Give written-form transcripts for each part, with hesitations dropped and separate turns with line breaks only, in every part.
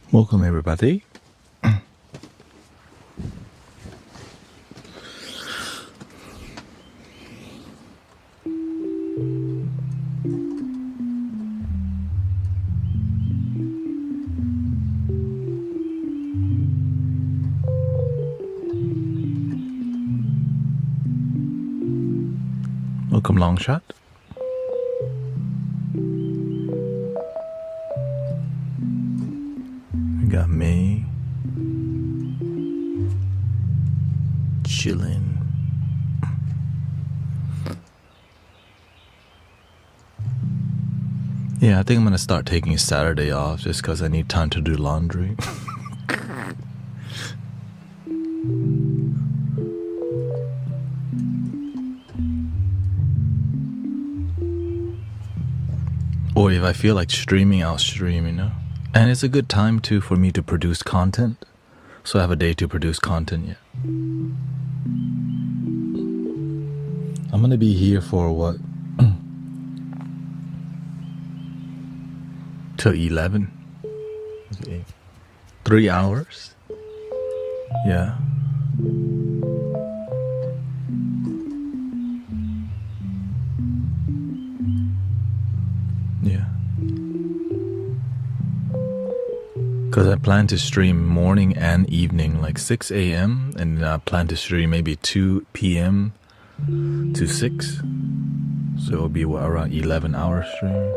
Welcome everybody. Welcome long shot. We got me chilling. Yeah, I think I'm gonna start taking Saturday off just because I need time to do laundry. Or if I feel like streaming, I'll stream, you know? And it's a good time too for me to produce content. So I have a day to produce content, yeah. I'm gonna be here for what? Till 11? 3 hours? Yeah. Yeah. Because I plan to stream morning and evening, like 6 a.m. And I plan to stream maybe 2 p.m. to 6. So it'll be what, around 11 hour stream.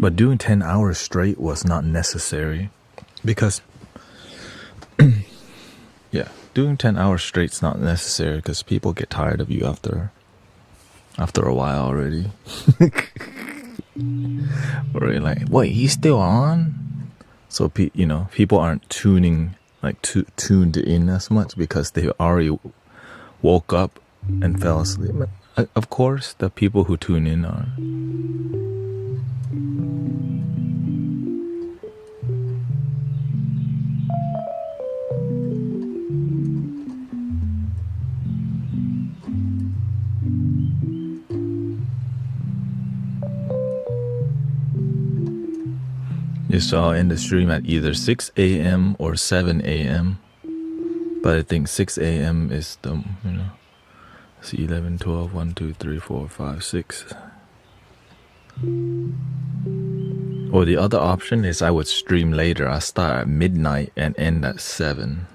But doing 10 hours straight was not necessary. Because, yeah, doing 10 hours straight is not necessary because people get tired of you after a while already. Or you're like, wait, he's still on? So, you know, people aren't tuned in as much because they already woke up and fell asleep. Of course, the people who tune in are. So I'll end the stream at either 6 a.m. or 7 a.m. But I think 6 a.m. is the, you know, see 11, 12, 1, 2, 3, 4, 5, 6. Or the other option is I would stream later. I start at midnight and end at 7.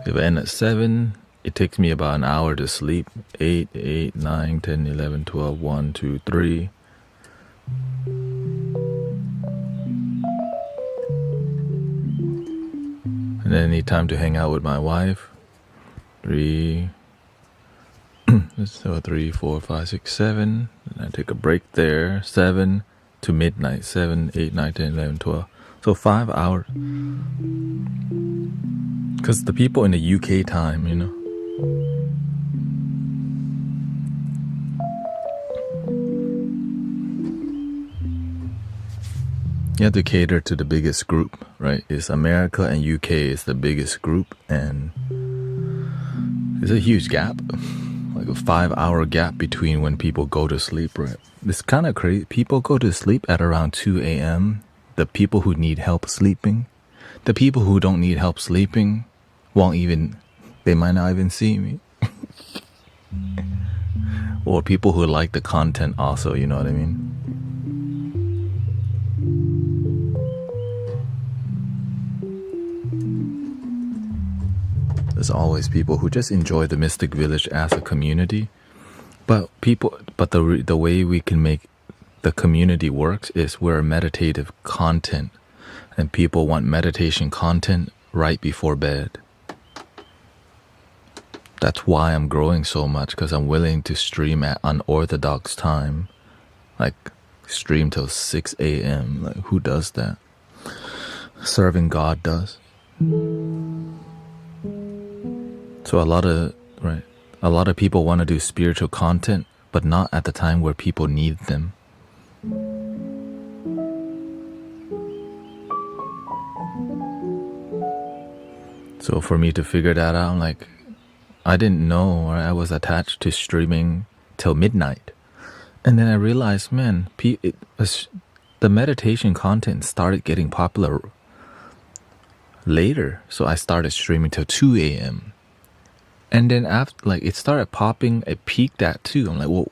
If I end at 7, it takes me about an hour to sleep. 8, 9, 10, 11, 12, 1, 2, 3. And then I need time to hang out with my wife. 3, 4, 5, 6, 7. And I take a break there. 7 to midnight. 7, 8, 9, 10, 11, 12. So 5 hours. Because the people in the UK time, you know. You have to cater to the biggest group, right? It's America and UK is the biggest group, and there's a huge gap, like a 5-hour gap between when people go to sleep, right? It's kind of crazy. People go to sleep at around 2 a.m. The people who need help sleeping, the people who don't need help sleeping they might not even see me. Or people who like the content also, you know what I mean? There's always people who just enjoy the Mystic Village as a community, but the way we can make the community works is we're meditative content, and people want meditation content right before bed. That's why I'm growing so much, because I'm willing to stream at unorthodox time, like stream till 6 a.m. Like, who does that? Serving God does. So a lot of people want to do spiritual content, but not at the time where people need them. So for me to figure that out, like, I didn't know, or I was attached to streaming till midnight. And then I realized, man, the the meditation content started getting popular later, so I started streaming till 2 a.m. And then after, like, it started popping, it peaked at 2. I'm like, whoa.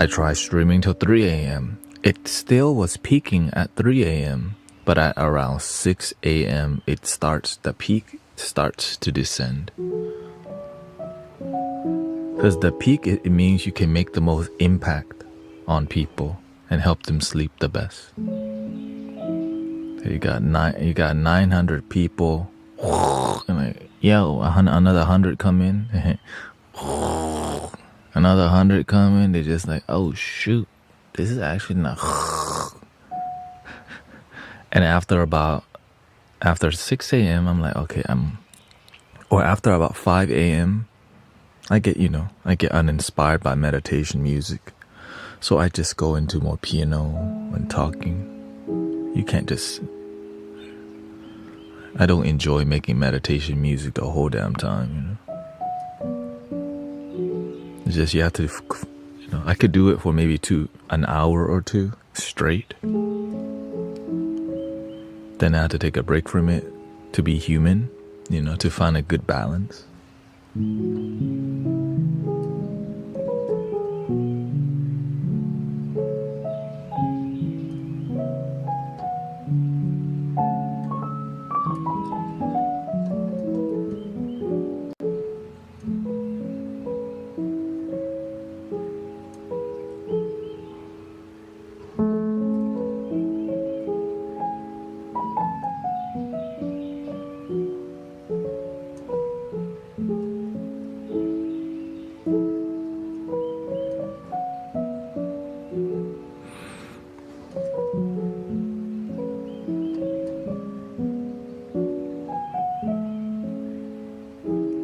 I tried streaming till 3 a.m. It still was peaking at 3 a.m. But at around 6 a.m. the peak starts to descend. Because the peak, it means you can make the most impact on people and help them sleep the best. You got 900 people, and like, yo, another 100 come in, another 100 come in. They're just like, oh shoot, this is actually not. And after 6 a.m., I'm like, okay, or after about 5 a.m., I get uninspired by meditation music. So I just go into more piano and talking. You can't just... I don't enjoy making meditation music the whole damn time, It's just you have to, I could do it for maybe an hour or two straight. Then I have to take a break from it to be human, to find a good balance.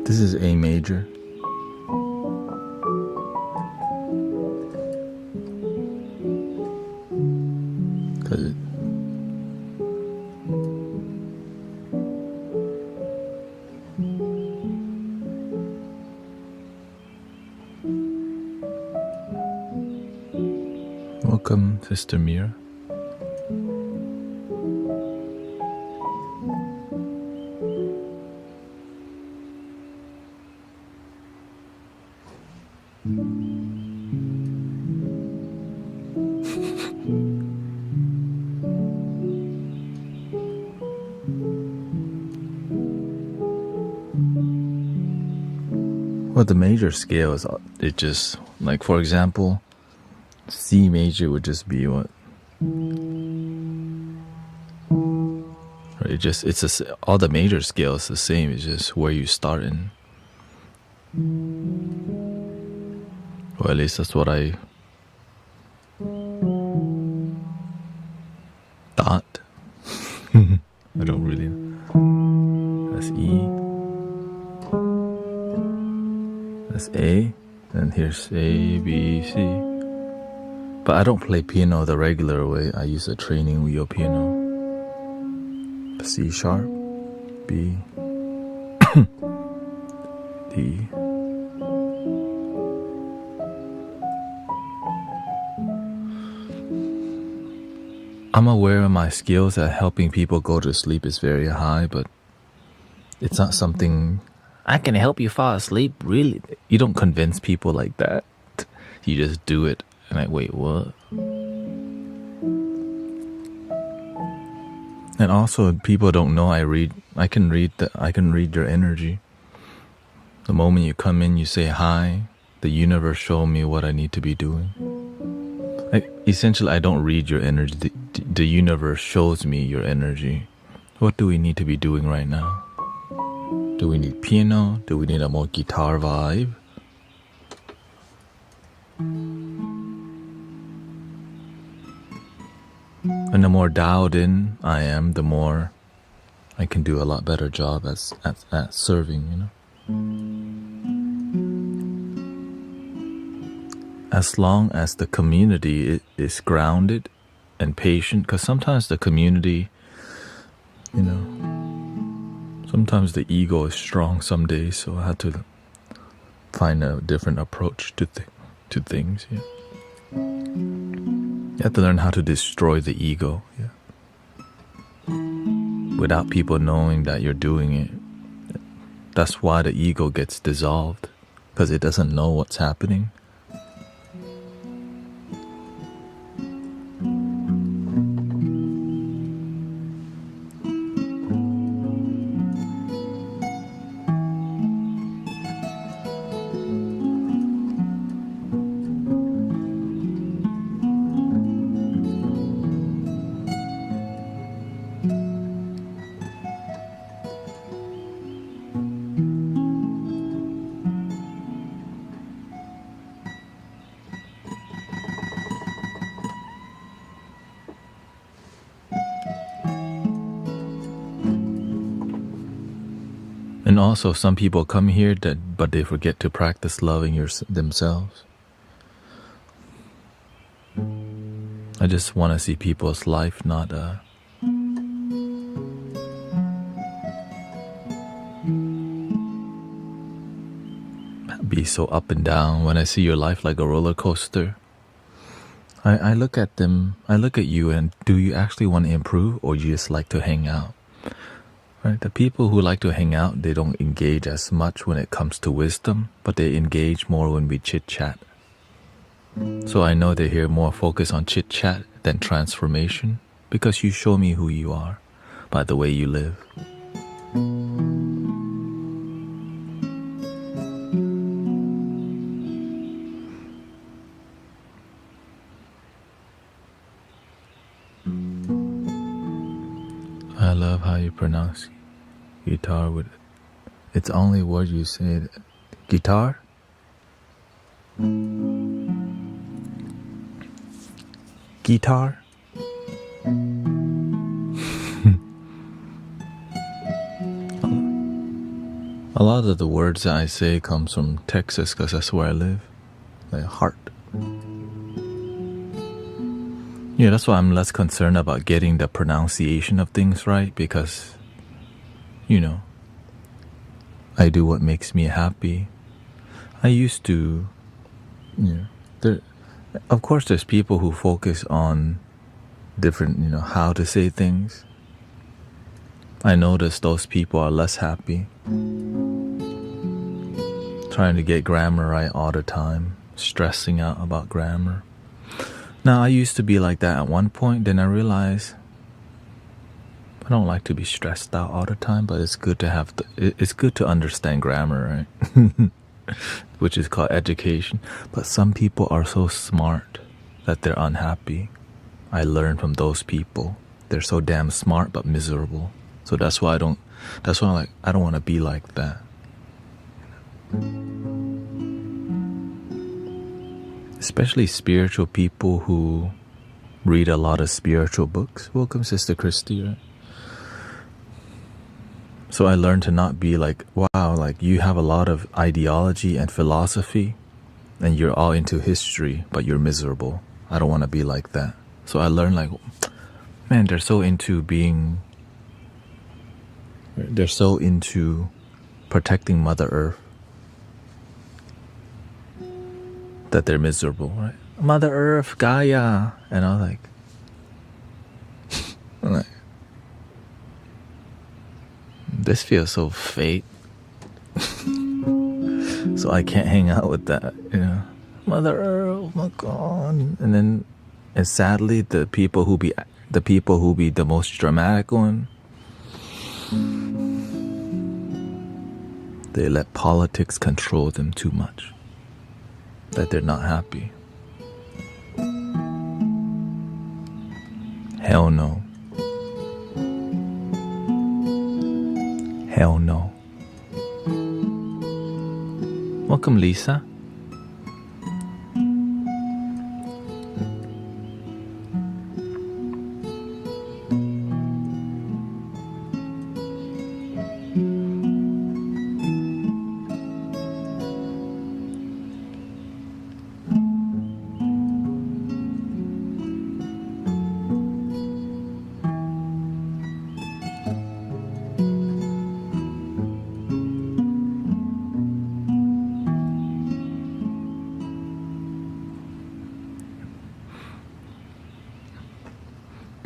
This is A major. Welcome, Sister Mira. Well, the major scale is, it just, like, for example, C major would just be what? Right, all the major scales the same, it's just where you start in. Or at least that's what I thought. I don't really know. That's E. That's A, and here's A, B, C. But I don't play piano the regular way. I use a training wheel piano. C sharp, B, D. I'm aware of my skills at helping people go to sleep is very high, but it's not something... I can help you fall asleep, really? You don't convince people like that. You just do it. And like, wait, what? And also, people don't know I can read your energy. The moment you come in, you say hi. The universe shows me what I need to be doing. Essentially, I don't read your energy. The universe shows me your energy. What do we need to be doing right now? Do we need piano? Do we need a more guitar vibe? And the more dialed in I am, the more I can do a lot better job at serving, As long as the community is grounded and patient, because sometimes the community, sometimes the ego is strong some days, so I had to find a different approach to things. Yeah. You have to learn how to destroy the ego, without people knowing that you're doing it. That's why the ego gets dissolved, because it doesn't know what's happening. And also, some people come here but they forget to practice loving themselves. I just want to see people's life not be so up and down. When I see your life like a roller coaster, I look at them, I look at you, and do you actually want to improve, or you just like to hang out? Right? The people who like to hang out, they don't engage as much when it comes to wisdom, but they engage more when we chit-chat. So I know they hear more focus on chit-chat than transformation, because you show me who you are by the way you live. I love how you pronounce guitar with it's only word you say. Guitar? Guitar? A lot of the words that I say comes from Texas, because that's where I live. Like heart. Yeah, that's why I'm less concerned about getting the pronunciation of things right, because, you know, I do what makes me happy. I used to, of course there's people who focus on different, how to say things. I notice those people are less happy. Trying to get grammar right all the time, stressing out about grammar. Now, I used to be like that at one point, then I realized I don't like to be stressed out all the time, but it's good to it's good to understand grammar, right? Which is called education. But some people are so smart that they're unhappy. I learn from those people. They're so damn smart but miserable. So that's why I don't want to be like that. Especially spiritual people who read a lot of spiritual books. Welcome, Sister Christy, right? So I learned to not be like, wow, like you have a lot of ideology and philosophy and you're all into history, but you're miserable. I don't want to be like that. So I learned like, man, they're so into protecting Mother Earth that they're miserable, right? Mother Earth, Gaia. And I'm like, this feels so fake. So I can't hang out with that, Mother Earth, oh my God. And sadly, the people who be the most dramatic one, they let politics control them too much, that they're not happy. Hell no. Hell no. Welcome, Lisa.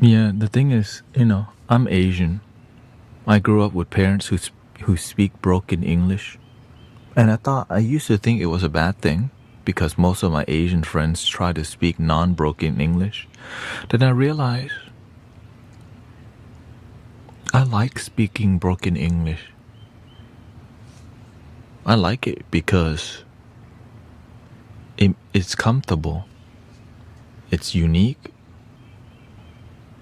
Yeah, the thing is, I'm Asian. I grew up with parents who speak broken English. And I used to think it was a bad thing because most of my Asian friends try to speak non-broken English. Then I realized I like speaking broken English. I like it because it's comfortable. It's unique.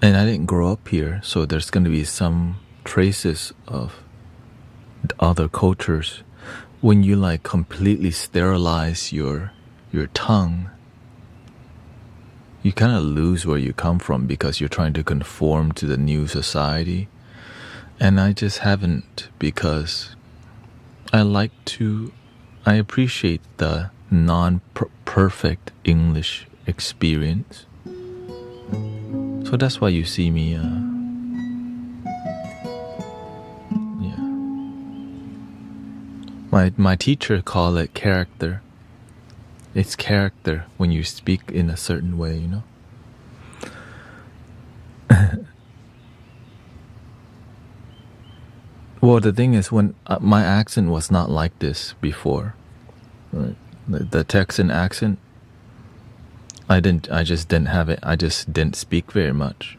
And I didn't grow up here, so there's going to be some traces of other cultures. When you like completely sterilize your tongue, you kind of lose where you come from because you're trying to conform to the new society. And I just haven't, because I appreciate the non-perfect English experience. So that's why you see me, My teacher called it character. It's character when you speak in a certain way, Well, the thing is, when my accent was not like this before, right? The Texan accent, I just didn't have it. I just didn't speak very much.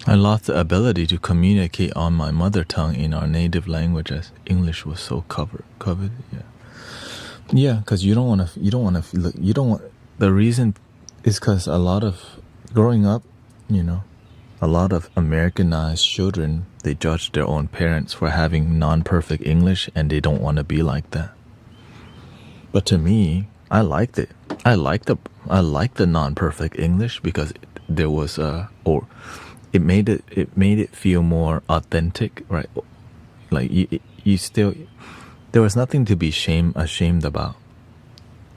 I lost the ability to communicate on my mother tongue in our native language as English was so covered. Yeah, because the reason is because a lot of growing up, a lot of Americanized children, they judge their own parents for having non-perfect English, and they don't want to be like that. But to me, I liked it. I liked the non-perfect English because it made it feel more authentic, right? Like you still, there was nothing to be ashamed about,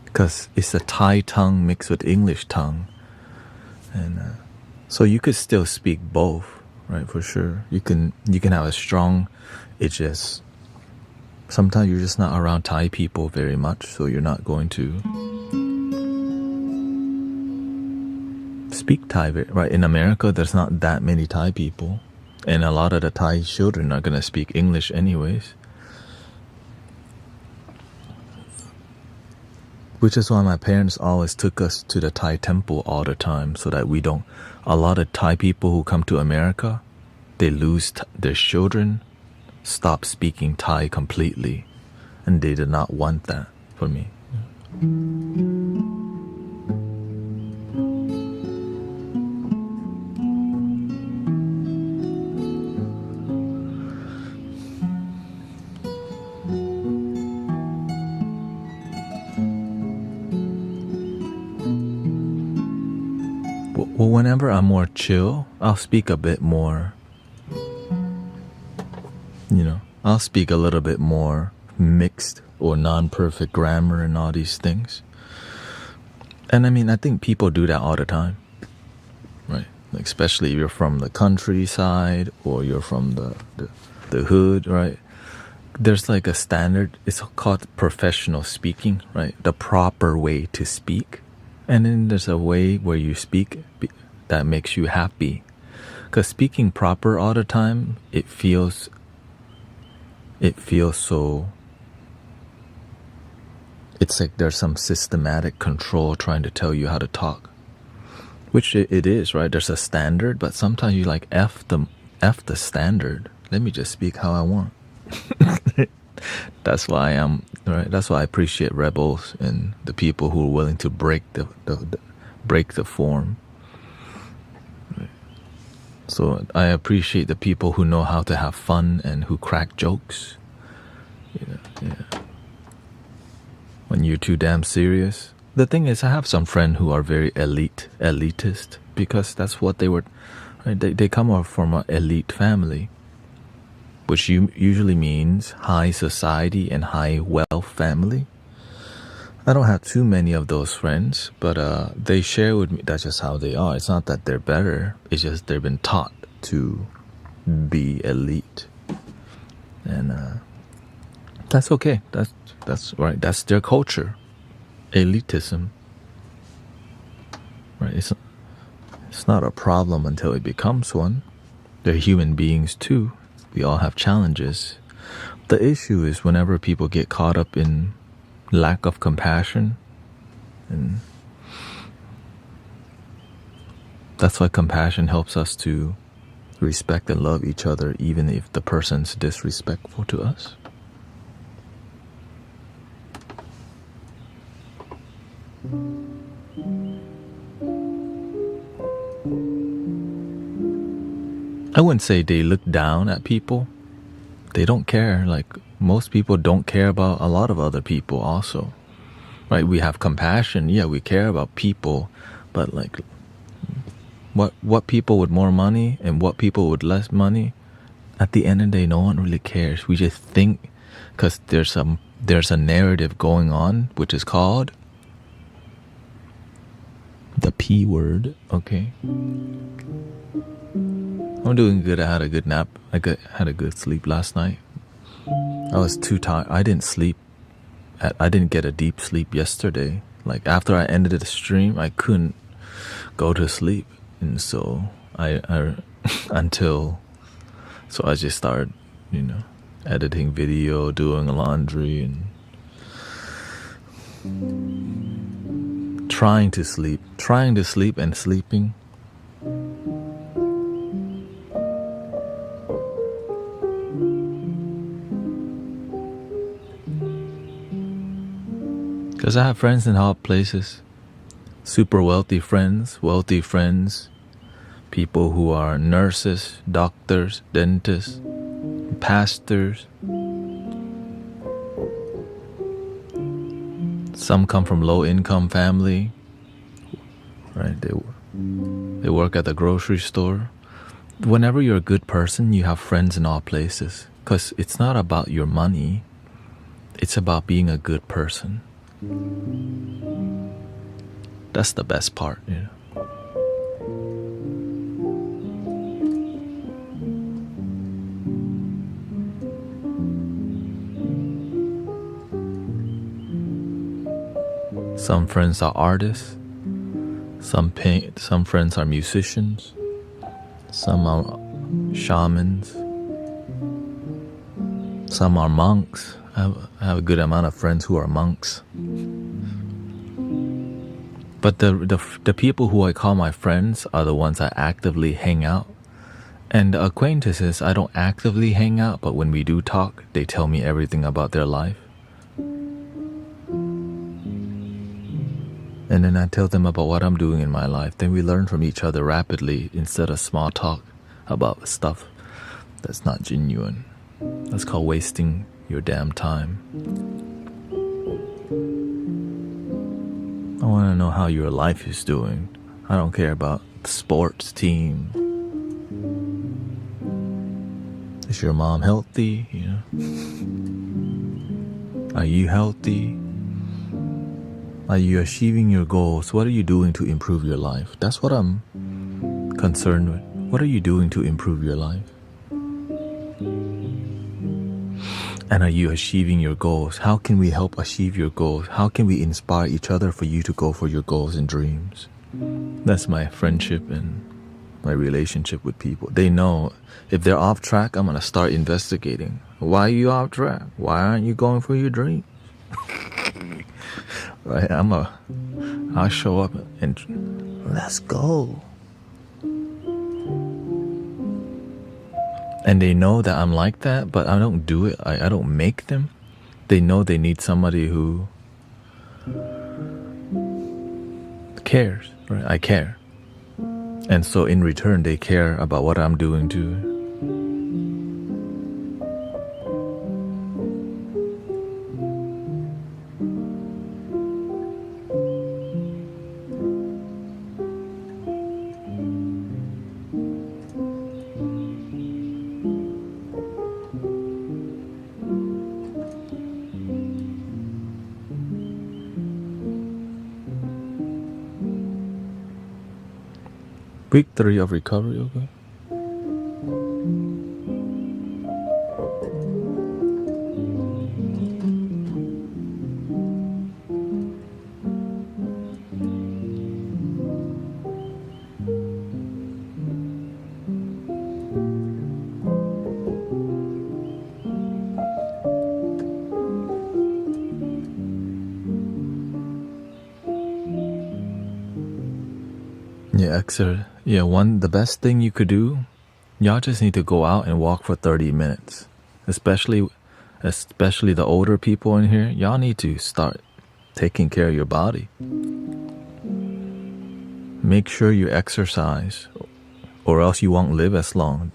because it's a Thai tongue mixed with English tongue, and so you could still speak both, right? For sure, you can have a strong. It's just sometimes you're just not around Thai people very much, so you're not going to speak Thai, right? In America, there's not that many Thai people, and a lot of the Thai children are gonna speak English anyways. Which is why my parents always took us to the Thai temple all the time, so that we don't. A lot of Thai people who come to America, they lose their children, stop speaking Thai completely, and they did not want that for me. Well, whenever I'm more chill, I'll speak a bit more. I'll speak a little bit more mixed or non-perfect grammar and all these things. And I mean, I think people do that all the time, right? Like, especially if you're from the countryside or you're from the hood, right? There's like a standard. It's called professional speaking, right? The proper way to speak. And then there's a way where you speak that makes you happy. Because speaking proper all the time, it feels so. It's like there's some systematic control trying to tell you how to talk. Which it is, right? There's a standard, but sometimes you like F the standard. Let me just speak how I want. That's why right. That's why I appreciate rebels and the people who are willing to break the form. Right. So I appreciate the people who know how to have fun and who crack jokes. Yeah. When you're too damn serious. The thing is, I have some friends who are very elitist, because that's what they were. Right? They come from an elite family. which usually means high society and high wealth family. I don't have too many of those friends, but they share with me that's just how they are. It's not that they're better, it's just they've been taught to be elite. And that's okay. That's right. That's their culture. Elitism. Right? It's not a problem until it becomes one. They're human beings too. We all have challenges. The issue is whenever people get caught up in lack of compassion, and that's why compassion helps us to respect and love each other even if the person's disrespectful to us. I wouldn't say they look down at people. They don't care. Like, most people don't care about a lot of other people also. Right? We have compassion. Yeah, we care about people. But like, what people with more money and what people with less money, at the end of the day, no one really cares. We just think, because there's a narrative going on, which is called the P word. Okay. I'm doing good. I had a good nap. I had a good sleep last night. I was too tired. I didn't get a deep sleep yesterday. Like, after I ended the stream, I couldn't go to sleep. And so I just started, editing video, doing laundry, and trying to sleep and sleeping. Because I have friends in high places, super wealthy friends, people who are nurses, doctors, dentists, pastors. Some come from low-income family, right? They work at the grocery store. Whenever you're a good person, you have friends in all places. Because it's not about your money. It's about being a good person. That's the best part, Some friends are artists. Some paint. Some friends are musicians. Some are shamans. Some are monks. I have a good amount of friends who are monks. But the people who I call my friends are the ones I actively hang out. And the acquaintances, I don't actively hang out, but when we do talk, they tell me everything about their life. And then I tell them about what I'm doing in my life. Then we learn from each other rapidly instead of small talk about stuff that's not genuine. That's called wasting your damn time. I want to know how your life is doing. I don't care about the sports team. Is your mom healthy? Are you healthy? Are you achieving your goals? What are you doing to improve your life? That's what I'm concerned with. What are you doing to improve your life? And are you achieving your goals? How can we help achieve your goals? How can we inspire each other for you to go for your goals and dreams? That's my friendship and my relationship with people. They know if they're off track, I'm going to start investigating. Why are you off track? Why aren't you going for your dreams? Right? I'll show up and let's go. And they know that I'm like that, but I don't do it. I don't make them. They know they need somebody who cares, right? I care. And so in return, they care about what I'm doing too. Week 3 of recovery, okay? The best thing you could do, y'all just need to go out and walk for 30 minutes. Especially the older people in here, y'all need to start taking care of your body. Make sure you exercise, or else you won't live as long.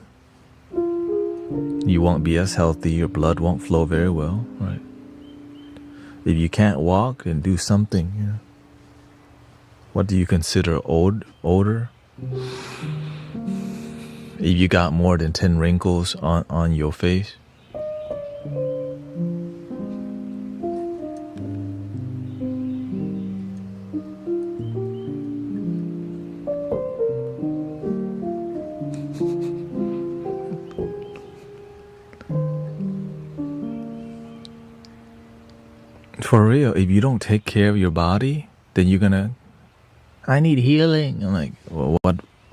You won't be as healthy, your blood won't flow very well, right? If you can't walk, then do something, What do you consider older? If you got more than 10 wrinkles on your face, for real, if you don't take care of your body, then you're gonna, I need healing. I'm like, well,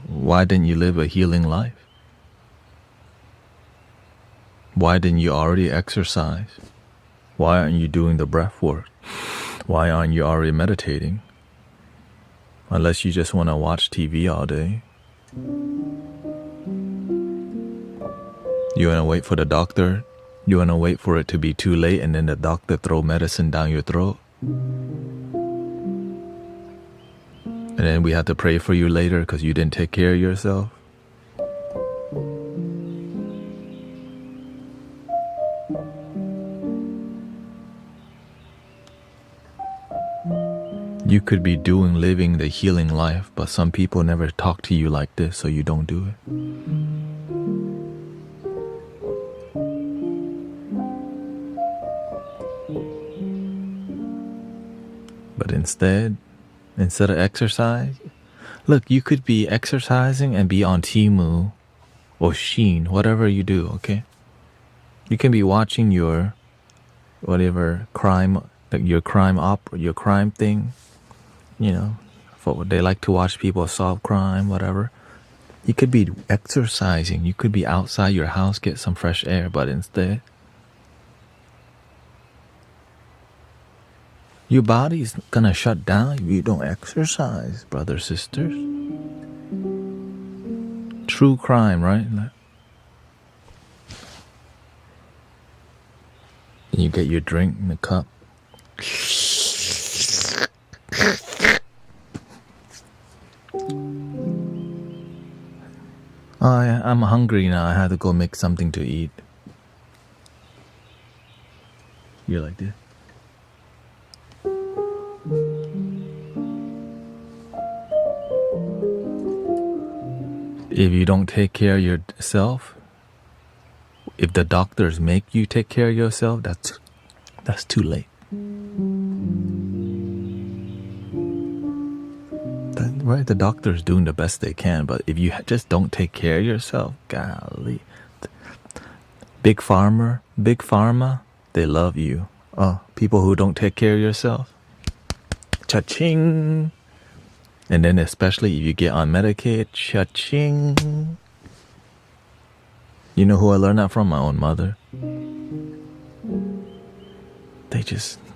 why didn't you live a healing life? Why didn't you already exercise? Why aren't you doing the breath work? Why aren't you already meditating? Unless you just want to watch TV all day. You want to wait for the doctor? You want to wait for it to be too late and then the doctor throw medicine down your throat? And then we have to pray for you later because you didn't take care of yourself? You could be living the healing life, but some people never talk to you like this, so you don't do it. But instead of exercise, look, you could be exercising and be on Temu or Shein, whatever you do, okay? You can be watching your whatever crime, like your crime thing, for they like to watch people solve crime, whatever. You could be exercising, you could be outside your house, get some fresh air, but instead, your body's gonna shut down if you don't exercise, brothers, sisters. True crime, right? You get your drink in the cup. Oh yeah, I'm hungry now. I have to go make something to eat. You're like this. If you don't take care of yourself, if the doctors make you take care of yourself, that's too late. Right? The doctor's doing the best they can, but if you just don't take care of yourself, golly. Big pharma, they love you. Oh, people who don't take care of yourself, cha-ching. And then especially if you get on Medicaid, cha-ching. You know who I learned that from? My own mother.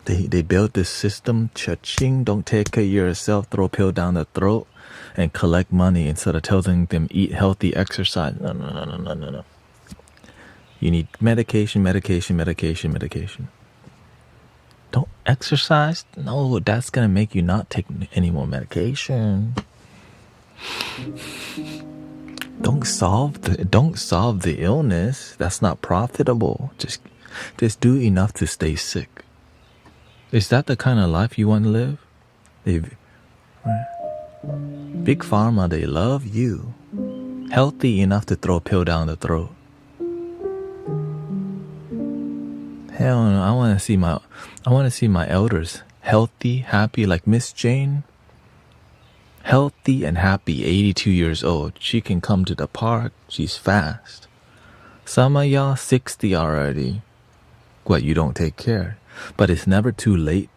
They built this system, cha-ching, don't take care of yourself, throw a pill down the throat, and collect money instead of telling them eat healthy, exercise. No. You need medication. Don't exercise? No, that's gonna make you not take any more medication. Don't solve the illness. That's not profitable. Just do enough to stay sick. Is that the kind of life you want to live? Big pharma, they love you. Healthy enough to throw a pill down the throat. Hell no, I want to see my elders healthy, happy, like Miss Jane. healthy and happy, 82 years old. She can come to the park. She's fast. Some of y'all 60 already. What, you don't take care? But it's never too late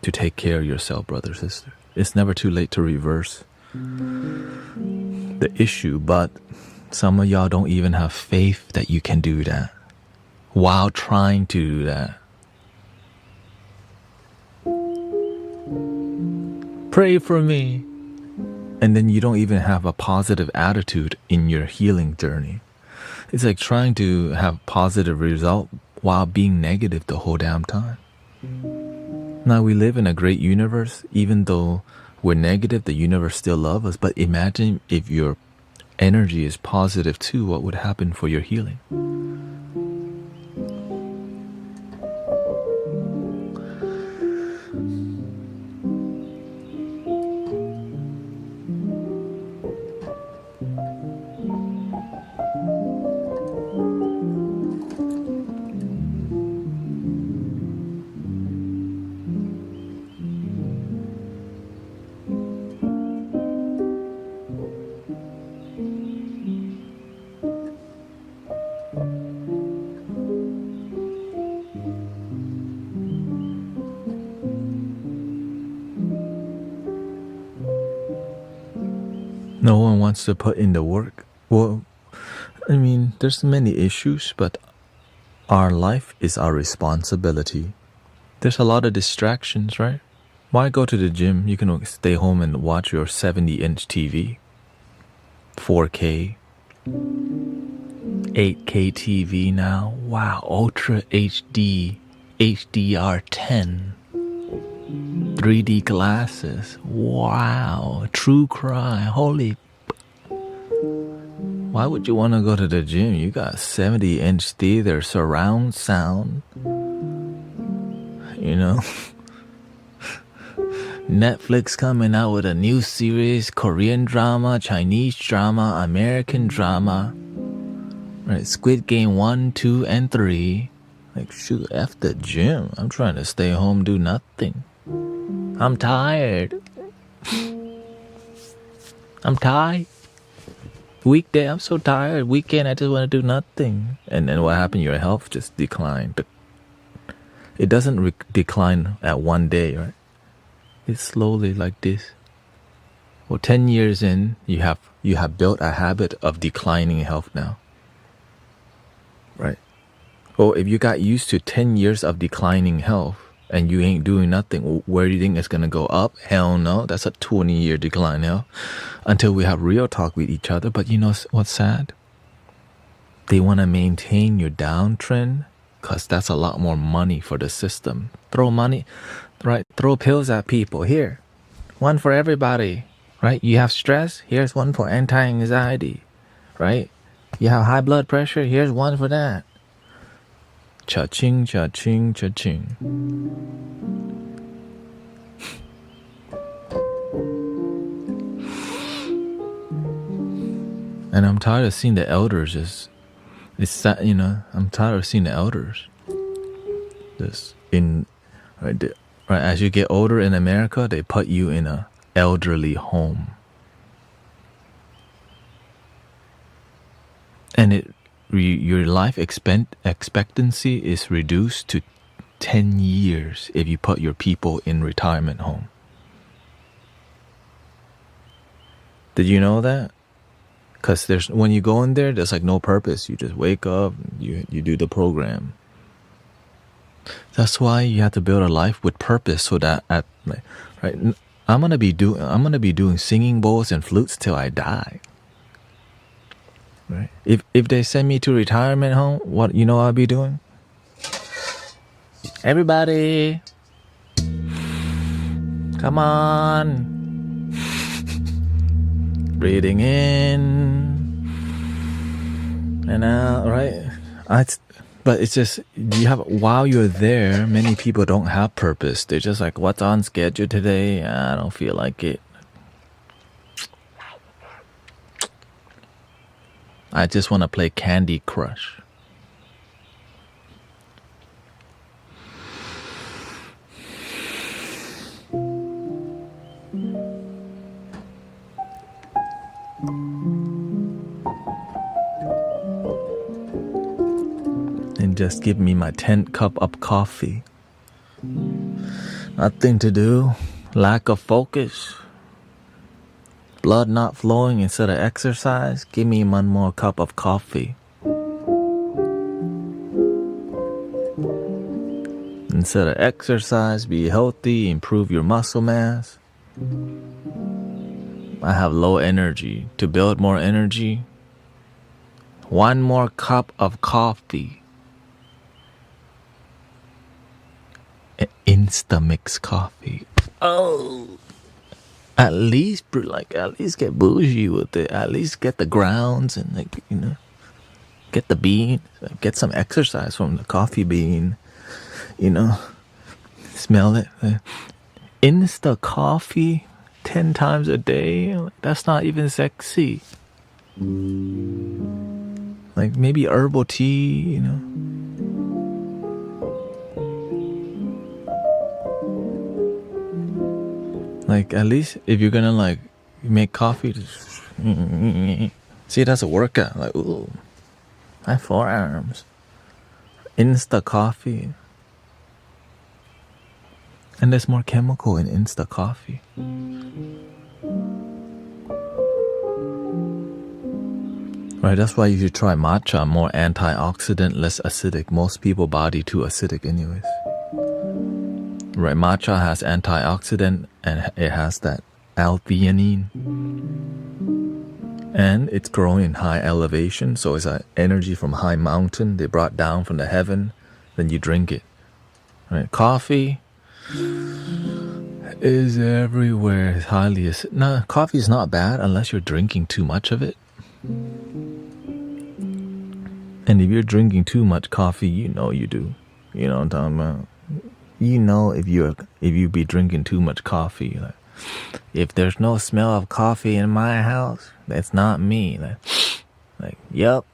to take care of yourself, brother, sister. It's never too late to reverse the issue, but some of y'all don't even have faith that you can do that while trying to do that. Pray for me. And then you don't even have a positive attitude in your healing journey. It's like trying to have positive result while being negative the whole damn time. Now we live in a great universe. Even though we're negative, the universe still loves us. But imagine if your energy is positive too, what would happen for your healing? No one wants to put in the work. Well, I mean, there's many issues, but our life is our responsibility. There's a lot of distractions, right? Why go to the gym? You can stay home and watch your 70-inch TV, 4K, 8K TV now. Wow, Ultra HD, HDR10, 3D glasses. Wow, true crime. Holy. Why would you want to go to the gym? You got 70-inch theater, surround sound. You know? Netflix coming out with a new series, Korean drama, Chinese drama, American drama. Right, Squid Game 1, 2, and 3. Like, shoot, F the gym. I'm trying to stay home, do nothing. I'm tired. I'm tired. Weekday, I'm so tired. Weekend, I just want to do nothing. And then what happened? Your health just declined. It doesn't decline at one day, right? It's slowly like this. Well, 10 years in, you have built a habit of declining health now. Right? Well, if you got used to 10 years of declining health and you ain't doing nothing, where do you think it's going to go up? Hell no. That's a 20-year decline now. Until we have real talk with each other. But you know what's sad? They want to maintain your downtrend because that's a lot more money for the system. Throw money, right? Throw pills at people. Here, one for everybody, right? You have stress? Here's one for anti-anxiety, right? You have high blood pressure? Here's one for that. Cha-ching, cha-ching, cha-ching. And I'm tired of seeing the elders I'm tired of seeing the elders right, as you get older in America, they put you in a elderly home. And your life expectancy is reduced to 10 years if you put your people in retirement home. Did you know that? Because when you go in there, there's like no purpose. You just wake up, you do the program. That's why you have to build a life with purpose, so that right, I'm gonna be doing singing bowls and flutes till I die. Right? If they send me to retirement home, what you know I'll be doing? Everybody, come on. Breathing in and out, right? But it's just, while you're there, many people don't have purpose. They're just like, what's on schedule today? I don't feel like it. I just want to play Candy Crush. just give me my 10th cup of coffee. Nothing to do. Lack of focus. Blood not flowing instead of exercise. Give me one more cup of coffee. Instead of exercise, be healthy, improve your muscle mass. I have low energy. To build more energy, one more cup of coffee. Instamix coffee. Oh, at least get bougie with it. At least get the grounds and get the bean. Get some exercise from the coffee bean. Smell it. Insta coffee 10 times a day. That's not even sexy. Like maybe herbal tea, Like at least if you're gonna make coffee, just see, that's a workout. Like, ooh, my forearms. Insta coffee. And there's more chemical in Insta coffee. Right, that's why you should try matcha. More antioxidant, less acidic. Most people's body too acidic anyways. Right, matcha has antioxidant and it has that L-theanine. And it's growing in high elevation, so it's an energy from high mountain they brought down from the heaven. Then you drink it. Right, coffee is everywhere. It's highly acidic. No, coffee is not bad unless you're drinking too much of it. And if you're drinking too much coffee, you do. You know what I'm talking about? If you be drinking too much coffee, like if there's no smell of coffee in my house, that's not me. Like yep.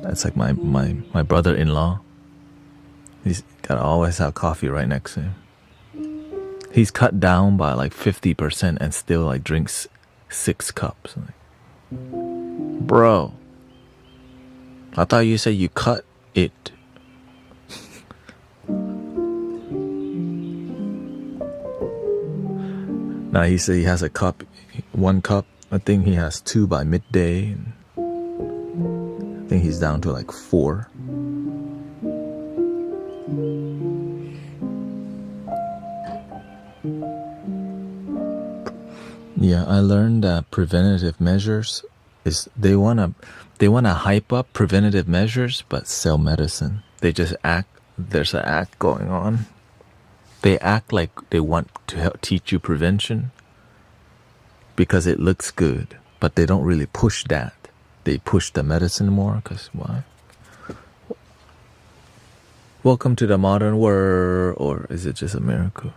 That's like my brother-in-law. He's gotta always have coffee right next to him. He's cut down by 50% and still drinks 6 cups. Bro, I thought you said you cut it. Now he said he has 1 cup. I think he has 2 by midday. And I think he's down to 4. Yeah, I learned that preventative measures is they wanna hype up preventative measures but sell medicine. They just act. There's an act going on. They act like they want to help teach you prevention because it looks good, but they don't really push that. They push the medicine more because why? Welcome to the modern world, or is it just America?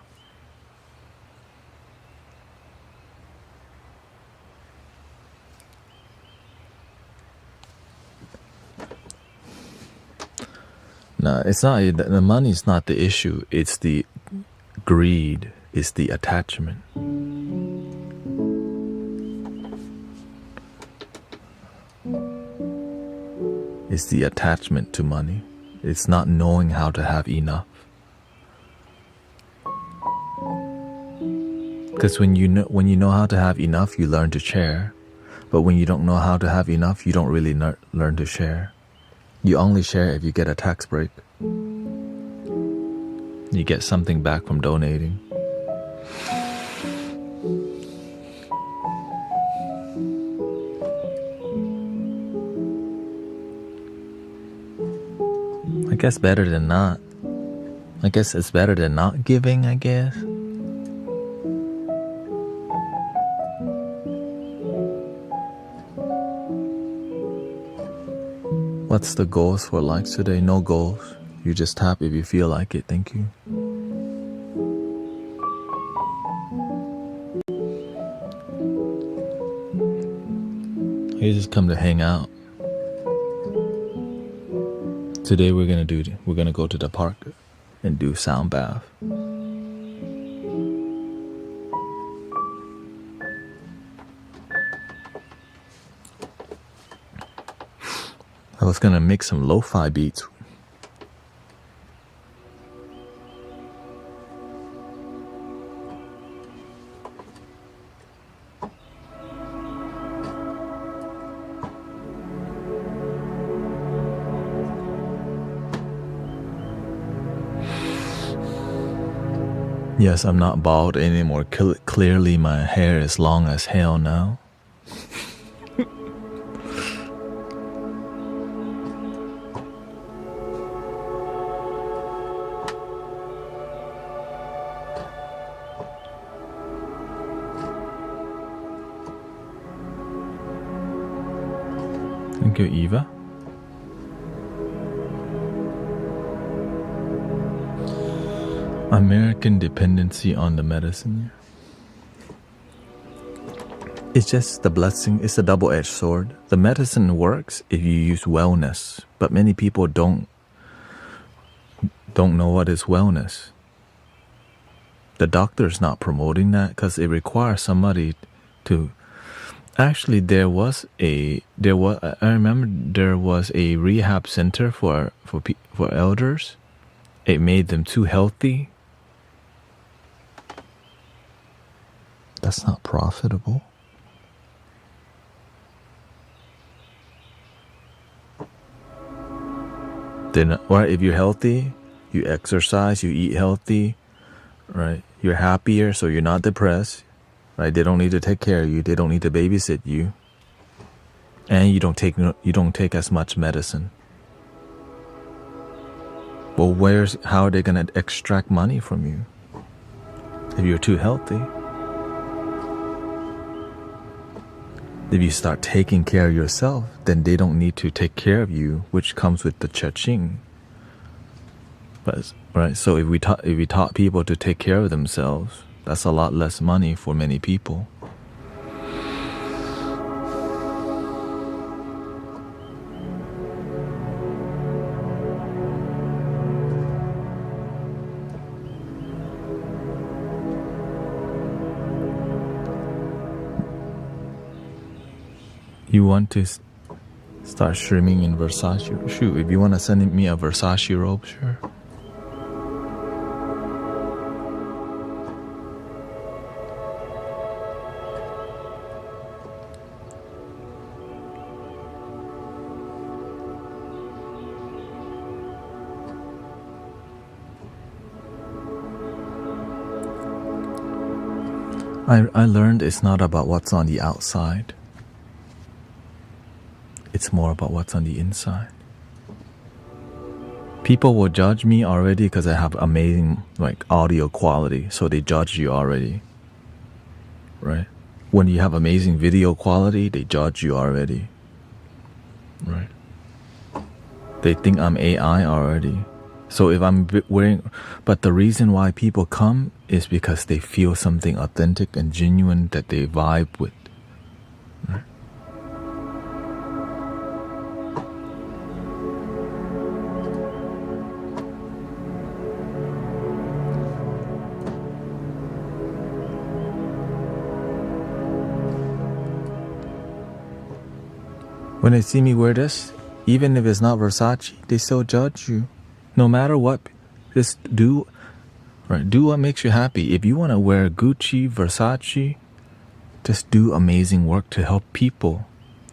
No, it's not. The money is not the issue. It's the greed. It's the attachment. It's the attachment to money. It's not knowing how to have enough. Because when you know how to have enough, you learn to share. But when you don't know how to have enough, you don't really learn to share. You only share if you get a tax break. You get something back from donating. I guess better than not. I guess it's better than not giving, I guess. What's the goals for likes today? No goals. You just tap if you feel like it. Thank you. You just come to hang out. Today we're gonna go to the park and do sound bath. I was gonna make some lo-fi beats. Yes, I'm not bald anymore. Clearly my hair is long as hell now. Thank you, Eva. American dependency on the medicine. It's just the blessing. It's a double-edged sword. The medicine works if you use wellness, but many people don't know what is wellness. The doctor's not promoting that because it requires somebody to. Actually, I remember there was a rehab center for elders. It made them too healthy. That's not profitable. Then, right? If you're healthy, you exercise, you eat healthy, right? You're happier, so you're not depressed, right? They don't need to take care of you. They don't need to babysit you, and you don't take as much medicine. Well, how are they gonna extract money from you if you're too healthy? If you start taking care of yourself, then they don't need to take care of you, which comes with the cha-ching. But, right? So if we taught people to take care of themselves, that's a lot less money for many people. You want to start streaming in Versace? Shoot, if you want to send me a Versace robe, sure. I learned it's not about what's on the outside. It's more about what's on the inside. People will judge me already because I have amazing audio quality, so they judge you already, right? When you have amazing video quality, they judge you already, right? They think I'm AI already. So if I'm but the reason why people come is because they feel something authentic and genuine that they vibe with, right? When they see me wear this, even if it's not Versace, they still judge you. No matter what, just do what makes you happy. If you want to wear Gucci, Versace, just do amazing work to help people.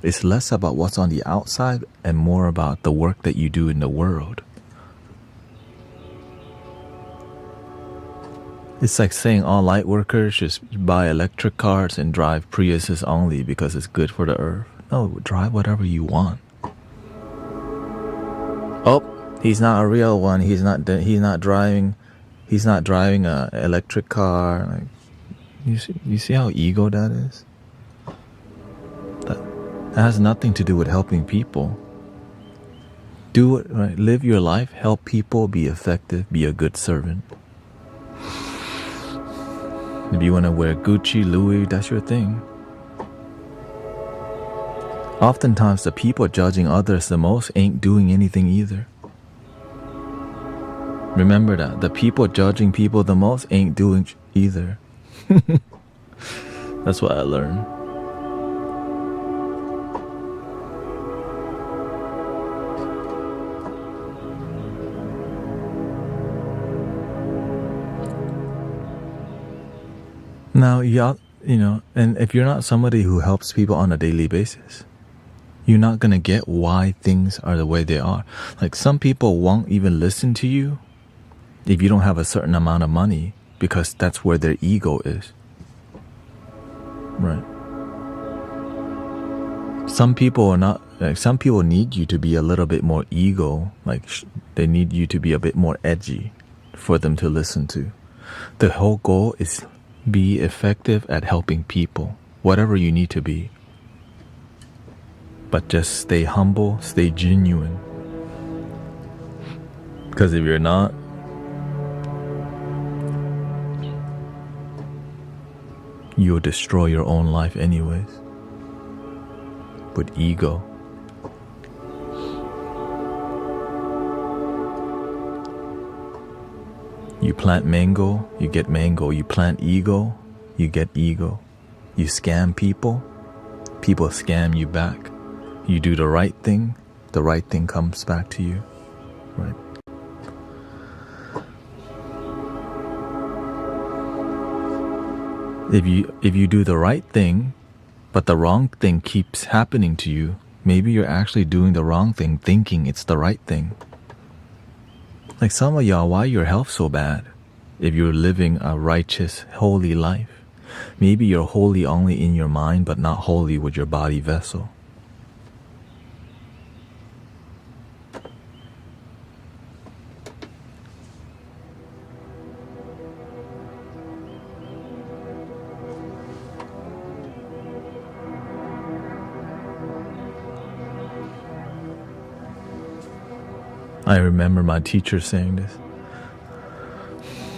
It's less about what's on the outside and more about the work that you do in the world. It's like saying all light workers just buy electric cars and drive Priuses only because it's good for the earth. No, drive whatever you want. Oh, he's not a real one. He's not driving a electric car. You see how ego that is? That has nothing to do with helping people. Do it right. Live your life. Help people. Be effective. Be a good servant. If you want to wear Gucci, Louis, that's your thing. Oftentimes, the people judging others the most ain't doing anything either. Remember that. The people judging people the most ain't doing either. That's what I learned. Now, and if you're not somebody who helps people on a daily basis, you're not going to get why things are the way they are. Like, some people won't even listen to you if you don't have a certain amount of money, because that's where their ego is. Right. Some people need you to be a little bit more ego, like they need you to be a bit more edgy for them to listen to. The whole goal is be effective at helping people, whatever you need to be. But just stay humble, stay genuine. Because if you're not, you'll destroy your own life anyways. With ego. You plant mango, you get mango. You plant ego, you get ego. You scam people, people scam you back. You do the right thing comes back to you. Right? If you do the right thing, but the wrong thing keeps happening to you, maybe you're actually doing the wrong thing thinking it's the right thing. Like, some of y'all, why your health so bad? If you're living a righteous, holy life, maybe you're holy only in your mind, but not holy with your body vessel. I remember my teacher saying this.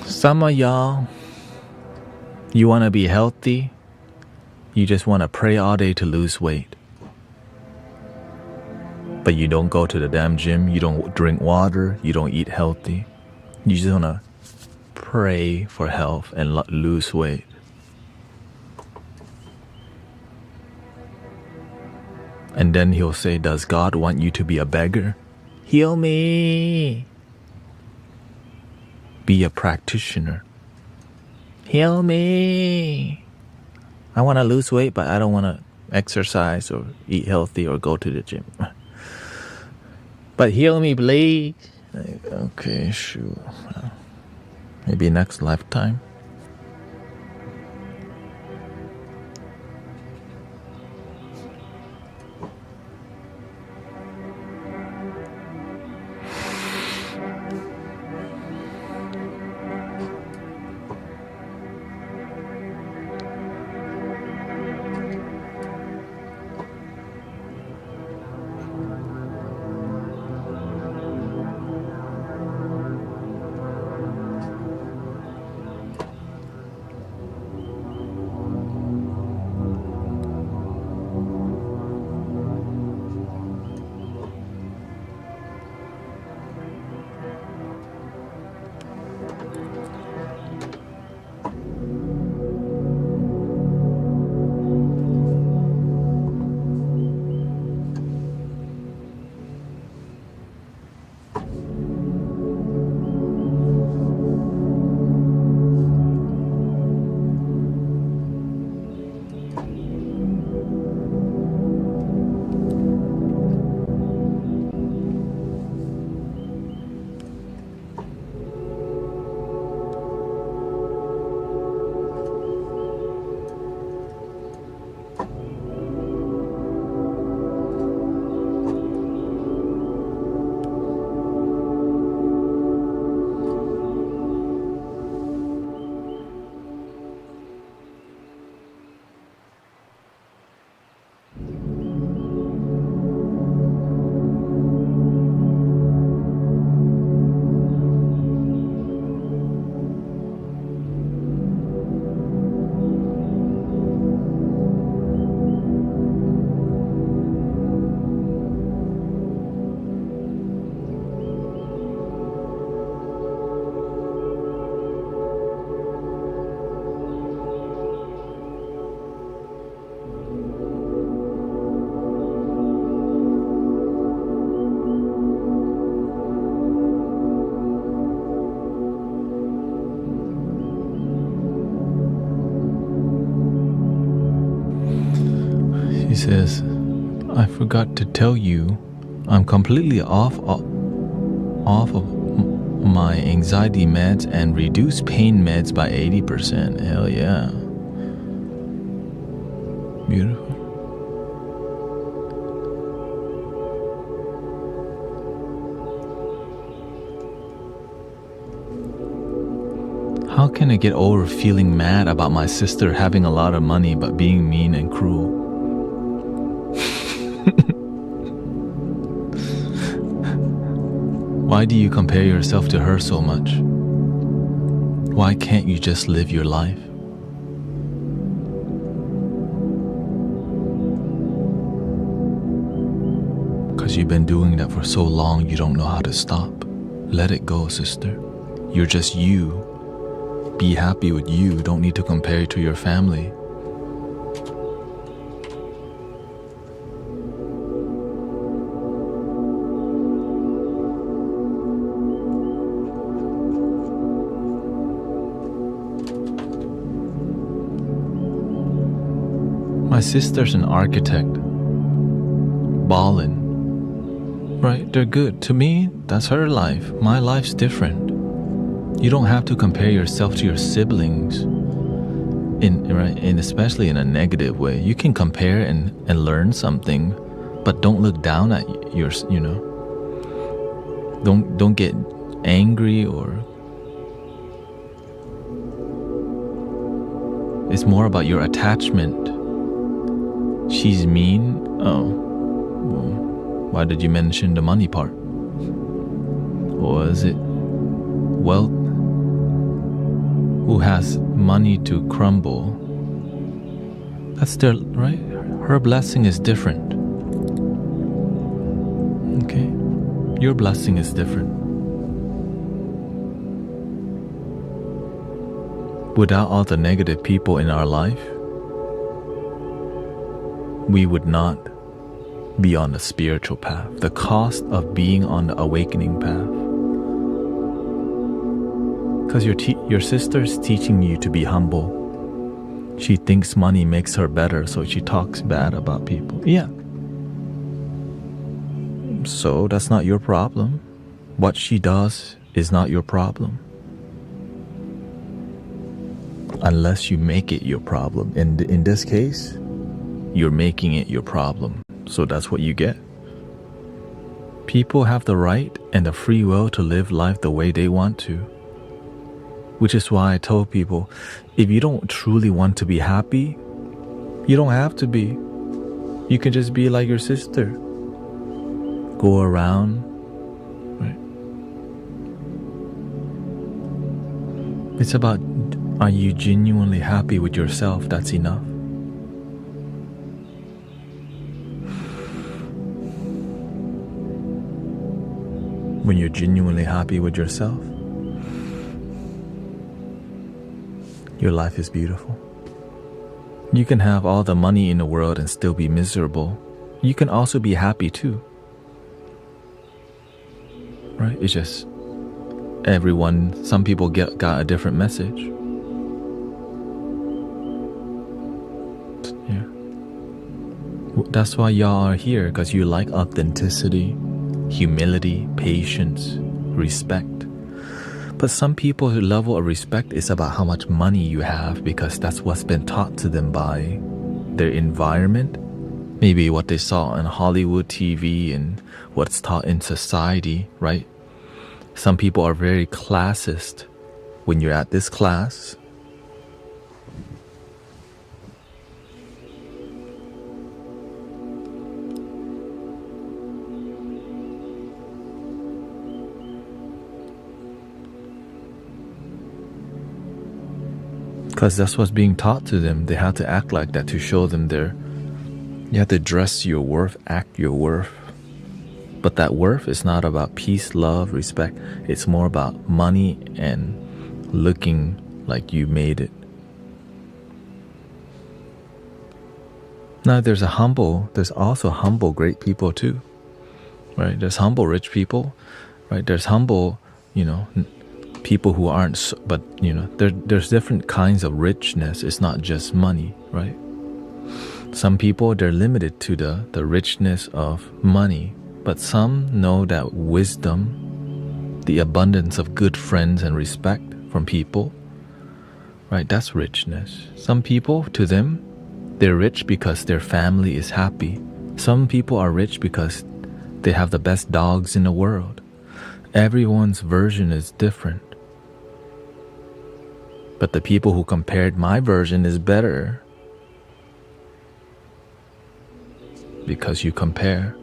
Some of y'all, you want to be healthy, you just want to pray all day to lose weight. But you don't go to the damn gym, you don't drink water, you don't eat healthy. You just want to pray for health and lose weight. And then he'll say, does God want you to be a beggar? Heal me. Be a practitioner. Heal me. I want to lose weight, but I don't want to exercise or eat healthy or go to the gym. But heal me, please. Like, okay, shoot. Maybe next lifetime. says, I forgot to tell you, I'm completely off of my anxiety meds and reduced pain meds by 80%. Hell yeah. Beautiful. How can I get over feeling mad about my sister having a lot of money but being mean and cruel? Why do you compare yourself to her so much? Why can't you just live your life? Because you've been doing that for so long, you don't know how to stop. Let it go, sister. You're just you. Be happy with you. Don't need to compare it to your family. My sister's an architect. Ballin'. Right? They're good. To me, that's her life. My life's different. You don't have to compare yourself to your siblings, and especially in a negative way. You can compare and learn something, but don't look down at Don't get angry or. It's more about your attachment. She's mean. Oh, well, why did you mention the money part? Or is it wealth? Who has money to crumble? That's their right. Her blessing is different. Okay, your blessing is different. Without all the negative people in our life, we would not be on the spiritual path. The cost of being on the awakening path. Because your sister's teaching you to be humble. She thinks money makes her better, so she talks bad about people. Yeah. So that's not your problem. What she does is not your problem. Unless you make it your problem. And in this case, you're making it your problem. So that's what you get. People have the right and the free will to live life the way they want to. Which is why I told people, if you don't truly want to be happy, you don't have to be. You can just be like your sister. Go around, right? It's about, are you genuinely happy with yourself? That's enough. When you're genuinely happy with yourself, your life is beautiful. You can have all the money in the world and still be miserable. You can also be happy too. Right? It's just some people got a different message. Yeah. That's why y'all are here, because you like authenticity, humility, patience, respect. But some people's level of respect is about how much money you have, because that's what's been taught to them by their environment, maybe what they saw on Hollywood TV and what's taught in society, right? Some people are very classist. When you're at this class, because that's what's being taught to them. They have to act like that to show them you have to dress your worth, act your worth. But that worth is not about peace, love, respect. It's more about money and looking like you made it. Now there's also humble great people too, right? There's humble rich people, right? There's humble, people who aren't, but there's different kinds of richness. It's not just money, right? Some people, they're limited to the richness of money, but some know that wisdom, the abundance of good friends and respect from people, right? That's richness. Some people, to them, they're rich because their family is happy. Some people are rich because they have the best dogs in the world. Everyone's version is different. But the people who compared my version is better because you compare.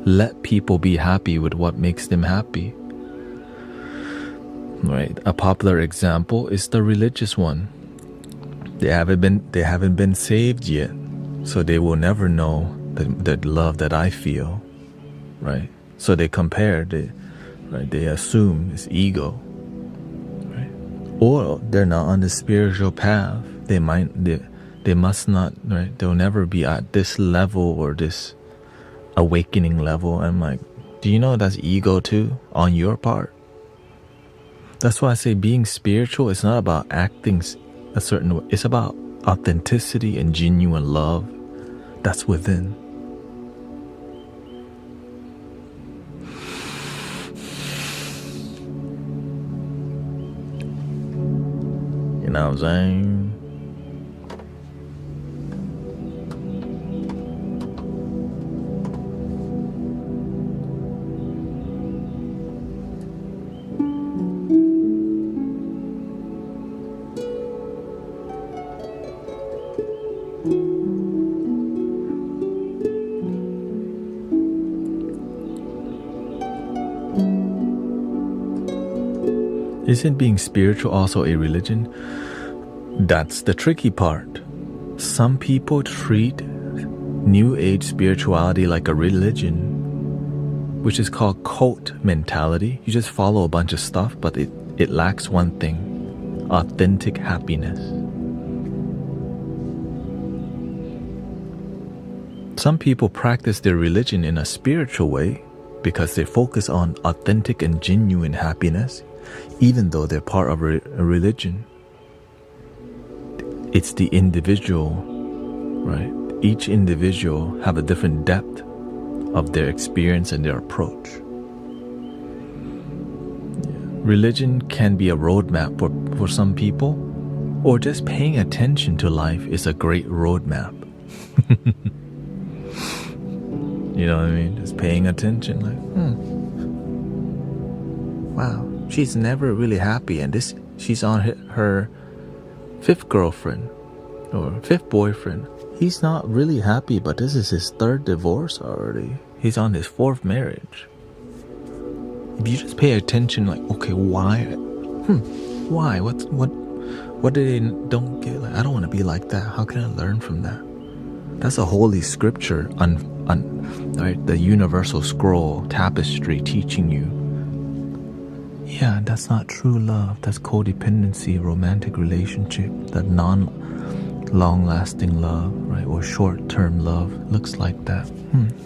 Let people be happy with what makes them happy. Right? A popular example is the religious one. They haven't been saved yet, so they will never know the love that I feel. Right? So they compare, they assume it's ego. Or they're not on the spiritual path. They must not, right? They'll never be at this level or this awakening level. I'm like, do you know that's ego too on your part? That's why I say being spiritual is not about acting a certain way. It's about authenticity and genuine love that's within. You know what I'm saying? Isn't being spiritual also a religion? That's the tricky part. Some people treat New Age spirituality like a religion, which is called cult mentality. You just follow a bunch of stuff, but it lacks one thing: authentic happiness. Some people practice their religion in a spiritual way because they focus on authentic and genuine happiness, even though they're part of a religion. It's the individual, right? Each individual have a different depth of their experience and their approach. Religion can be a roadmap for some people, or just paying attention to life is a great roadmap. You know what I mean? Just paying attention, like, wow, she's never really happy, and she's on her fifth girlfriend or fifth boyfriend. He's not really happy, but this is his third divorce already. He's on his fourth marriage. If you just pay attention, like, okay, why? Why? What did they don't get? Like, I don't want to be like that. How can I learn from that? That's a holy scripture, right? The universal scroll, tapestry, teaching you. Yeah, that's not true love. That's codependency, romantic relationship. That non-long-lasting love, right? Or short-term love looks like that.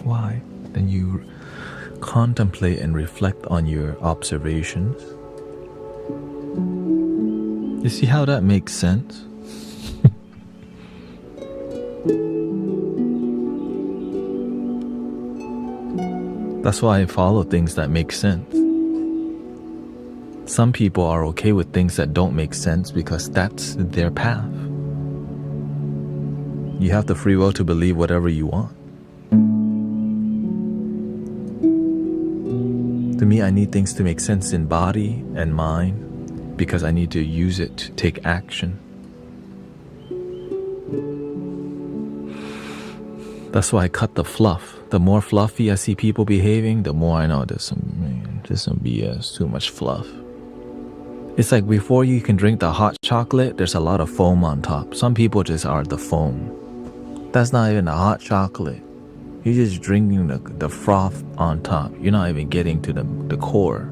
Why? Then you contemplate and reflect on your observations. You see how that makes sense? That's why I follow things that make sense. Some people are okay with things that don't make sense because that's their path. You have the free will to believe whatever you want. To me, I need things to make sense in body and mind because I need to use it to take action. That's why I cut the fluff. The more fluffy I see people behaving, the more I know there's some BS, too much fluff. It's like before you can drink the hot chocolate, there's a lot of foam on top. Some people just are the foam. That's not even a hot chocolate. You're just drinking the froth on top. You're not even getting to the core.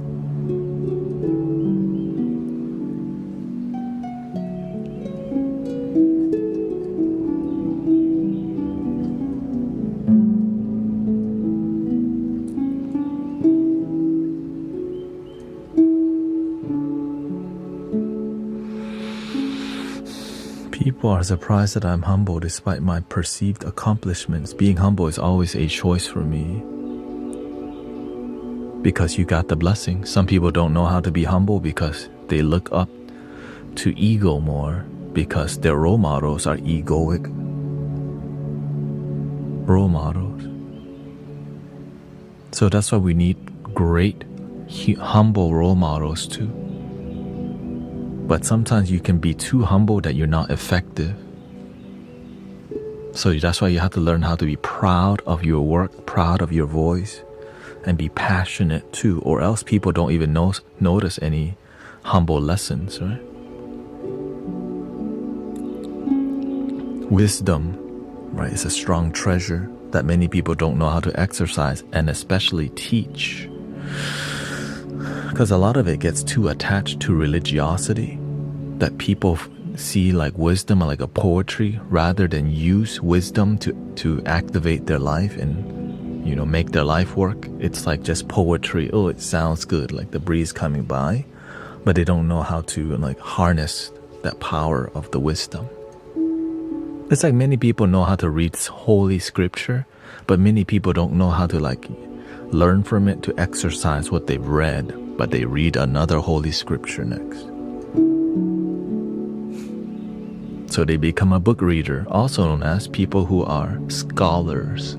People are surprised that I'm humble despite my perceived accomplishments. Being humble is always a choice for me. Because you got the blessing. Some people don't know how to be humble because they look up to ego more because their role models are egoic role models. So that's why we need great, humble role models too. But sometimes you can be too humble that you're not effective. So that's why you have to learn how to be proud of your work, proud of your voice, and be passionate too, or else people don't even notice any humble lessons, right? Wisdom, right, is a strong treasure that many people don't know how to exercise and especially teach. Because a lot of it gets too attached to religiosity, that people see like wisdom like a poetry rather than use wisdom to activate their life and, you know, make their life work. It's like just poetry. Oh, it sounds good, like the breeze coming by, but they don't know how to like harness that power of the wisdom. It's like many people know how to read holy scripture, but many people don't know how to like learn from it to exercise what they've read, but they read another holy scripture next. So they become a book reader, also known as people who are scholars.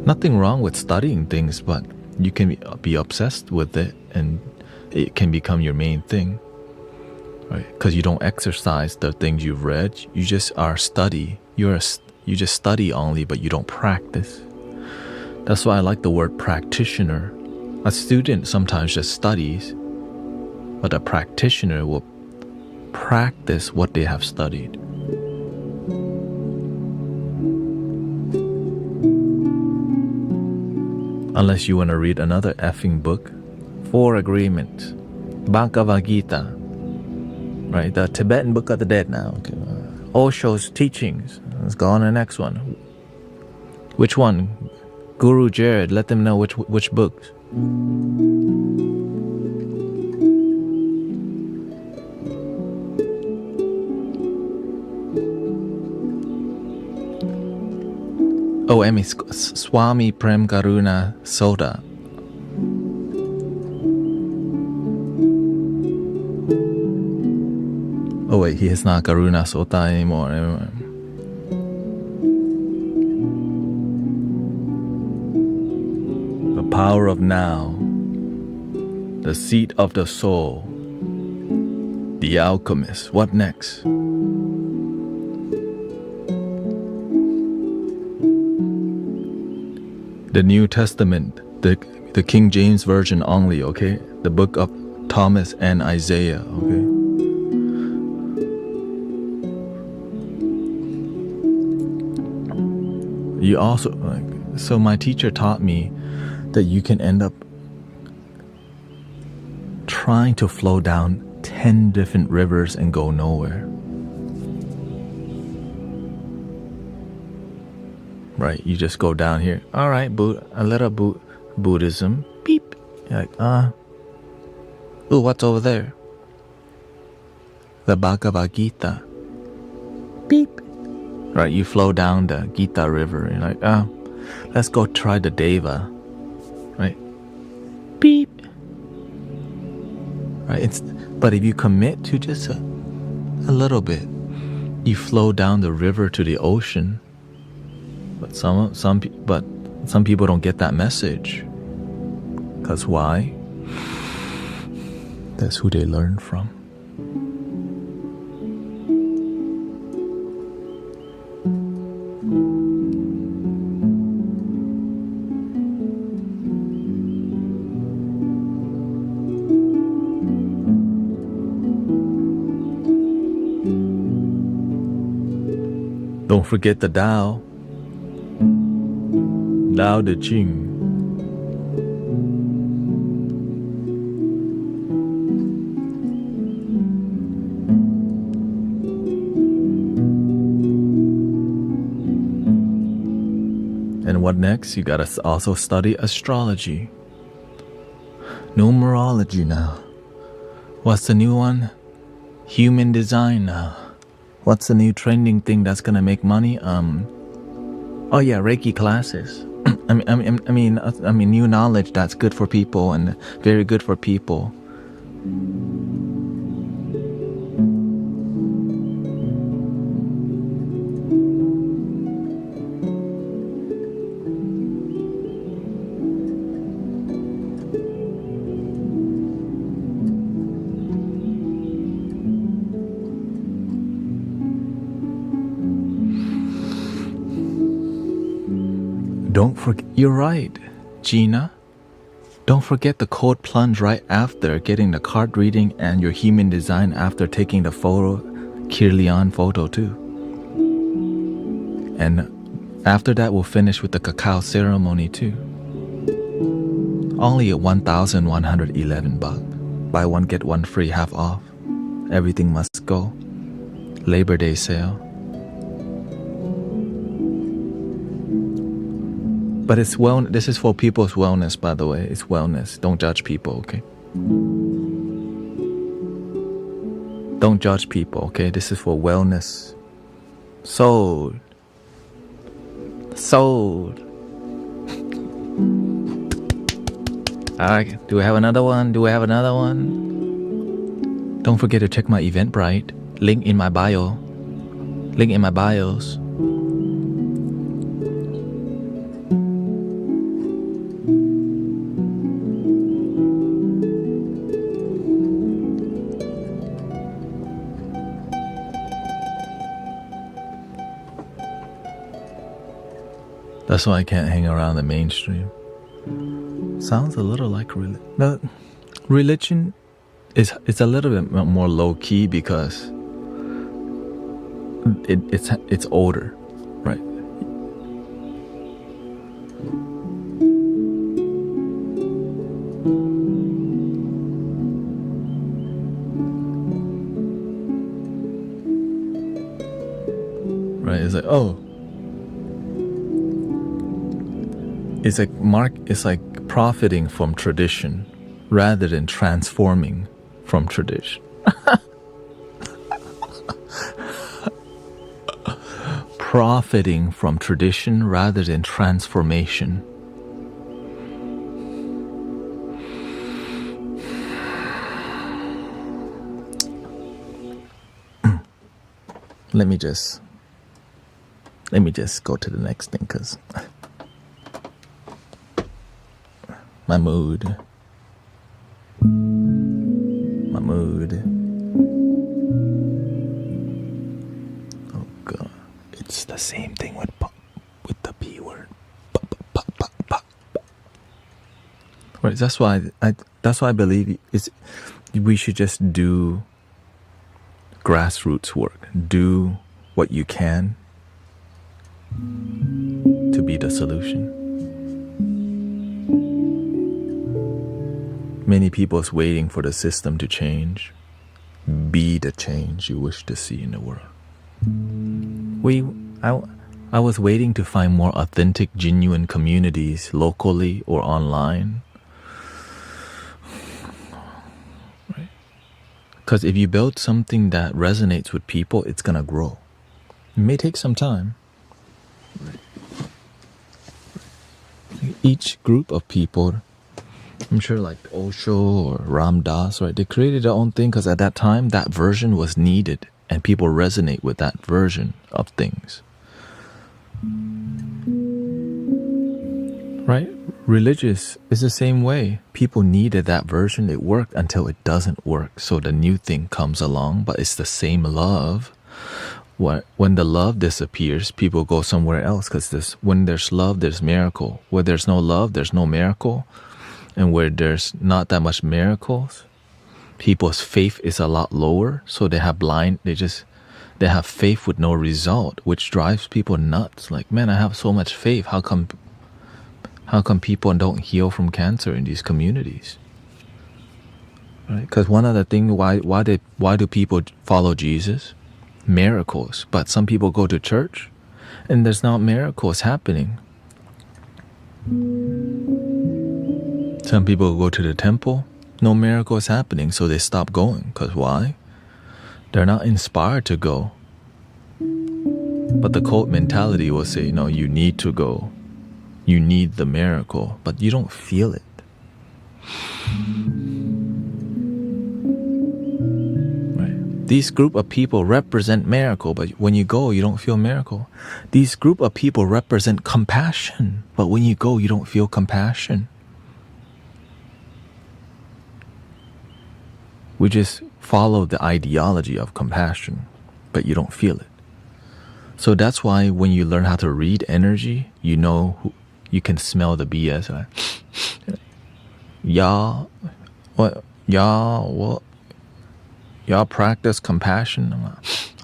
Nothing wrong with studying things, but you can be obsessed with it and it can become your main thing, right? Because you don't exercise the things you've read. You just are study. You just study only, but you don't practice. That's why I like the word practitioner. A student sometimes just studies, but a practitioner will practice what they have studied. Unless you want to read another effing book, Four Agreements, Bhagavad Gita, right? The Tibetan Book of the Dead now. Okay. Osho's teachings. Let's go on to the next one. Which one? Guru Jared, let them know which books. Oh, Emmy, Swami Prem Karuna Soda. Oh wait, he is not Karuna Sota anymore. The power of now, the seat of the soul, the alchemist. What next? The New Testament, the King James Version only, okay? The book of Thomas and Isaiah, okay? You also, so my teacher taught me that you can end up trying to flow down 10 different rivers and go nowhere. Right, you just go down here. All right, a little Buddhism. Beep. You're like, ooh, what's over there? The Bhagavad Gita. Beep. Right, you flow down the Gita river. You're like, let's go try the Deva. Right? Beep. Right, but if you commit to just a little bit, you flow down the river to the ocean. But some people don't get that message. Because why? That's who they learn from. Don't forget the Tao. Tao Te Ching. what next? You gotta also study astrology. Numerology now. What's the new one? Human design now. What's the new trending thing that's gonna make money? Oh yeah, Reiki classes. I mean, new knowledge that's good for people and very good for people. Don't forget, you're right, Gina. Don't forget the cold plunge right after getting the card reading and your human design after taking the photo, Kirlian photo too. And after that, we'll finish with the cacao ceremony too. Only at $1,111. Buy one, get one free, half off. Everything must go. Labor Day sale. But it's this is for people's wellness, by the way. It's wellness. Don't judge people, okay? Don't judge people, okay? This is for wellness. Sold. Alright, do we have another one? Don't forget to check my Eventbrite. Link in my bio. Link in my bios. That's why I can't hang around the mainstream. Sounds a little like religion. No, religion is a little bit more low key because it's older, right? Right? It's like, oh. It's like profiting from tradition rather than transforming from tradition. Profiting from tradition rather than transformation. Let me just go to the next thing because my mood. Oh God, it's the same thing with the P word. Right, that's why I believe we should just do grassroots work. Do what you can to be the solution. Many people is waiting for the system to change. Be the change you wish to see in the world. I was waiting to find more authentic, genuine communities locally or online. Right? Because if you build something that resonates with people, it's gonna grow. It may take some time. Right. Each group of people, I'm sure like Osho or Ram Dass, right? They created their own thing because at that time, that version was needed and people resonate with that version of things. Right? Religious is the same way. People needed that version. It worked until it doesn't work. So the new thing comes along, but it's the same love. When the love disappears, people go somewhere else because when there's love, there's miracle. Where there's no love, there's no miracle. And where there's not that much miracles, people's faith is a lot lower. So they have faith with no result, which drives people nuts. Like, man, I have so much faith. How come people don't heal from cancer in these communities? Right? Because one other thing, why do people follow Jesus? Miracles. But some people go to church and there's not miracles happening. Some people go to the temple, no miracle is happening, so they stop going. Because why? They're not inspired to go. But the cult mentality will say, no, you need to go. You need the miracle, but you don't feel it. Right? These group of people represent miracle, but when you go, you don't feel miracle. These group of people represent compassion, but when you go, you don't feel compassion. We just follow the ideology of compassion, but you don't feel it. So that's why when you learn how to read energy, you know you can smell the BS. Right? Y'all practice compassion?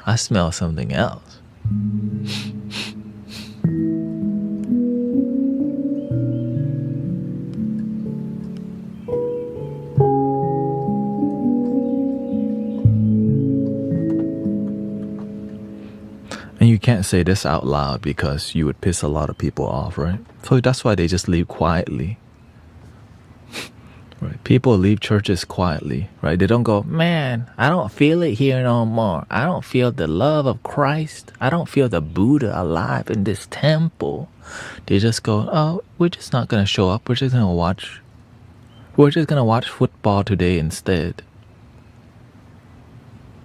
I smell something else. And you can't say this out loud because you would piss a lot of people off, right? So that's why they just leave quietly. Right? People leave churches quietly, right? They don't go, man, I don't feel it here no more. I don't feel the love of Christ. I don't feel the Buddha alive in this temple. They just go, oh, we're just not going to show up. We're just going to watch. We're just going to watch football today instead.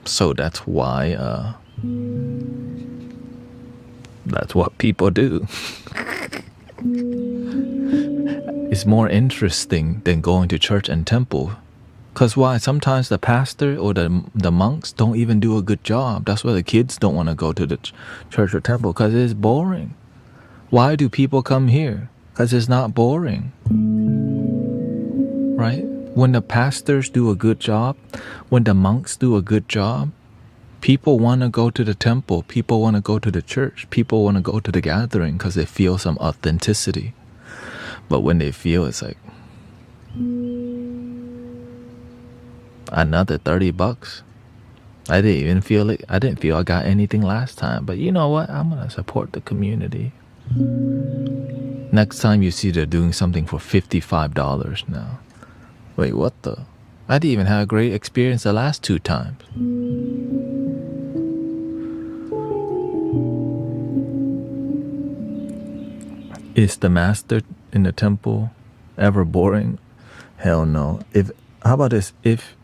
So that's why, that's what people do. It's more interesting than going to church and temple. Because why? Sometimes the pastor or the monks don't even do a good job. That's why the kids don't want to go to the church or temple, because it's boring. Why do people come here? Because it's not boring. Right? When the pastors do a good job, when the monks do a good job, people want to go to the temple. People want to go to the church. People want to go to the gathering because they feel some authenticity. But when they feel it's like another $30, I didn't even feel it. I didn't feel I got anything last time. But you know what? I'm going to support the community. Next time you see they're doing something for $55 now. Wait, what the? I didn't even have a great experience the last 2 times. Is the master in the temple ever boring? Hell no. How about this? If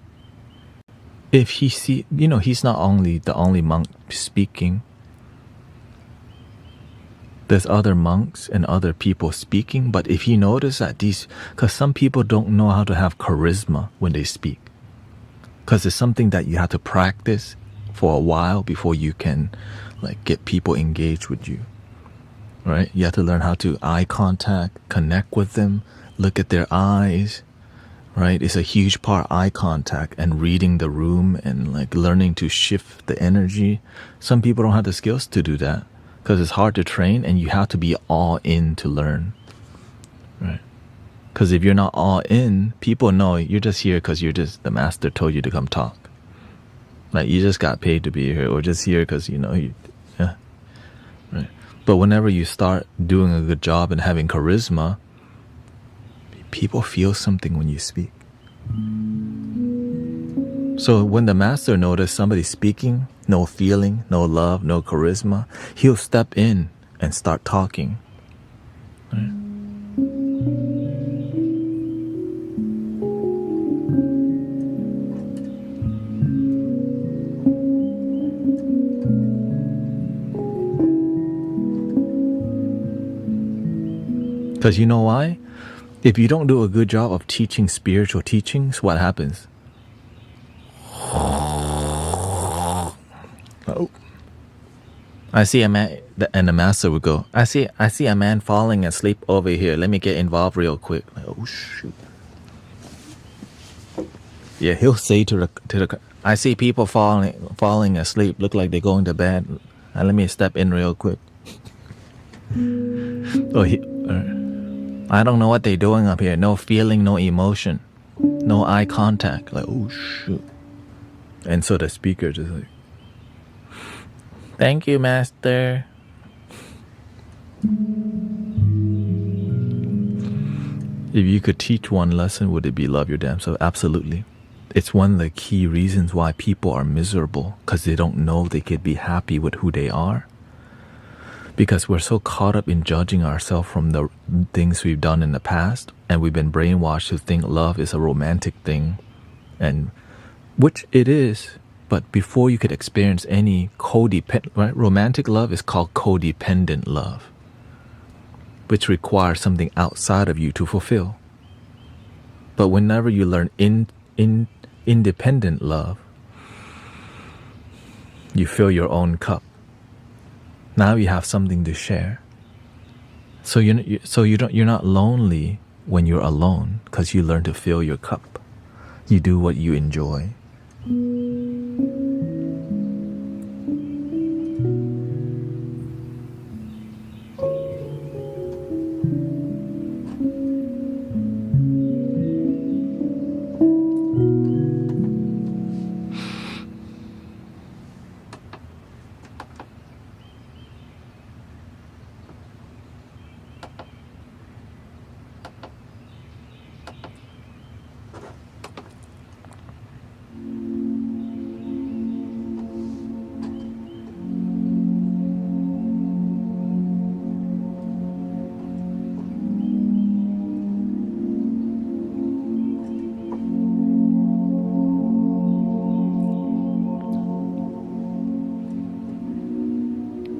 he see, he's not only the only monk speaking. There's other monks and other people speaking, but if you notice that because some people don't know how to have charisma when they speak, because it's something that you have to practice for a while before you can get people engaged with you. Right? You have to learn how to eye contact, connect with them, look at their eyes, right? It's a huge part, eye contact and reading the room and learning to shift the energy. Some people don't have the skills to do that because it's hard to train and you have to be all in to learn, right? Because if you're not all in, people know you're just here because the master told you to come talk. You just got paid to be here, or just here because, yeah, right? But whenever you start doing a good job and having charisma, people feel something when you speak. So when the master notices somebody speaking, no feeling, no love, no charisma, he'll step in and start talking. Right? Because you know why? If you don't do a good job of teaching spiritual teachings, what happens? Oh. I see a man, and the master would go, I see a man falling asleep over here. Let me get involved real quick. Oh, shoot. Yeah, he'll say to the I see people falling asleep. Look like they're going to bed. Let me step in real quick. I don't know what they're doing up here. No feeling, no emotion, no eye contact. Oh, shoot. And so the speaker just thank you, master. If you could teach one lesson, would it be love your damn self? Absolutely. It's one of the key reasons why people are miserable, because they don't know they could be happy with who they are. Because we're so caught up in judging ourselves from the things we've done in the past, and we've been brainwashed to think love is a romantic thing, and which it is. But before you could experience any codependent, right? Romantic love is called codependent love, which requires something outside of you to fulfill. But whenever you learn independent love, you fill your own cup. Now you have something to share. So you're not lonely when you're alone, because you learn to fill your cup. You do what you enjoy.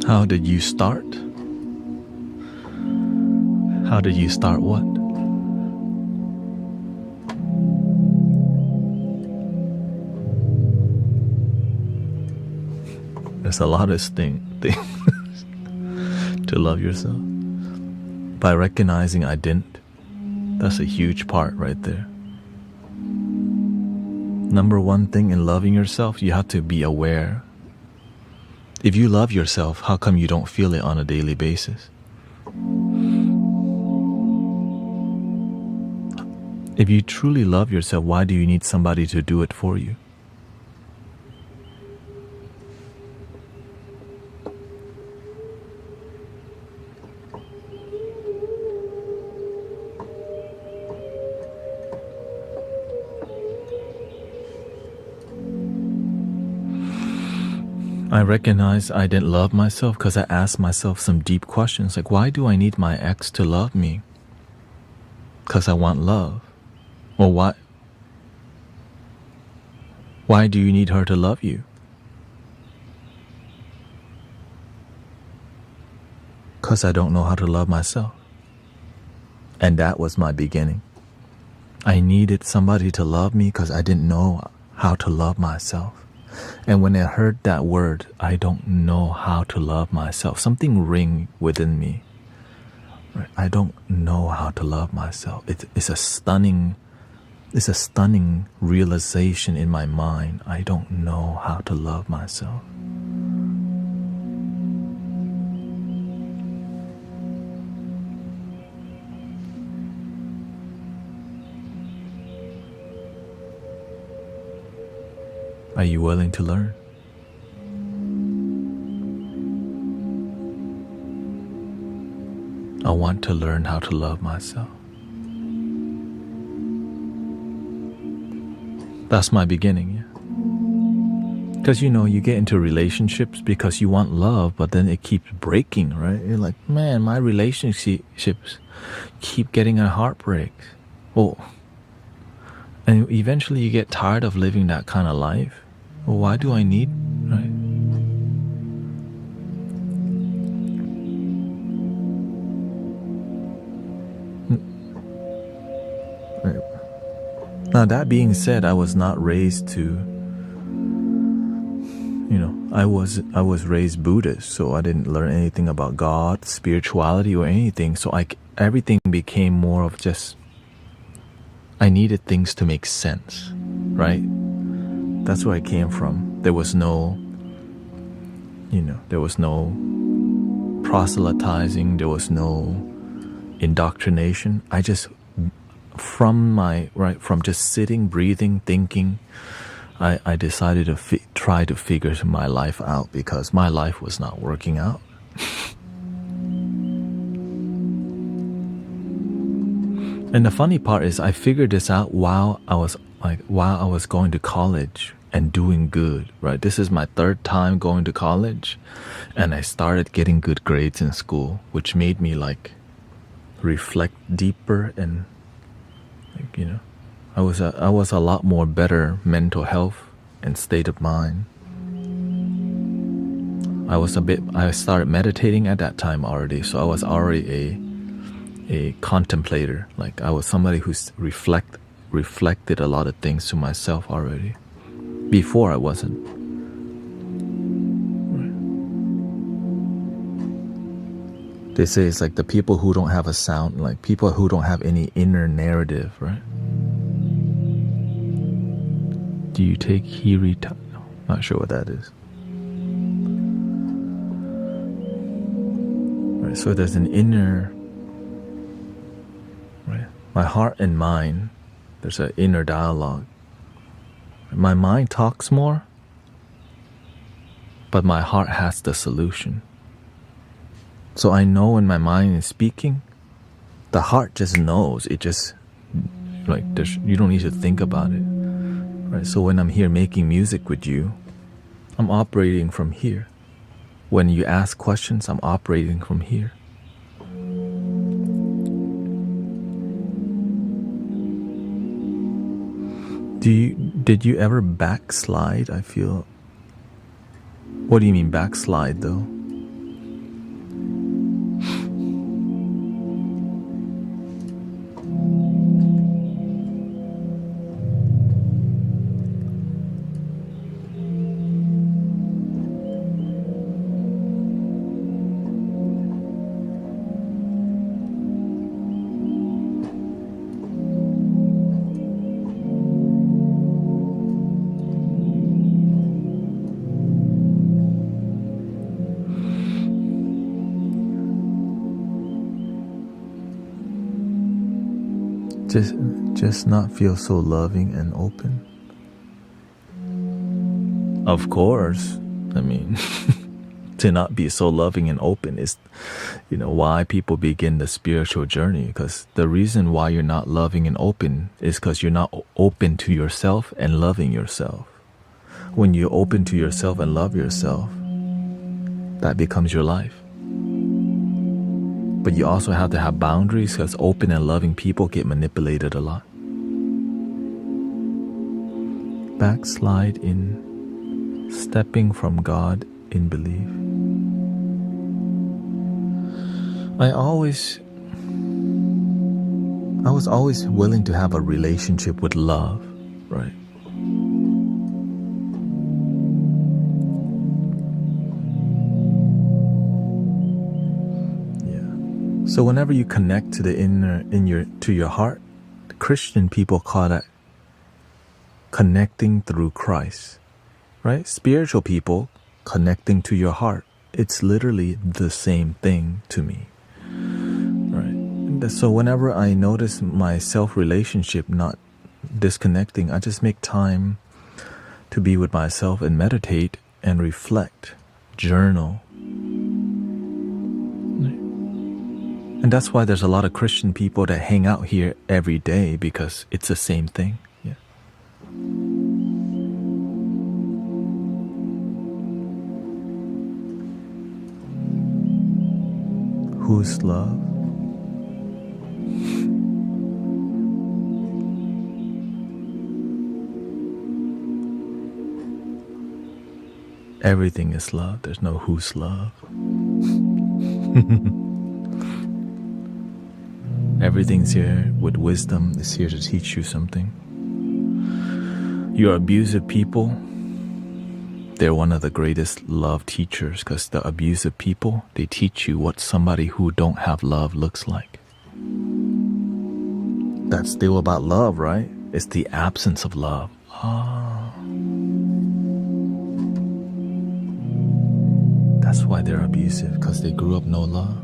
How did you start? How did you start what? There's a lot of things to love yourself. By recognizing I didn't, that's a huge part right there. Number one thing in loving yourself, you have to be aware. If you love yourself, how come you don't feel it on a daily basis? If you truly love yourself, why do you need somebody to do it for you? I recognize I didn't love myself because I asked myself some deep questions, like, why do I need my ex to love me? Because I want love. Or why do you need her to love you? Because I don't know how to love myself. And that was my beginning. I needed somebody to love me because I didn't know how to love myself. And when I heard that word, I don't know how to love myself, something ring within me. Right? I don't know how to love myself. It's a stunning realization in my mind. I don't know how to love myself. Are you willing to learn? I want to learn how to love myself. That's my beginning, yeah. Because you get into relationships because you want love, but then it keeps breaking, right? You're like, man, my relationships keep getting a heartbreak. Oh. And eventually you get tired of living that kind of life. Well, why do I need, right? Now, that being said, I was not raised to, I was raised Buddhist, so I didn't learn anything about God, spirituality, or anything. So everything became more of just, I needed things to make sense, right? That's where I came from. There was no proselytizing, there was no indoctrination. I just, from just sitting, breathing, thinking, I decided to try to figure my life out because my life was not working out. And the funny part is I figured this out while I was going to college and doing good, right? This is my third time going to college, and I started getting good grades in school, which made me like reflect deeper, and like, you know, I was a lot more better mental health and state of mind. I started meditating at that time already, so I was already a contemplator. Like I was somebody who's reflected a lot of things to myself already. Before I wasn't. Right. They say it's like the people who don't have a sound, like people who don't have any inner narrative, right? Do you take Hirita? Not sure what that is. Right, so there's an inner, right? My heart and mind, there's an inner dialogue. My mind talks more, but my heart has the solution. So I know when my mind is speaking, the heart just knows. It just, like, you don't need to think about it. Right? So when I'm here making music with you, I'm operating from here. When you ask questions, I'm operating from here. Did you ever backslide? I feel. What do you mean backslide though? Just not feel so loving and open. Of course, I mean, to not be so loving and open is, you know, why people begin the spiritual journey. Because the reason why you're not loving and open is because you're not open to yourself and loving yourself. When you're open to yourself and love yourself, that becomes your life. But you also have to have boundaries, because open and loving people get manipulated a lot. Backslide in stepping from God in belief. I was always willing to have a relationship with love, right? So whenever you connect to the inner, to your heart, Christian people call that connecting through Christ, right? Spiritual people connecting to your heart. It's literally the same thing to me, right? So whenever I notice my self-relationship not disconnecting, I just make time to be with myself and meditate and reflect, journal. And that's why there's a lot of Christian people that hang out here every day, because it's the same thing. Yeah. Who's love? Everything is love. There's no who's love. Everything's here with wisdom. It's here to teach you something. Your abusive people, they're one of the greatest love teachers, because the abusive people, they teach you what somebody who don't have love looks like. That's still about love, right? It's the absence of love. That's why they're abusive, because they grew up no love.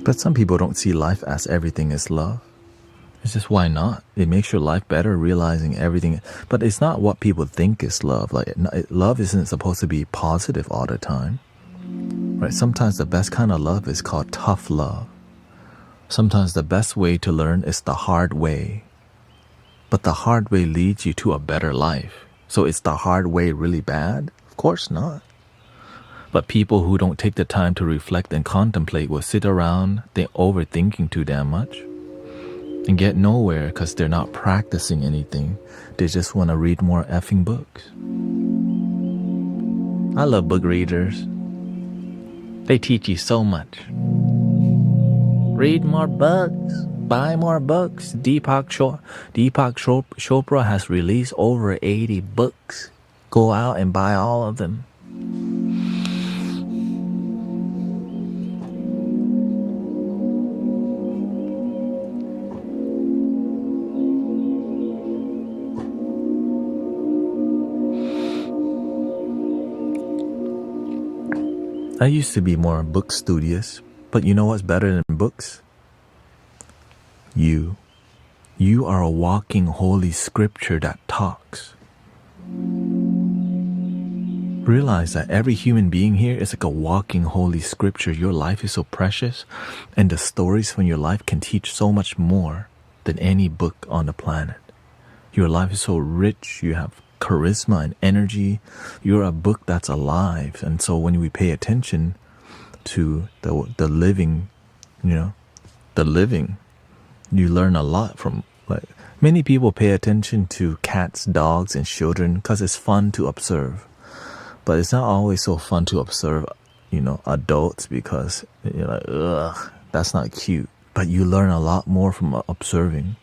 But some people don't see life as everything is love. It's just why not? It makes your life better, realizing everything. But it's not what people think is love. Like love isn't supposed to be positive all the time, right? Sometimes the best kind of love is called tough love. Sometimes the best way to learn is the hard way. But the hard way leads you to a better life. So is the hard way really bad? Of course not. But people who don't take the time to reflect and contemplate will sit around overthinking too damn much and get nowhere because they're not practicing anything. They just want to read more effing books. I love book readers. They teach you so much. Read more books. Buy more books. Deepak Chopra has released over 80 books. Go out and buy all of them. I used to be more book studious, but you know what's better than books? You. You are a walking holy scripture that talks. Realize that every human being here is like a walking holy scripture. Your life is so precious, and the stories from your life can teach so much more than any book on the planet. Your life is so rich. You have charisma and energy. You're a book that's alive. And so when we pay attention to the living, the living, you learn a lot from. Like many people pay attention to cats, dogs, and children because it's fun to observe. But it's not always so fun to observe, adults, because you're like, ugh, that's not cute. But you learn a lot more from observing.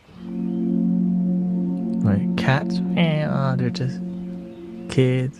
Right? Cats, they're just kids.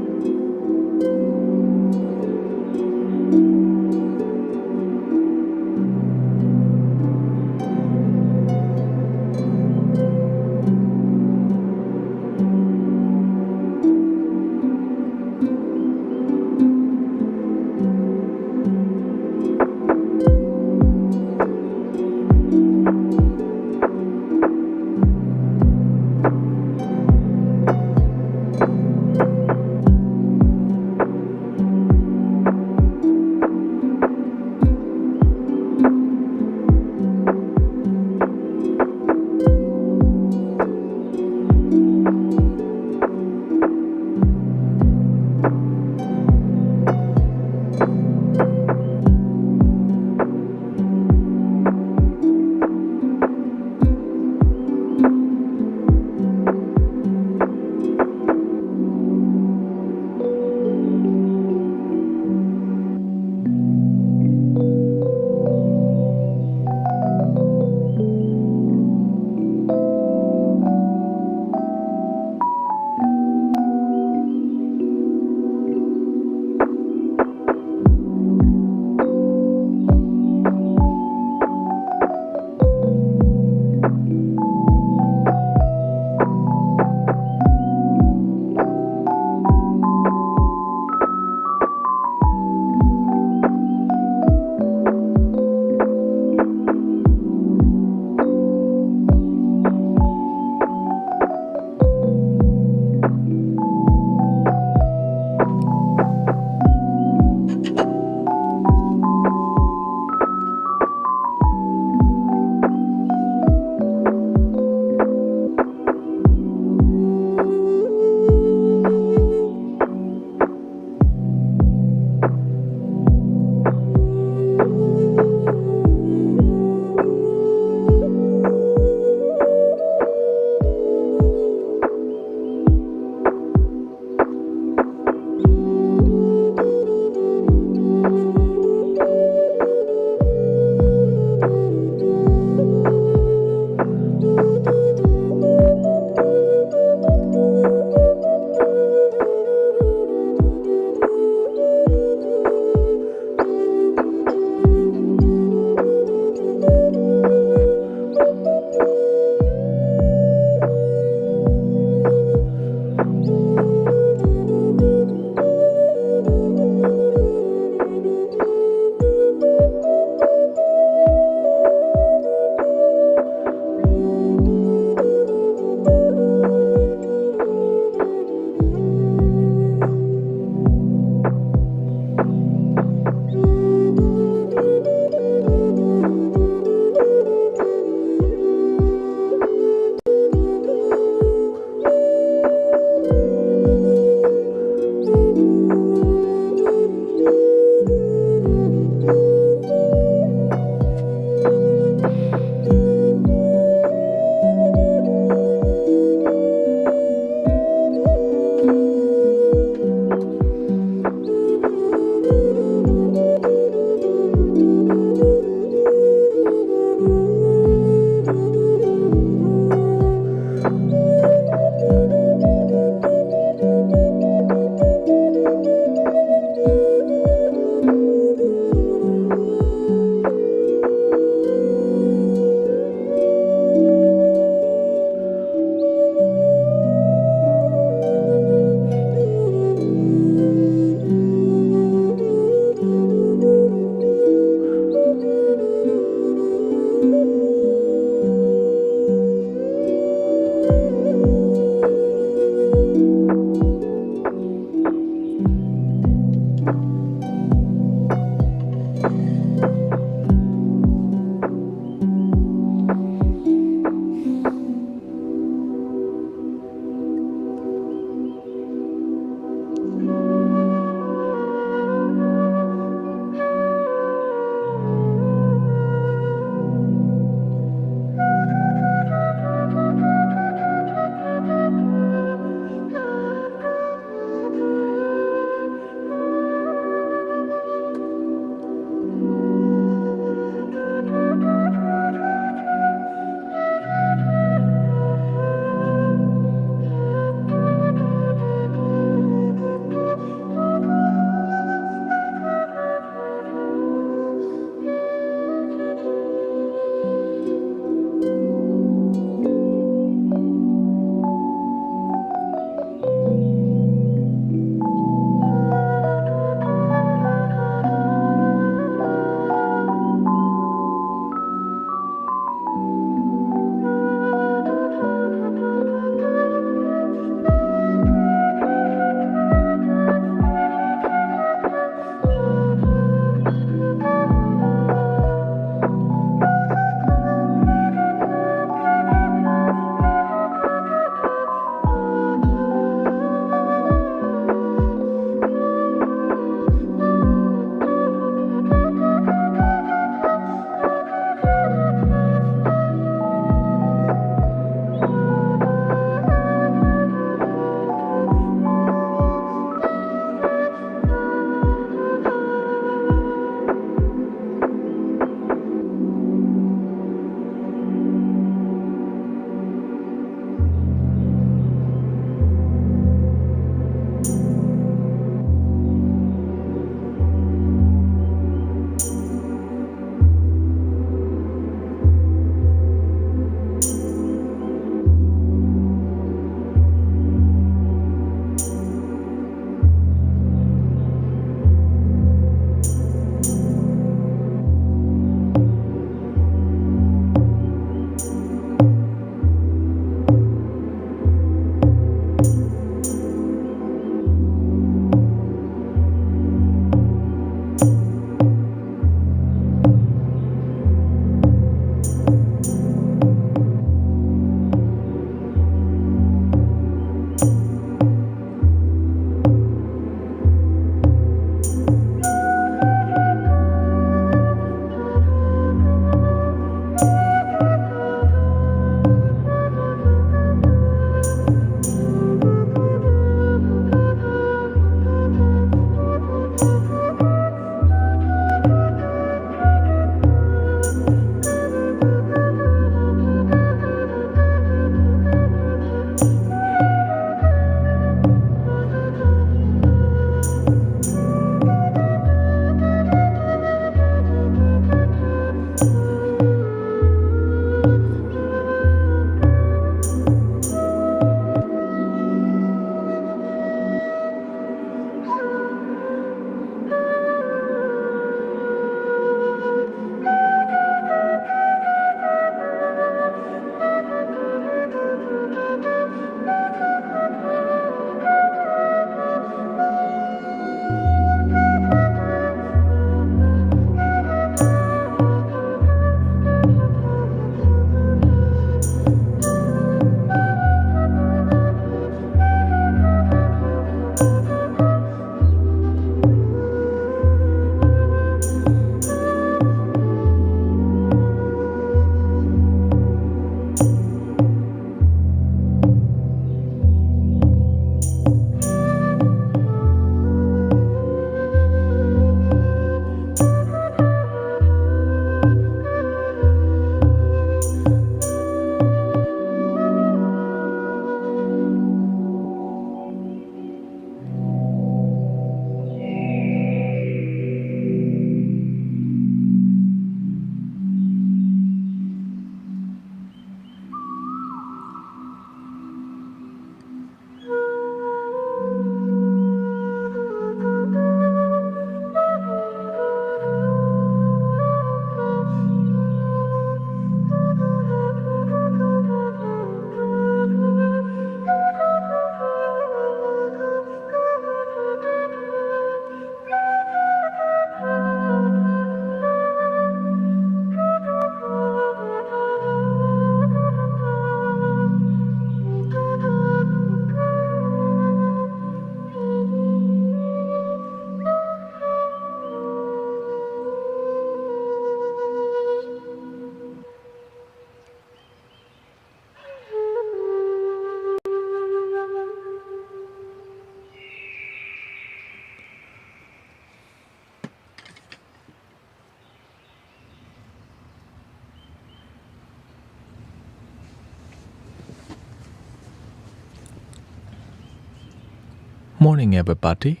morning, everybody.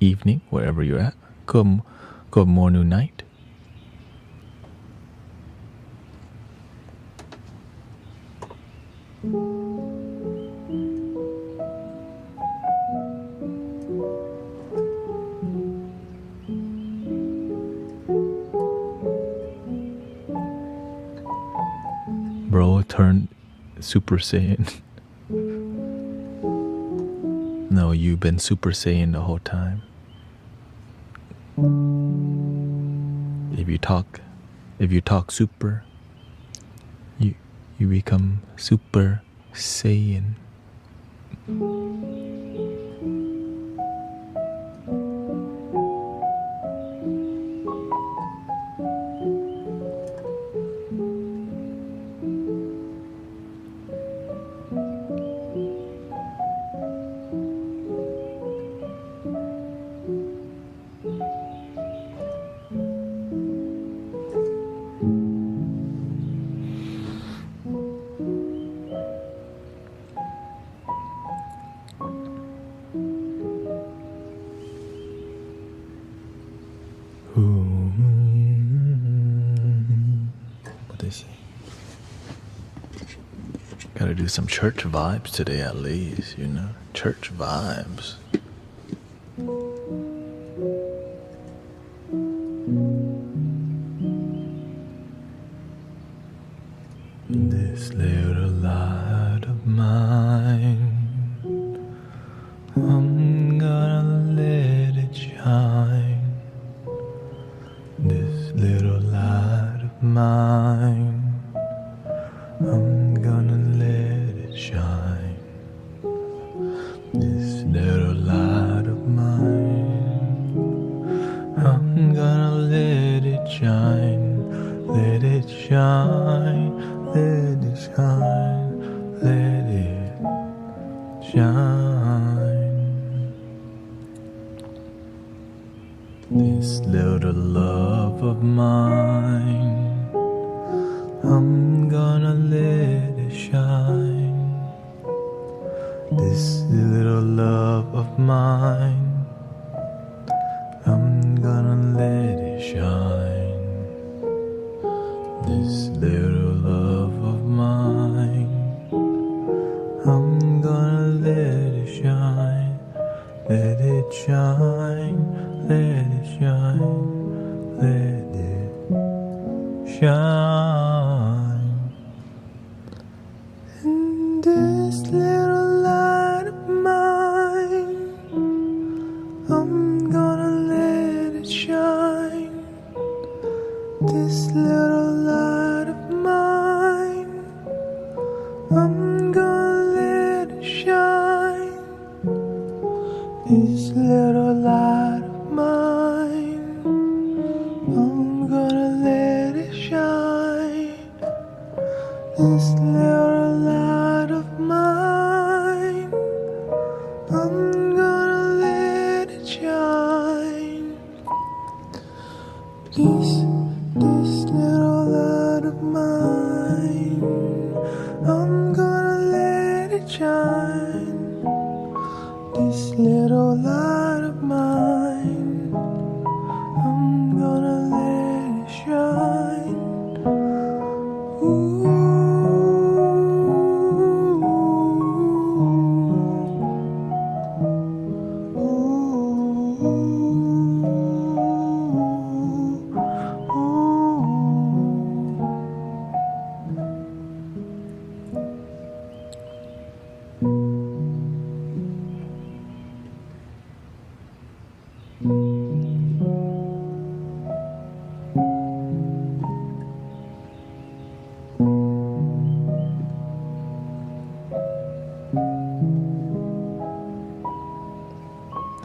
Evening, wherever you're at. Good morning, night. Bro turned Super Saiyan. No, you've been Super Saiyan the whole time. If you talk super, you become Super Saiyan. What they say? Gotta do some church vibes today at least, you know? Church vibes. This little light of mine, I'm gonna let it shine. This little light of mine, I'm gonna let it shine. This little light of mine, I'm gonna let it shine. Let it shine, let it shine, let it shine. This little love of mine, I'm gonna let it shine. This little love of mine, I'm gonna let it shine. This little love of mine, I'm gonna let it shine. Let it shine, let it shine, let it shine. And this little light of mine, I'm gonna let it shine. This little light of mine, I'm gonna let it shine. This little light of mine, I'm gonna let it shine. This little light of mine, I'm gonna let it shine. This little light of mine, I'm gonna let it shine. This little light of mine, I'm gonna let it shine. Ooh.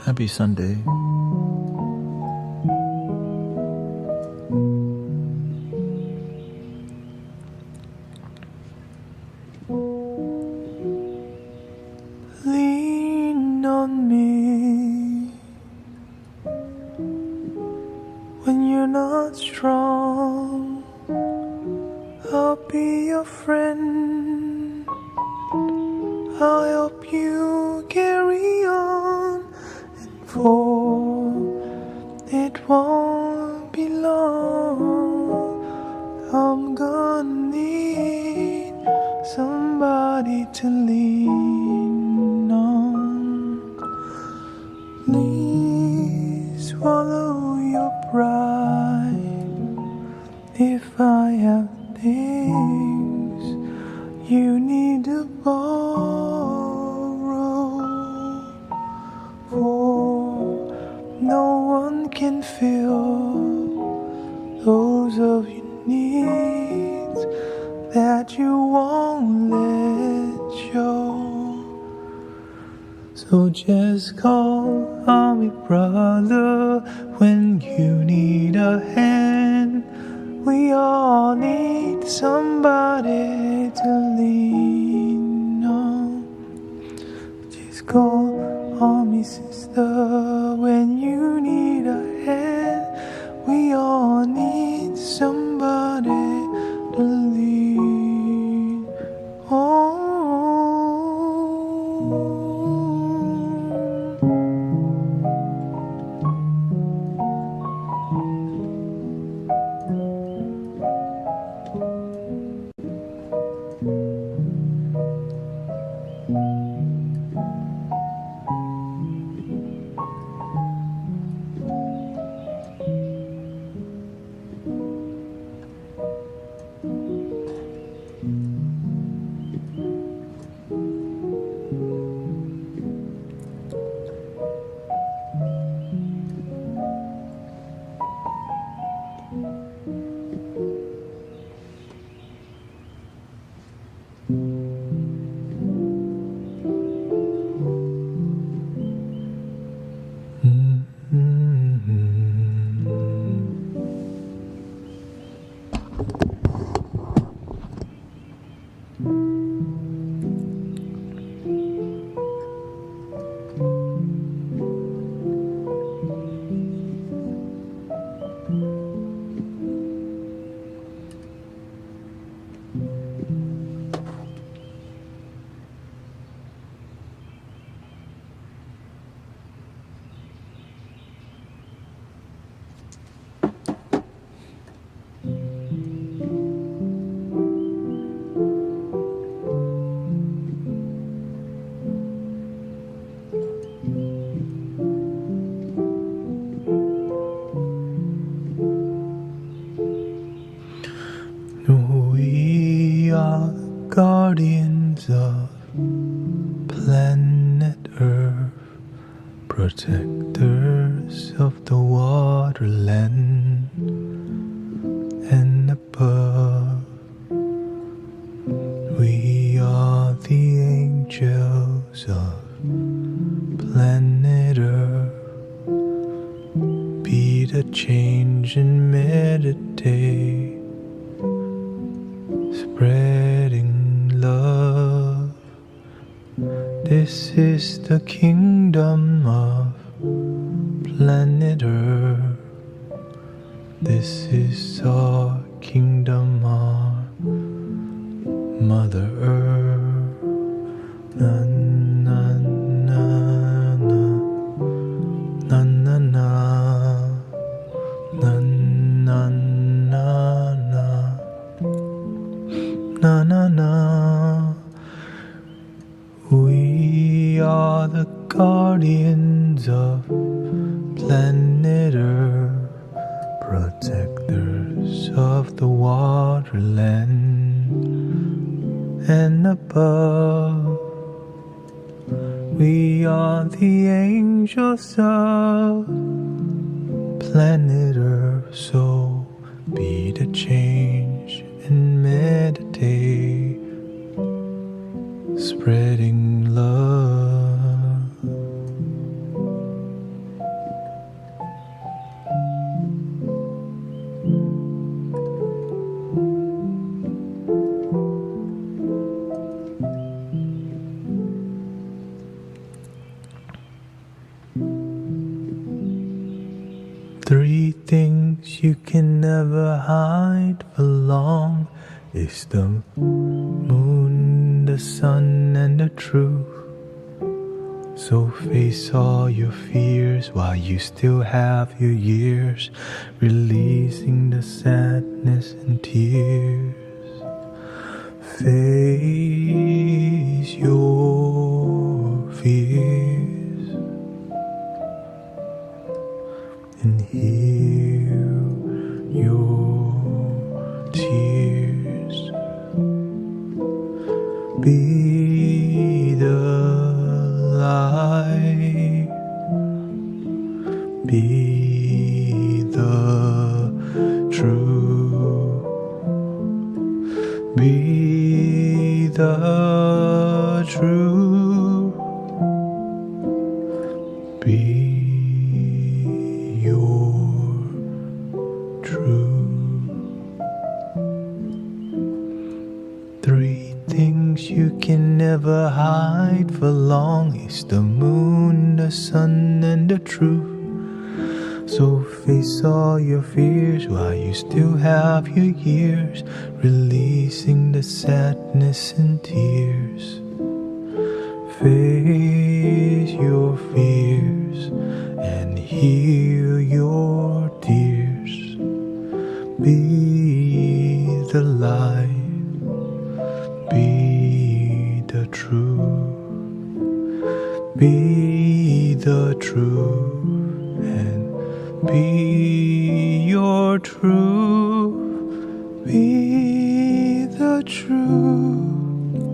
Happy Sunday. Lean on me when you're not strong. I'll be your friend. I'll help you carry on.
for it won't be long. I'm gonna need somebody to lean on. Please swallow your pride. If I have things you need to borrow, for no one can fill those of your needs that you won't let show. So just call me brother when you need a hand. We all need somebody to lean on. Just call me sister when you need a hand. We all need somebody to lean on. We are guardians of planet Earth, protectors of the waterland and above. We are the angels of planet Earth. Be the change and meditate, spreading love. This is the kingdom of planet Earth. This is our kingdom, our Mother Earth. Na na na na na na na na na na na na na. We are the guardians of planet Earth, protectors of the waterland and above. We are the angels of planet Earth, so be the change and meditate, spreading love. Three things you can never hide for long is the moon, the sun, and the truth. So face all your fears while you still have your years, releasing the sadness and tears. Face your fears and heal your tears. Be the light, be the truth, be the truth, be your truth. 3 things you can never hide for long is the moon, the sun, and the truth. So face all your fears while you still have your years, releasing the sadness and tears. Face your fears and heal your tears. Be the light, be the truth, be the truth, and be your truth, be the truth,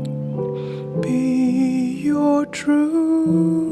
be your truth.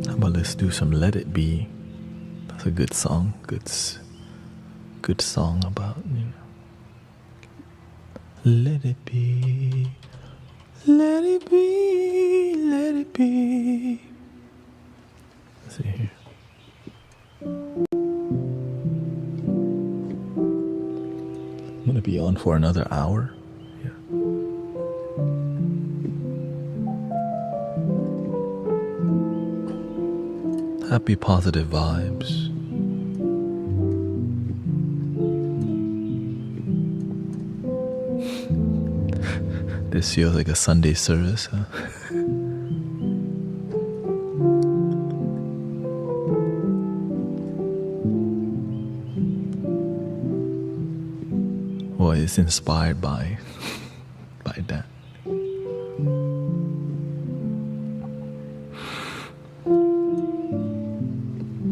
How about let's do some Let It Be? That's a good song. Good song about,
Let it be, let it be, let it be.
Let's see here. I'm gonna be on for another hour. Yeah. Happy, positive vibes. This feels like a Sunday service, huh? Well, it's inspired by that.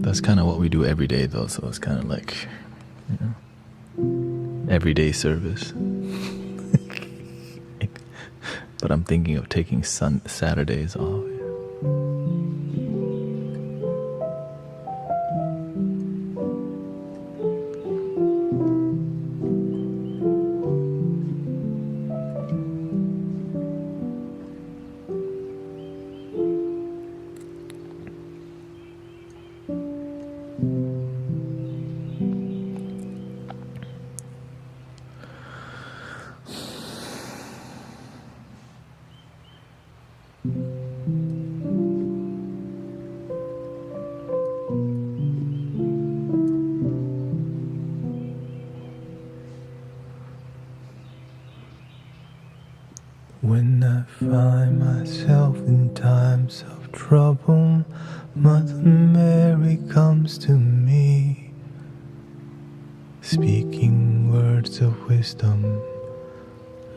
That's kind of what we do every day, though. So it's kind of like, everyday service. But I'm thinking of taking Saturdays off.
When I find myself in times of trouble, Mother Mary comes to me, speaking words of wisdom.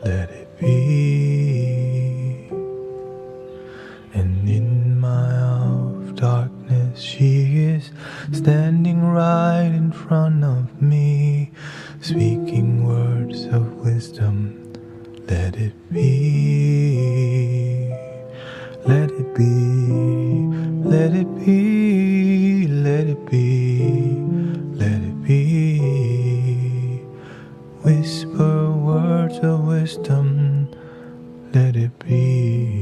Let it be. And in my is standing right in front of me, speaking words of wisdom. Let it be, let it be, let it be, let it be, let it be. Whisper words of wisdom, let it be.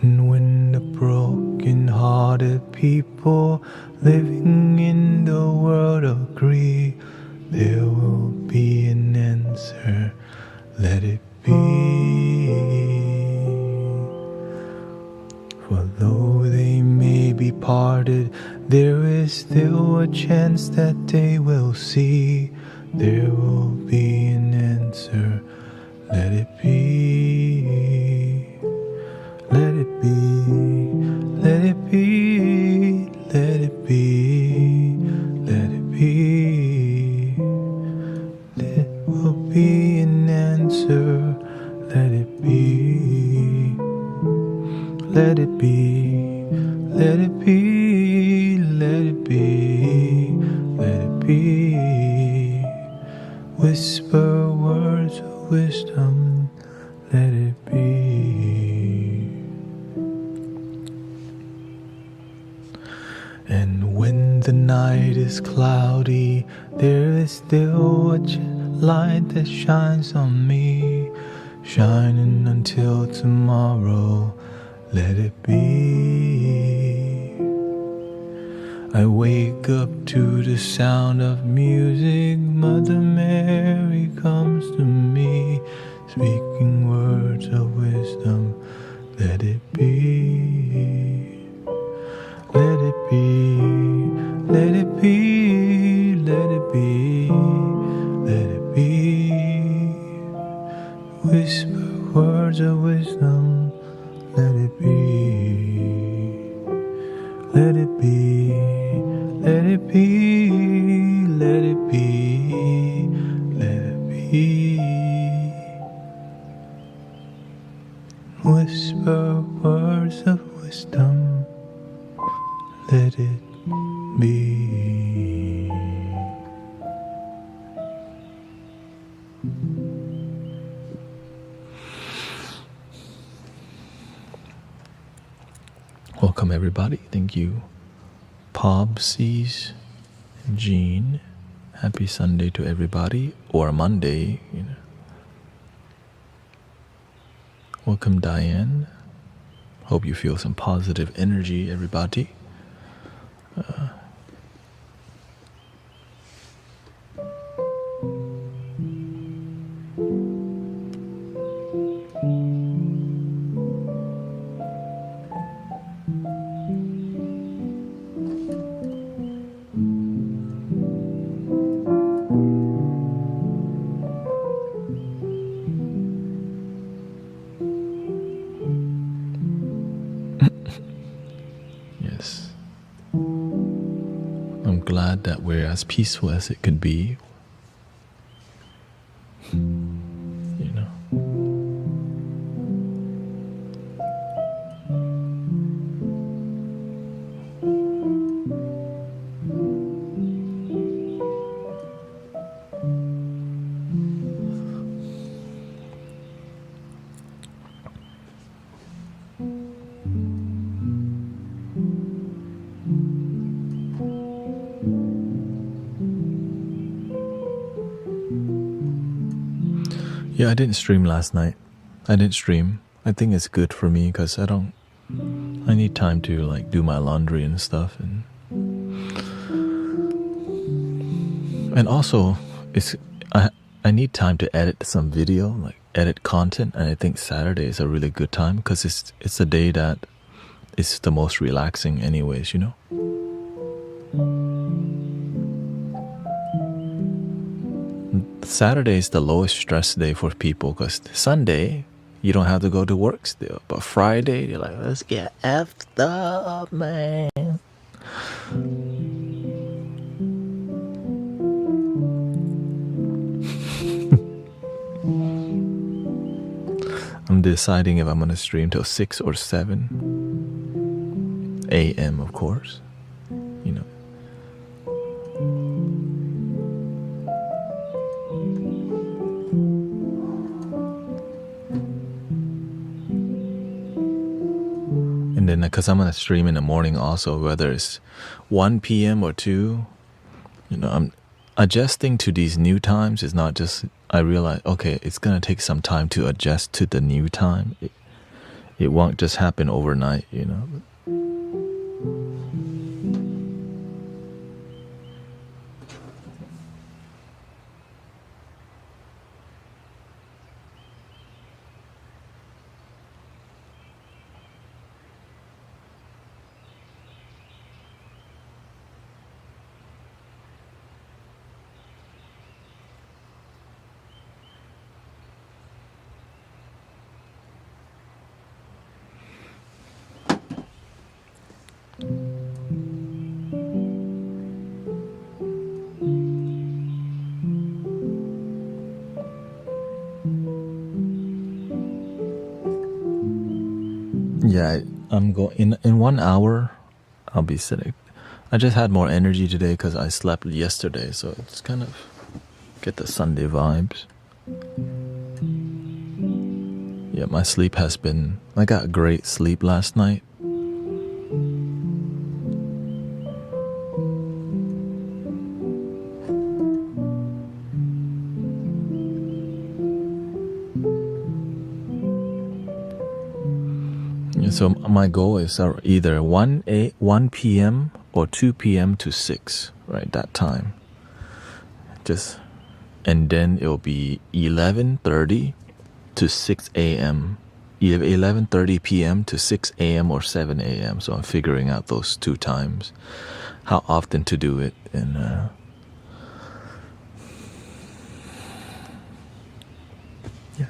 And when the broken-hearted people living in the world agree, there will be an answer, let it be. For though they may be parted, there is still a chance that they will see. There will be an answer, let it be. Let it be, let it be, let it be, let it be. There will be an answer, let it be. Let it be, let it be, let it be, let it be. Whisper words of wisdom, let it be. And when the night is cloudy, there is still a light that shines on me, shining until tomorrow, let it be. I wake up to the sound of music, Mother Mary comes to me, speaking words of wisdom, let it be. Let it be, let it be, let it be, let it be. Whisper words of wisdom, let it be. Let it be, let it be, let it be, let it be. Whisper words of wisdom, let it be. Welcome everybody. Thank you, Pobsies, Jean. Happy Sunday to everybody, or Monday. Welcome, Diane. Hope you feel some positive energy, everybody. Yes. I'm glad that we're as peaceful as it could be. You know. Yeah, I didn't stream last night. I think it's good for me because I need time to like do my laundry and stuff, and also I need time to edit some video, like edit content, and I think Saturday is a really good time because it's a day that is the most relaxing anyways, you know. Saturday is the lowest stress day for people because Sunday you don't have to go to work still, but Friday you're like, let's get effed up, man. I'm deciding if I'm gonna stream till 6 or 7
a.m. of course, you know. And then because I'm gonna stream in the morning also, whether it's 1 p.m. or 2, you know, I'm adjusting to these new times. Is not just, I realize, okay, it's gonna take some time to adjust to the new time. It won't just happen overnight, you know. Yeah, I'm going in 1 hour. I'll be sitting. I just had more energy today because I slept yesterday, so it's kind of get the Sunday vibes. Yeah, my sleep has been. I got great sleep last night. So my goal is either 1 p.m. or 2 p.m. to 6, right? That time. And then it'll be 11:30 to 6 a.m. 11:30 p.m. to 6 a.m. or 7 a.m. So I'm figuring out those 2 times, how often to do it, and yeah.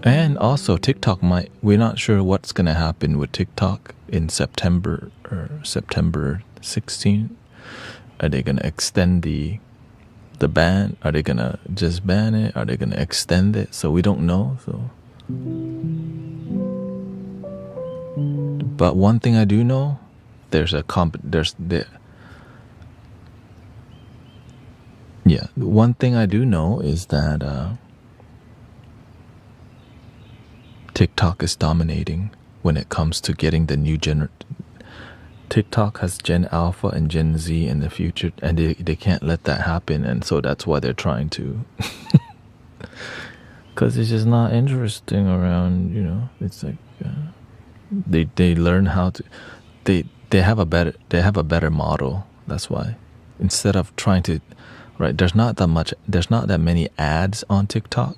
And also TikTok we're not sure what's going to happen with TikTok in September 16. Are they going to extend the ban? Are they going to just ban it? Are they going to extend it? So we don't know. So, but one thing I do know, one thing I do know is that TikTok is dominating when it comes to getting the new TikTok has Gen Alpha and Gen Z in the future, and they can't let that happen, and so that's why they're trying to. Because it's just not interesting around, you know. It's like they learn how to. They have a better model. That's why, instead of trying to, right? There's not that many ads on TikTok,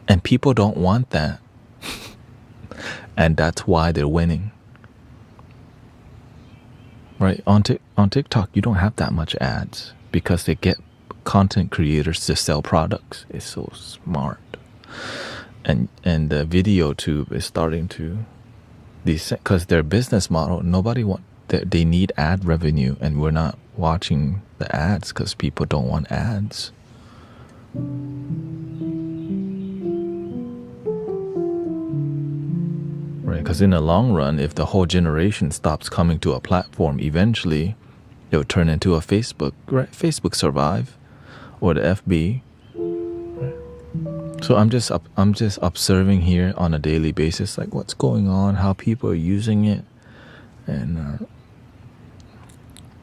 and people don't want that. And that's why they're winning. Right? On TikTok, you don't have that much ads because they get content creators to sell products. It's so smart. And the video tube is starting to because their business model, they need ad revenue, and we're not watching the ads because people don't want ads. Right, because in the long run, if the whole generation stops coming to a platform, eventually it'll turn into a Facebook, right? Facebook survive, or the FB. Right? So I'm just observing here on a daily basis, like what's going on, how people are using it, and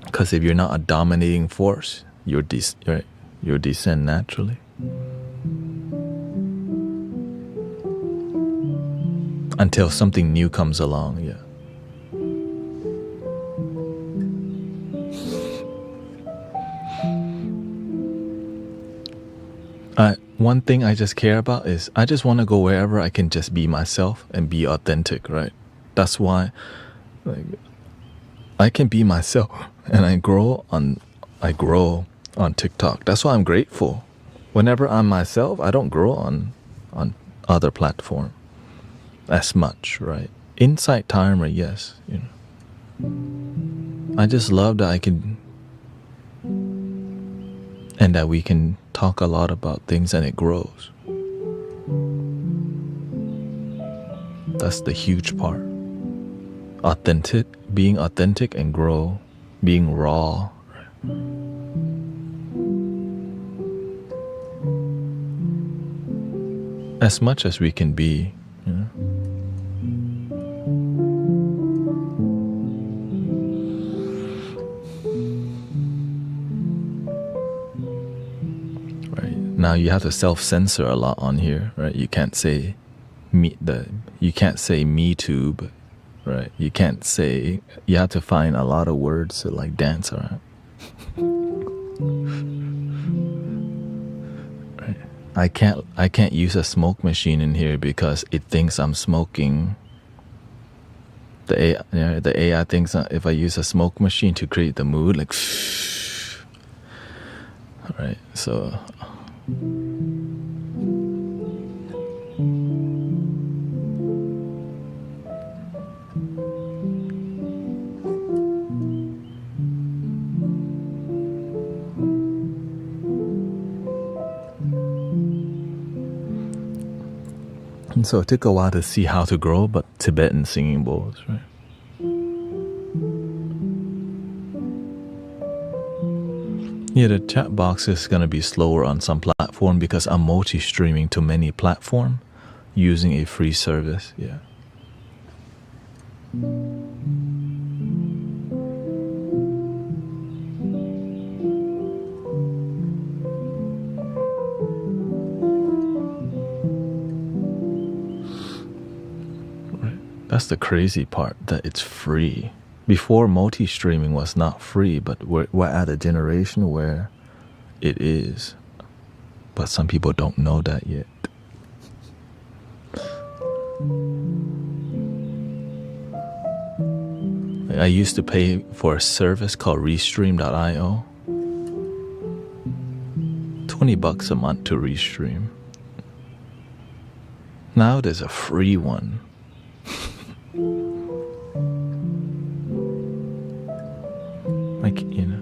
because if you're not a dominating force, you'll descend naturally. Until something new comes along, yeah. One thing I just care about is I just want to go wherever I can just be myself and be authentic, right? That's why, like, I can be myself, and I grow on TikTok. That's why I'm grateful. Whenever I'm myself, I don't grow on other platforms as much, right? Inside timer, yes, you know. I just love that I can, and that we can talk a lot about things and it grows. That's the huge part. being authentic and grow, being raw. As much as we can be, you know. Right. Now you have to self-censor a lot on here, right? You can't say you can't say me tube, right? You can't say, you have to find a lot of words to like dance around. Right. I can't use a smoke machine in here because it thinks I'm smoking. The AI thinks if I use a smoke machine to create the mood, like, all right, so. And so it took a while to see how to grow, but Tibetan singing bowls, right? Yeah, the chat box is going to be slower on some platform because I'm multi-streaming to many platforms using a free service, yeah. That's the crazy part, that it's free. Before, multi-streaming was not free, but we're at a generation where it is. But some people don't know that yet. I used to pay for a service called Restream.io. $20 a month to restream. Now there's a free one. Like, you know.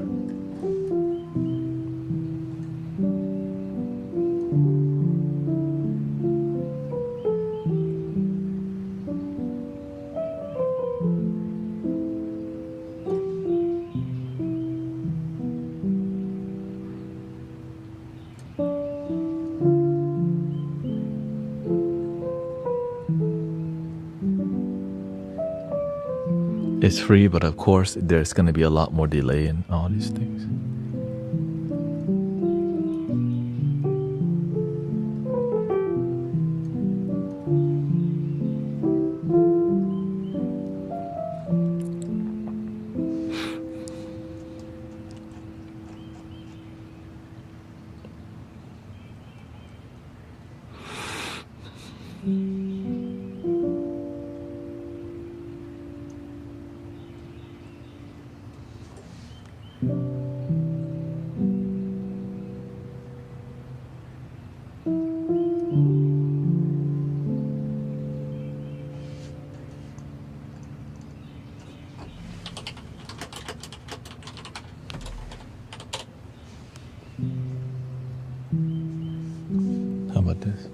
It's free, but of course there's going to be a lot more delay in all these things. How about this?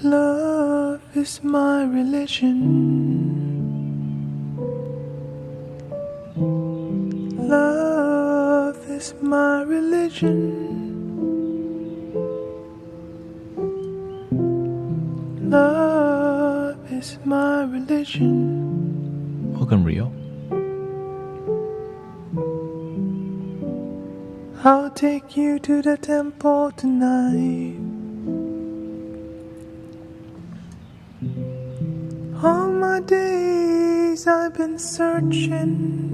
Love is my religion. Love is my religion. Love is my religion.
Welcome, Rio.
I'll take you to the temple tonight. All my days I've been searching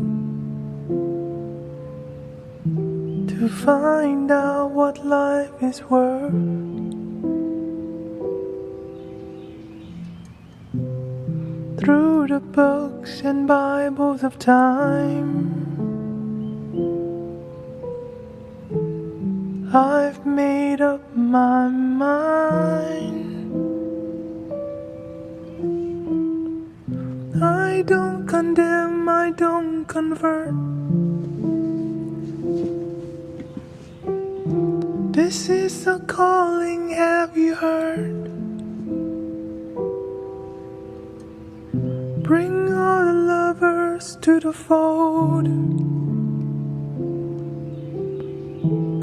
to find out what life is worth. Through the books and Bibles of time, I've made up my mind. I don't condemn, I don't convert. This is a calling, have you heard? Bring all the lovers to the fold,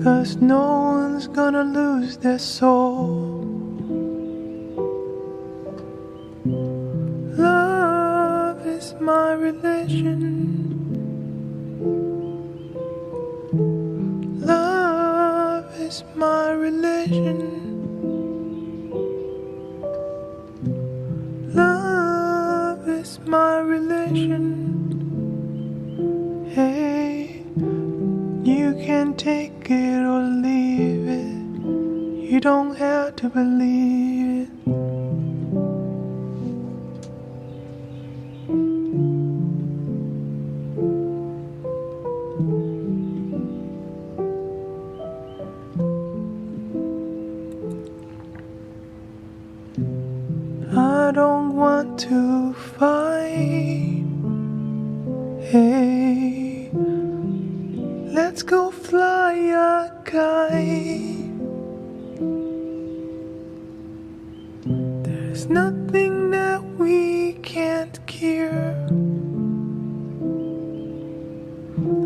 'cause no one's gonna lose their soul. Love is my religion. Love is my religion. Love is my religion. Hey, you can take it or leave it. You don't have to believe it. I don't want to fight. Hey, let's go fly a kite. There's nothing that we can't cure.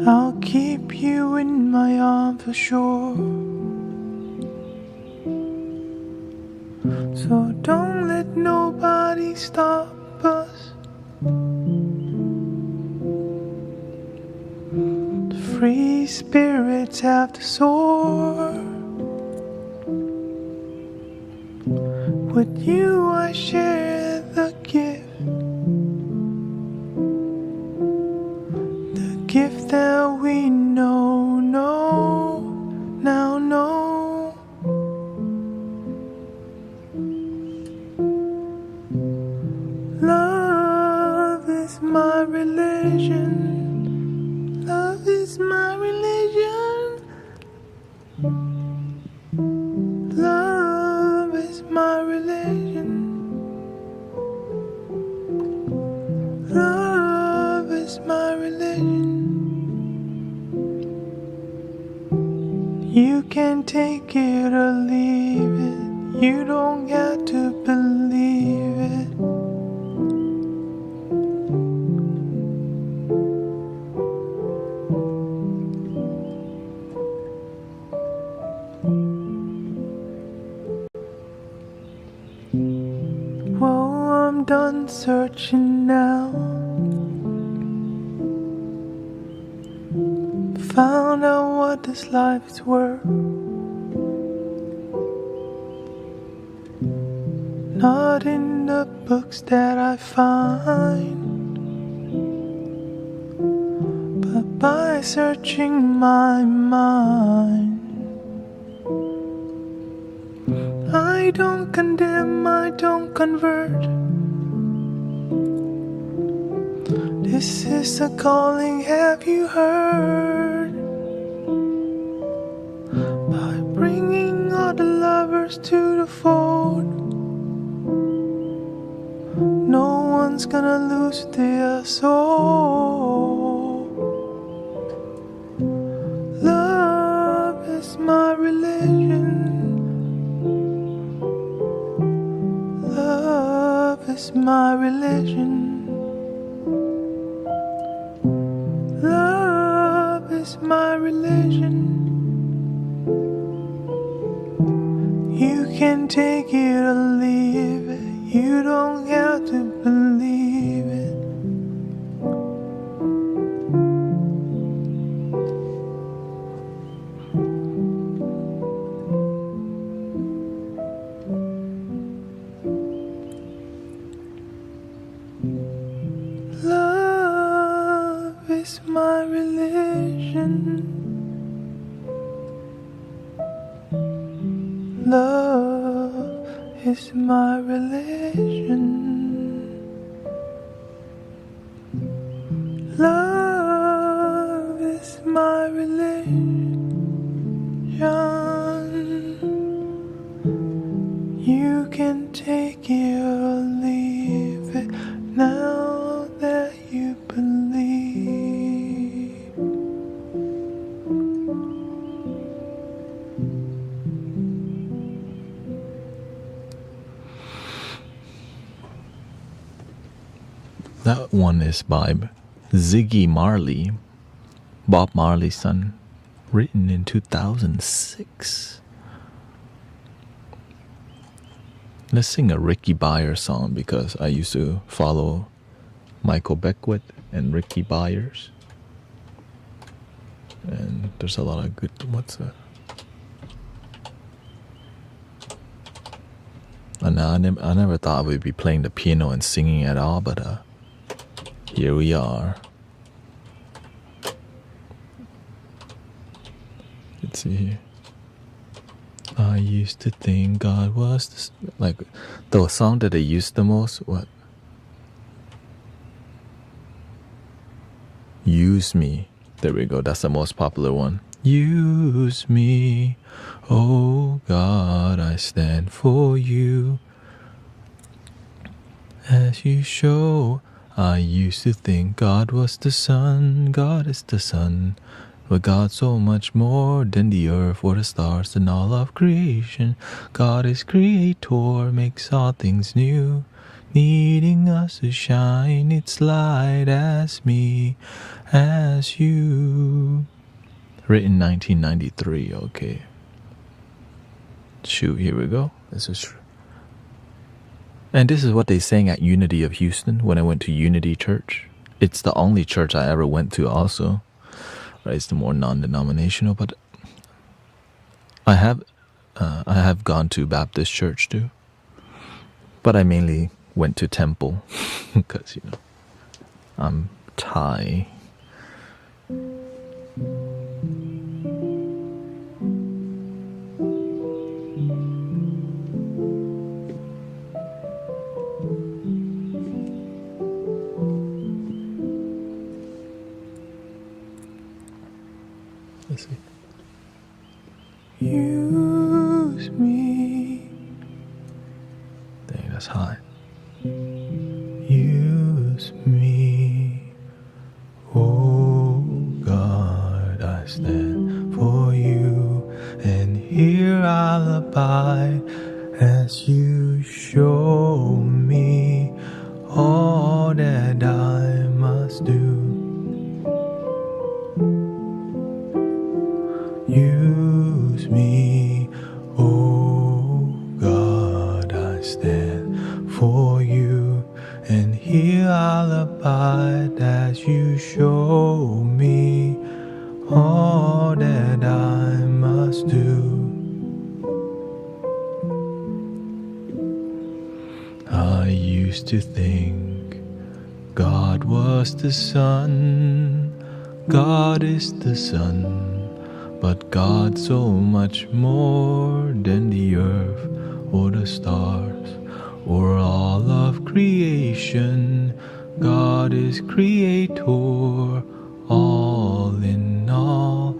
I'll keep you in my arms for sure. So don't let nobody stop us. The free spirits have to soar. With you I share the gift. The gift that we know, now know. Love is my religion. Love is my religion. Love is my religion. Love is my religion. You can take it or leave it. You don't have to believe it. Well, I'm done searching now. Found out what this life is worth. Not in the books that I find, but by searching my mind. I don't condemn, I don't convert. This is a calling, have you heard? By bringing all the lovers to the fold, no one's gonna lose their soul. Love is my religion. Love is my religion. Love is my religion. You can take it or leave it. You don't have to believe it. Love is my religion. Love is my religion. Love is my religion.
That one is by Ziggy Marley, Bob Marley's son, written in 2006. Let's sing a Ricky Byers song because I used to follow Michael Beckwith and Ricky Byers. And there's a lot of good, what's that? And I never thought we'd be playing the piano and singing at all, but here we are. Let's see here. I used to think God was like the song that they used the most. What? Use me. There we go. That's the most popular one. Use me, oh God, I stand for you. As you show, I used to think God was the sun, God is the sun. But God's so much more than the earth or the stars and all of creation. God is creator, makes all things new, needing us to shine its light as me, as you. Written 1993, okay. Shoot, here we go. This is true. And this is what they sang at Unity of Houston when I went to Unity Church. It's the only church I ever went to also. Right, it's the more non-denominational, but I have gone to Baptist church too. But I mainly went to temple because, you know, I'm Thai. Let's see. Use me. Dang, that's high. Use me. Oh God, I stand for you, and here I'll abide as you show me all that I must do. Use me, oh God, I stand for you, and here I'll abide as you show me all that I must do. I used to think God was the sun, God is the sun. But God's so much more than the earth or the stars or all of creation. God is creator, all in all,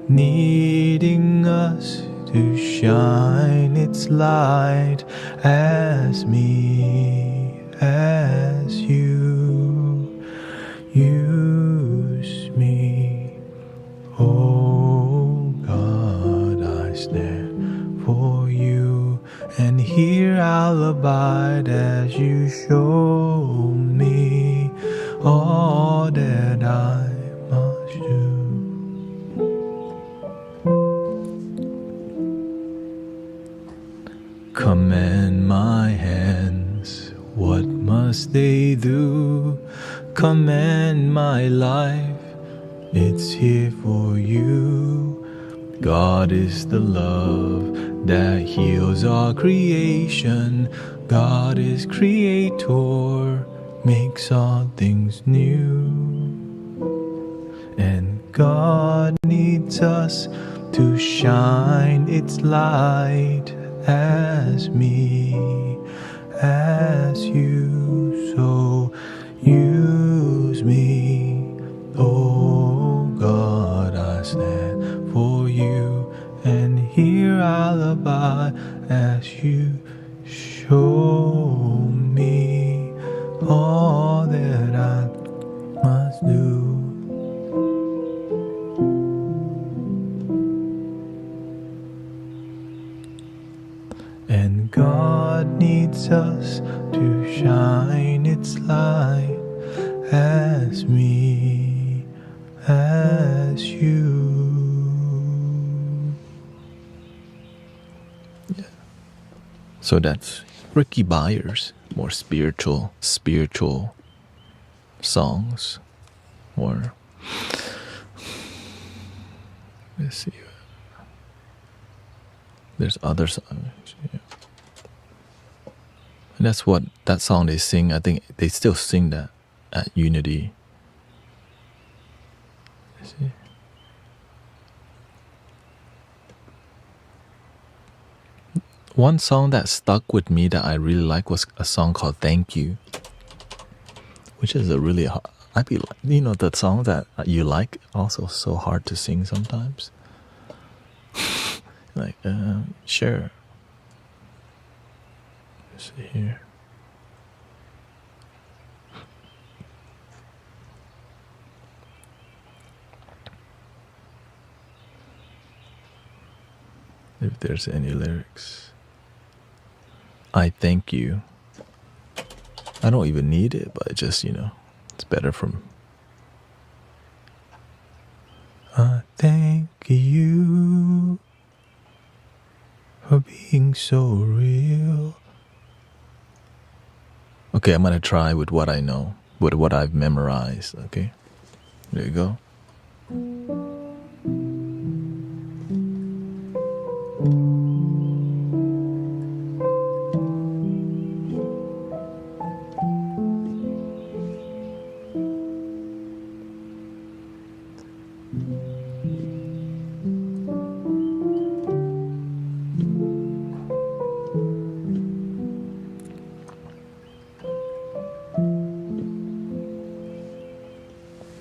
needing us to shine its light as me, as you. Use me, oh God, I stand for you, and here I'll abide as you show me all that I must do. Command my hands, what must they do? Command my life, it's here for you. God is the love that heals all creation. God is creator, makes all things new. And God needs us to shine its light as me, as you. So use me, oh God, I stand for you, and here I'll abide as you show me all that I must do. And God needs us to shine its light
as me, as you.
So that's Ricky Byers, more spiritual songs. Or let's see, there's other songs. Yeah. And that's what that song they sing. I think they still sing that at Unity. Let's see. One song that stuck with me that I really like was a song called Thank You, which is a really hard, I'd be like, you know, the song that you like also so hard to sing sometimes. Like, sure. Let's see here. If there's any lyrics. I thank you. I don't even need it, but just, you know, it's better from.
I thank you for being so real.
Okay, I'm gonna try with what I know, with what I've memorized. Okay, there you go.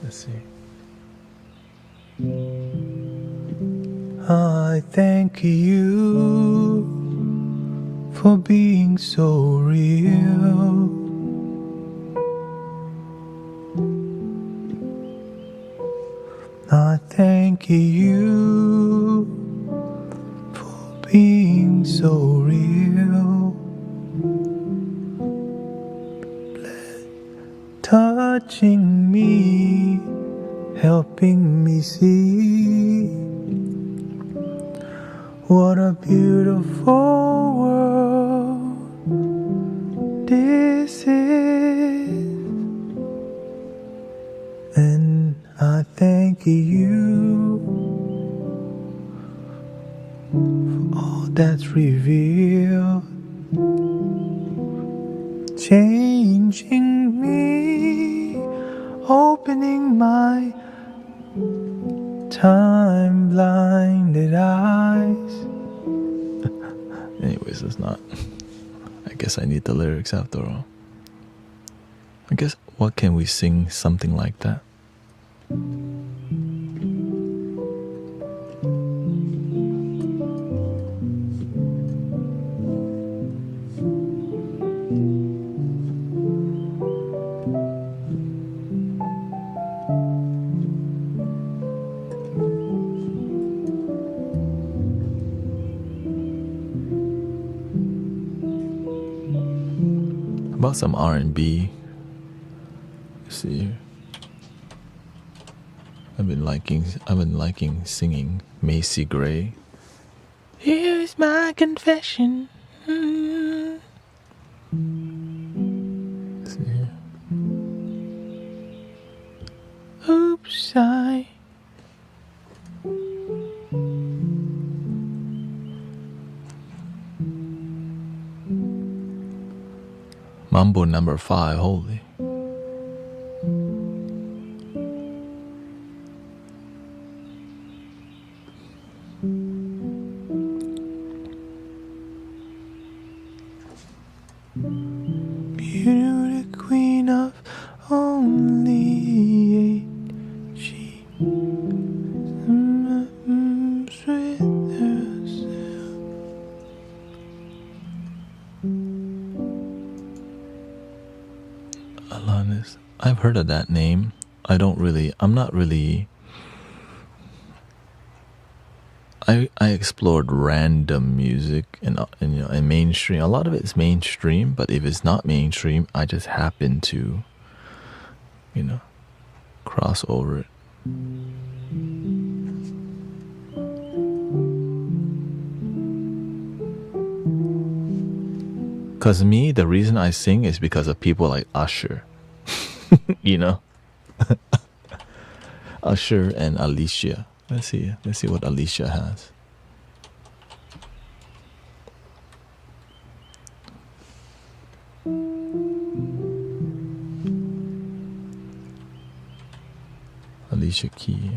Let's see.
I thank you for being so real. I thank you for being so real. Touching me, helping me see what a beautiful world this is. And I thank you for all that's revealed, changing me, opening my time blinded eyes.
Anyways, it's not. I guess I need the lyrics after all. I guess, what can we sing something like that? About some R&B. Let's see here. I've been liking singing Macy Gray. Here's my confession. Let's see here.
Oops, I
Mambo number 5, holy.
you knew the queen of only 8. She moves with herself.
Alanis. I've heard of that name. I'm not really. I explored random music and you know, and mainstream. A lot of it is mainstream, but if it's not mainstream, I just happen to, cross over it. Because me, the reason I sing is because of people like Usher. Usher and Alicia. Let's see what Alicia has. Alicia Key.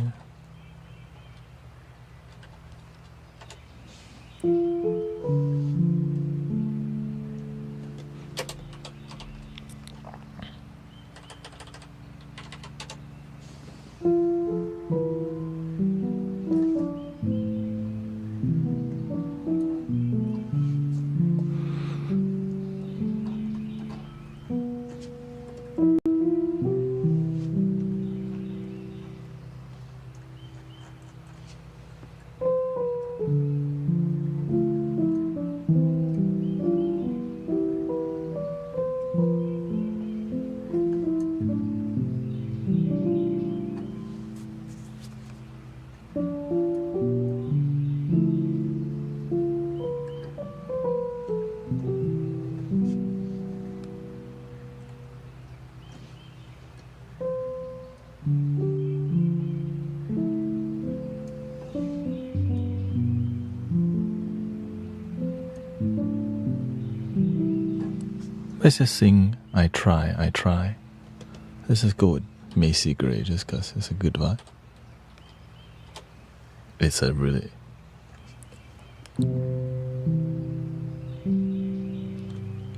Let's just sing I Try. Let's just go with Macy Gray just because it's a good vibe. It's a really...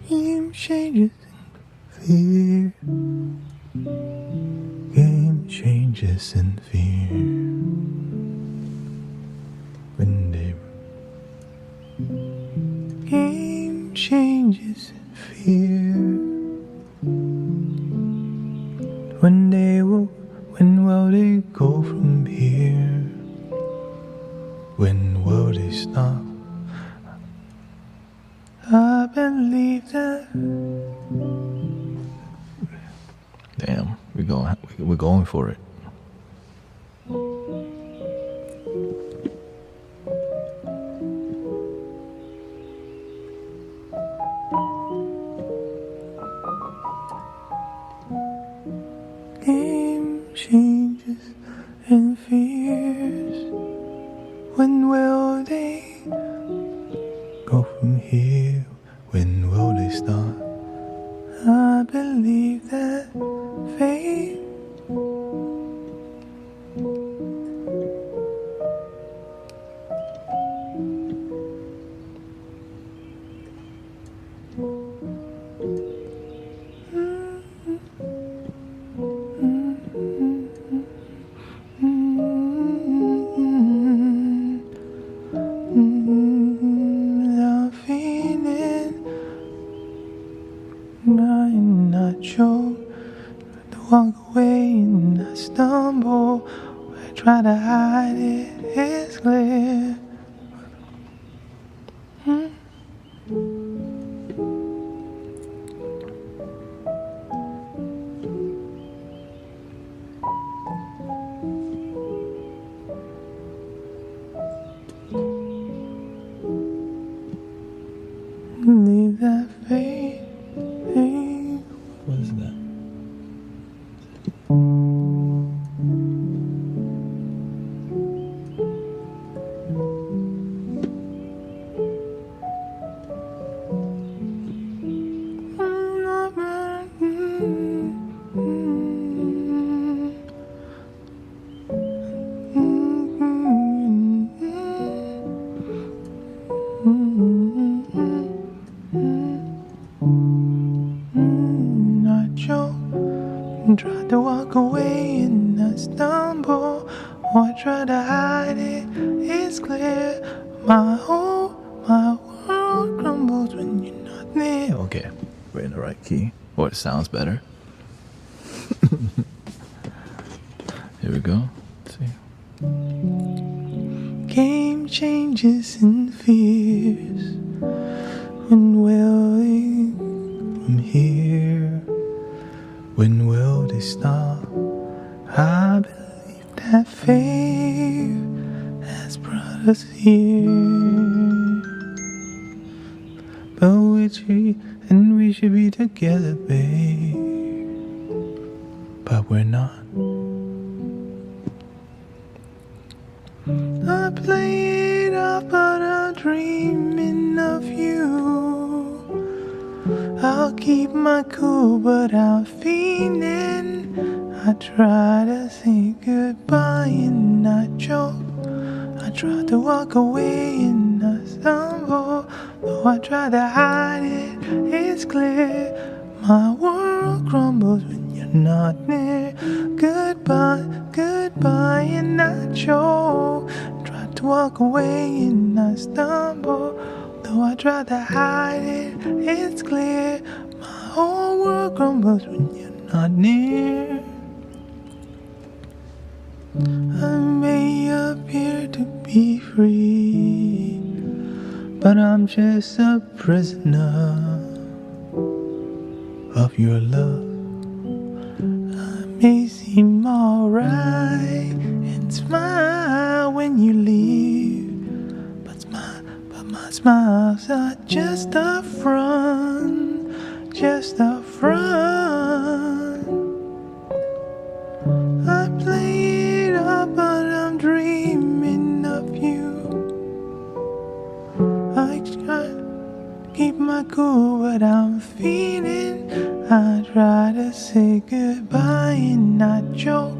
Game changes in fear. Game changes in fear. When they... Game changes in fear. When will they go from here? When will they stop? I believe that.
Damn, we're going for it.
Game changes and fears. When will they go from here? When will they start? I believe that fate. I'm not sure. To walk away and I stumble. I try to hide it, it's clear. Leave that fate.
What is that?
Tried to walk away and I stumble, or I try to hide it, it's clear. My world crumbles when you're not there.
Okay, we're in the right key. Or it sounds better. Here we go. Let's see.
Game changes and fears. When will they from here? When will they stop? us here. But we should be together, babe. But we're not. I play it off, but I'm dreaming of you. I'll keep my cool, but I'm feeling. I try to say goodbye and I choke. I try to walk away and I stumble. Though I try to hide it, it's clear. My world crumbles when you're not near. Goodbye, goodbye, and I choke. Try to walk away and I stumble. Though I try to hide it, it's clear. My whole world crumbles when you're not near. I may appear to be free, but I'm just a prisoner of your love. I may seem alright and smile when you leave, but my smiles are just a front, just a front. I play it up, but I'm dreaming of you. I try to keep my cool, but I'm feeling. I try to say goodbye and I choke.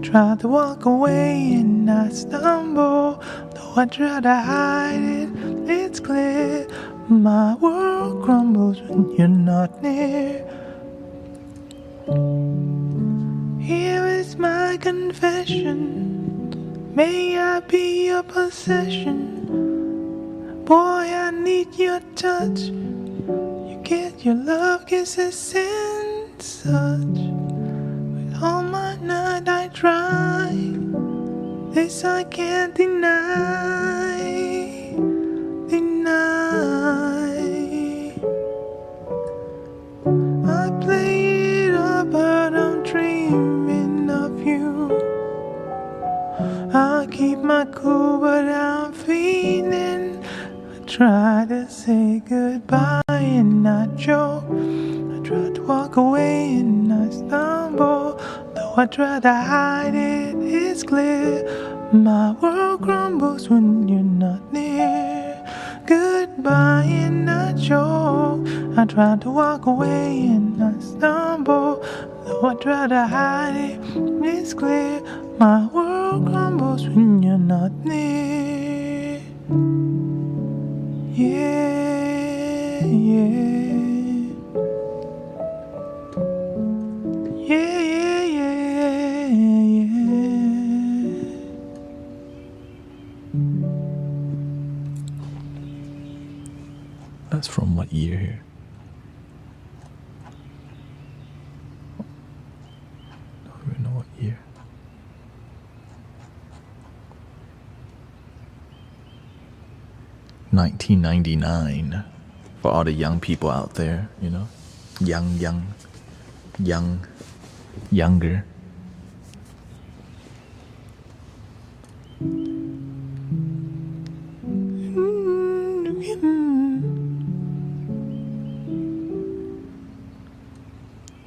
Try to walk away and I stumble. Though I try to hide it, it's clear. My world crumbles when you're not near. Here is my confession. May I be your possession. Boy, I need your touch. You get your love kisses and such. With all my night I try. This I can't deny. I play it up, but I'm dreaming of you. I keep my cool, but I'm feeling. I try to say goodbye and I choke. I try to walk away and I stumble. Though I try to hide it, it's clear. My world crumbles when you're not near. Goodbye and I choke. I try to walk away and I stumble. Though I try to hide it, it's clear. My world crumbles when you're not near. Yeah, yeah. Yeah, yeah, yeah, yeah.
That's from what year here? Don't even know what year. 1999. For all the young people out there, you know, younger.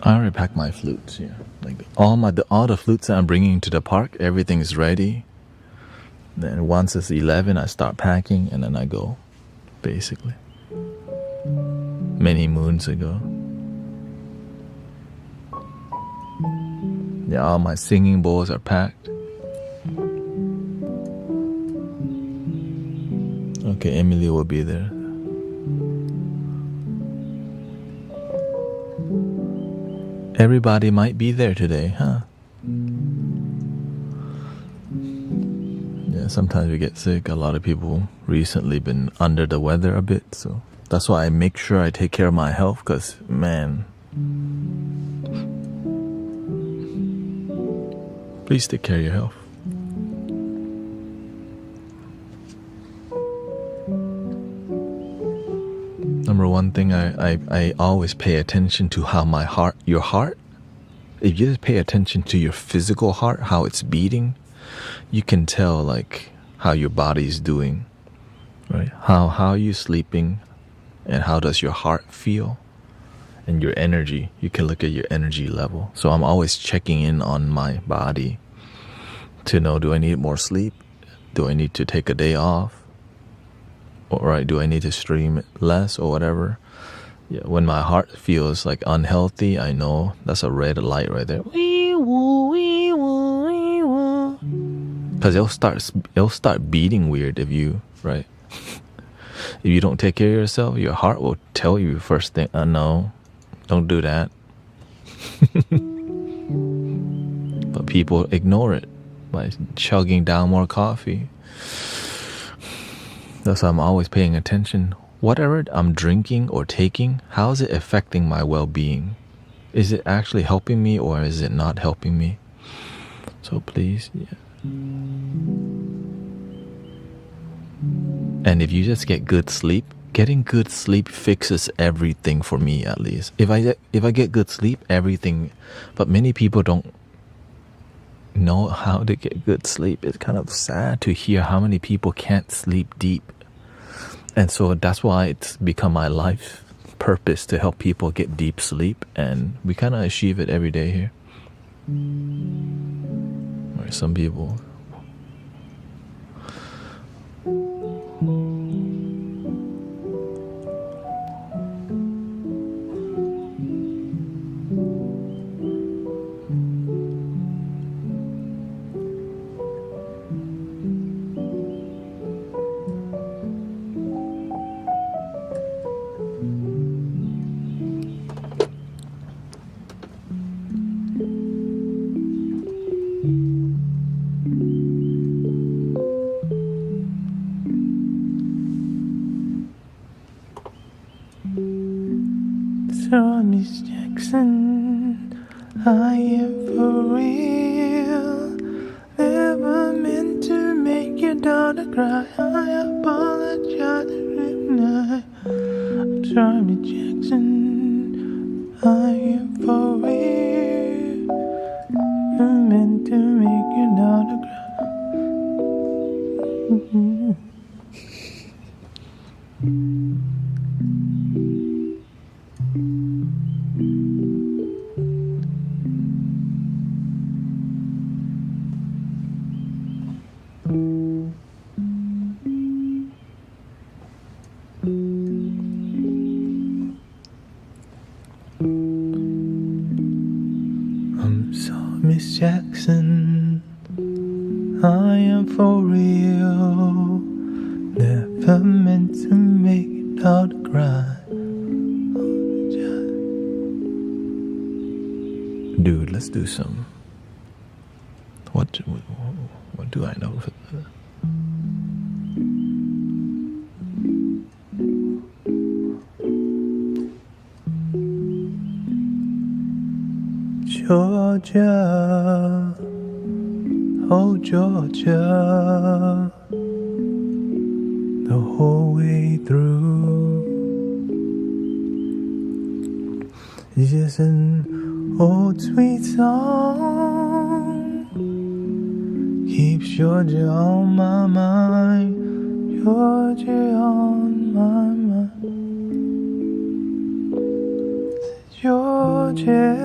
I already packed my flutes here. Like all the flutes that I'm bringing to the park, everything is ready. Then once it's 11, I start packing and then I go, basically. Many moons ago. Yeah, all my singing bowls are packed. Okay, Emily will be there. Everybody might be there today, huh? Yeah, sometimes we get sick. A lot of people recently been under the weather a bit, so that's why I make sure I take care of my health, because, man, please take care of your health. Number one thing, I always pay attention to how your heart, if you just pay attention to your physical heart, how it's beating, you can tell, like, how your body's doing, right? How are you sleeping, and how does your heart feel, and your energy. You can look at your energy level. So I'm always checking in on my body to know, do I need more sleep? Do I need to take a day off? Or right, do I need to stream less or whatever? Yeah, when my heart feels like unhealthy, I know that's a red light right there. Because it'll start beating weird if you, right? If you don't take care of yourself, your heart will tell you first thing, no, don't do that. But people ignore it by chugging down more coffee. That's why I'm always paying attention. Whatever I'm drinking or taking, how is it affecting my well-being? Is it actually helping me, or is it not helping me? So please, yeah. And if you just get good sleep, getting good sleep fixes everything for me, at least. If I get good sleep, everything. But many people don't know how to get good sleep. It's kind of sad to hear how many people can't sleep deep. And so that's why it's become my life purpose to help people get deep sleep, and we kind of achieve it every day here. Or some people.
So, Miss Jackson, I am for real. Never meant to make your daughter cry. I apologize if I'm sorry, Miss Jackson, I am for real. Never meant to make your daughter cry. I'm sorry, Miss Jackson, I am for real. Never meant to make your daughter cry.
Dude, let's do some. What do I know for that?
Georgia, oh Georgia, the whole way through. It's just an old sweet song, keeps Georgia on my mind, Georgia on my mind, Georgia.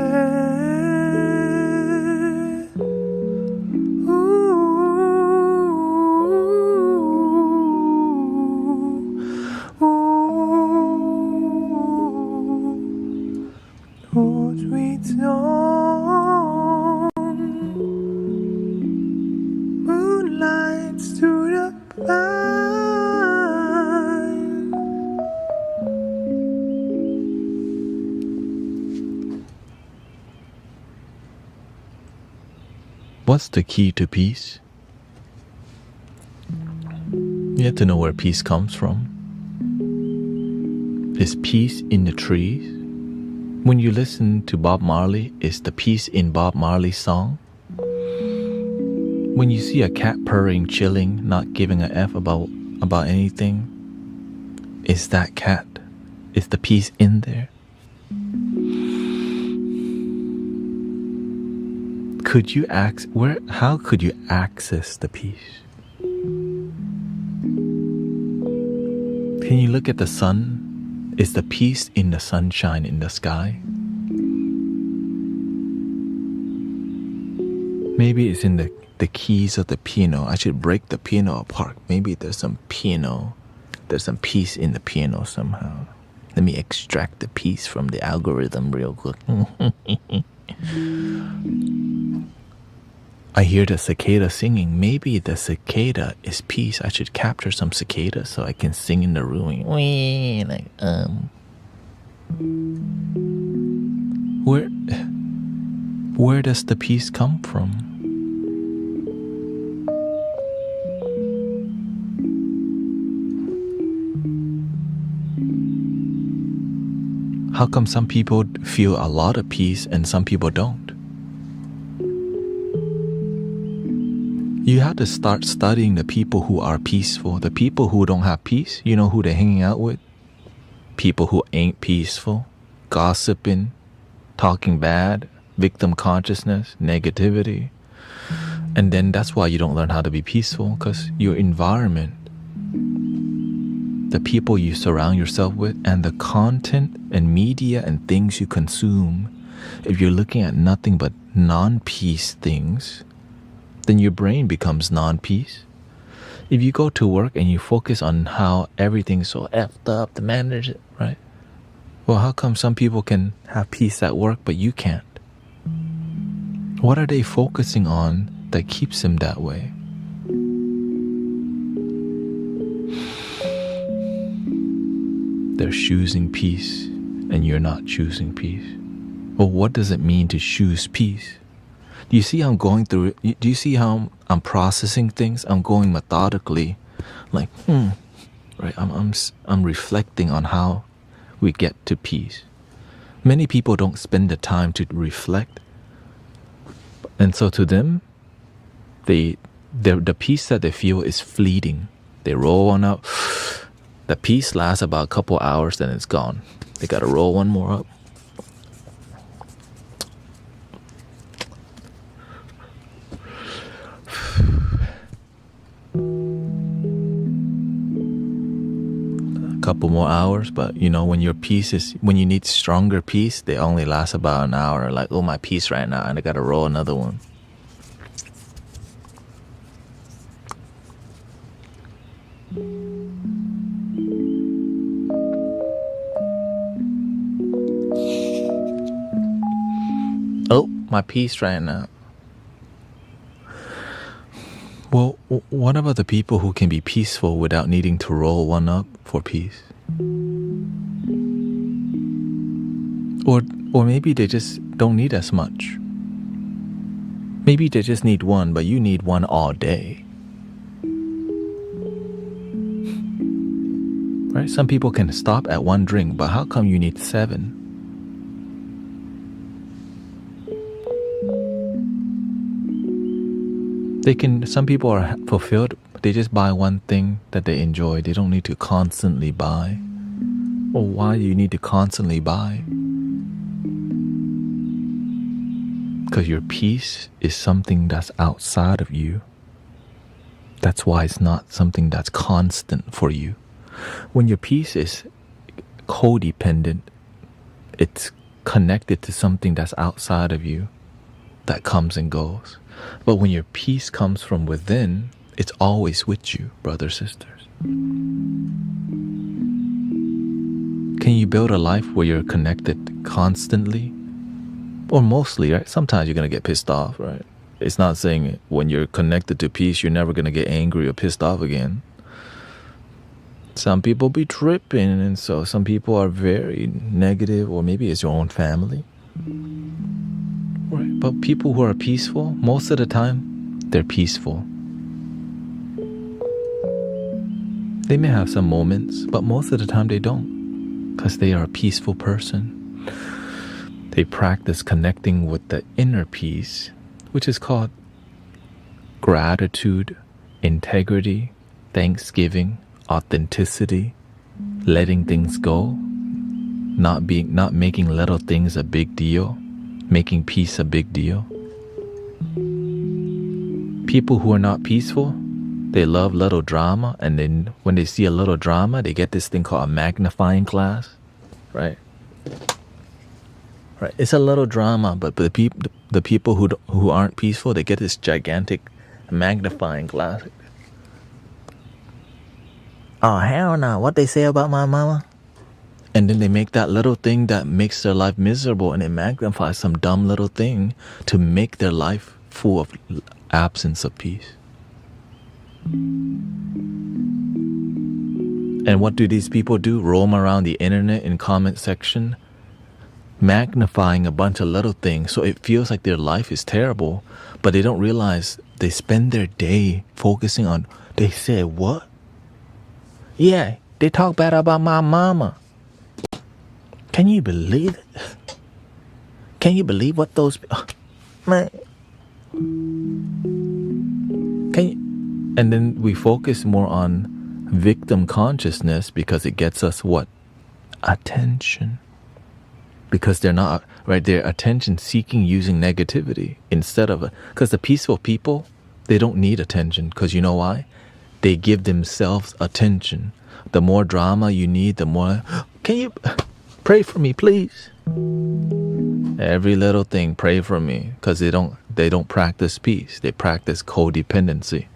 Sweet song, moonlights through the pine.
What's the key to peace? You have to know where peace comes from. Is peace in the trees? When you listen to Bob Marley, is the peace in Bob Marley's song? When you see a cat purring, chilling, not giving a F about anything, is that cat? Is the peace in there? How could you access the peace? Can you look at the sun? Is the peace in the sunshine in the sky? Maybe it's in the keys of the piano. I should break the piano apart. Maybe there's some peace in the piano somehow. Let me extract the peace from the algorithm real quick. I hear the cicada singing. Maybe the cicada is peace. I should capture some cicadas so I can sing in the room. Where does the peace come from? How come some people feel a lot of peace and some people don't? You have to start studying the people who are peaceful. The people who don't have peace, you know who they're hanging out with? People who ain't peaceful, gossiping, talking bad, victim consciousness, negativity. And then that's why you don't learn how to be peaceful, because your environment, the people you surround yourself with, and the content and media and things you consume, if you're looking at nothing but non-peace things, then your brain becomes non-peace. If you go to work and you focus on how everything's so effed up, the manager, right? Well, how come some people can have peace at work but you can't? What are they focusing on that keeps them that way? They're choosing peace and you're not choosing peace. Well, what does it mean to choose peace? Do you see how I'm going through it? Do you see how I'm processing things? I'm going methodically, like, right? I'm reflecting on how we get to peace. Many people don't spend the time to reflect, and so to them, the peace that they feel is fleeting. They roll one up. The peace lasts about a couple hours, then it's gone. They gotta roll one more up. Couple more hours, but you know, when you need stronger peace, they only last about an hour. Like, oh, my peace right now, and I gotta roll another one. Oh, my peace right now. Well, what about the people who can be peaceful without needing to roll one up for peace? Or maybe they just don't need as much. Maybe they just need one, but you need one all day. Right? Some people can stop at one drink, but how come you need 7? Some people are fulfilled. They just buy one thing that they enjoy. They don't need to constantly buy. Well, why do you need to constantly buy? Because your peace is something that's outside of you. That's why it's not something that's constant for you. When your peace is codependent, it's connected to something that's outside of you that comes and goes. But when your peace comes from within, it's always with you, brothers, sisters. Can you build a life where you're connected constantly? Or mostly, right? Sometimes you're going to get pissed off, right? It's not saying when you're connected to peace, you're never going to get angry or pissed off again. Some people be tripping, and so some people are very negative, or maybe it's your own family. Right. But people who are peaceful, most of the time, they're peaceful. They may have some moments, but most of the time they don't, because they are a peaceful person. They practice connecting with the inner peace, which is called gratitude, integrity, thanksgiving, authenticity, letting things go, not making little things a big deal, making peace a big deal. People who are not peaceful, They love little drama, and then when they see a little drama, they get this thing called a magnifying glass, right? Right. It's a little drama, but the people who aren't peaceful, they get this gigantic magnifying glass. Oh hell no! What they say about my mama? And then they make that little thing that makes their life miserable, and it magnifies some dumb little thing to make their life full of absence of peace. And what do these people do? Roam around the internet in comment section, magnifying a bunch of little things so it feels like their life is terrible, but they don't realize they spend their day focusing on, they say what? Yeah, they talk bad about my mama. Can you believe it? Can you believe what those man? Can you? And then we focus more on victim consciousness because it gets us what? Attention. Because they're not, right? They're attention seeking using negativity instead of, because the peaceful people, they don't need attention. Because you know why? They give themselves attention. The more drama you need, the more, can you pray for me, please? Every little thing, pray for me. Because they don't practice peace. They practice codependency.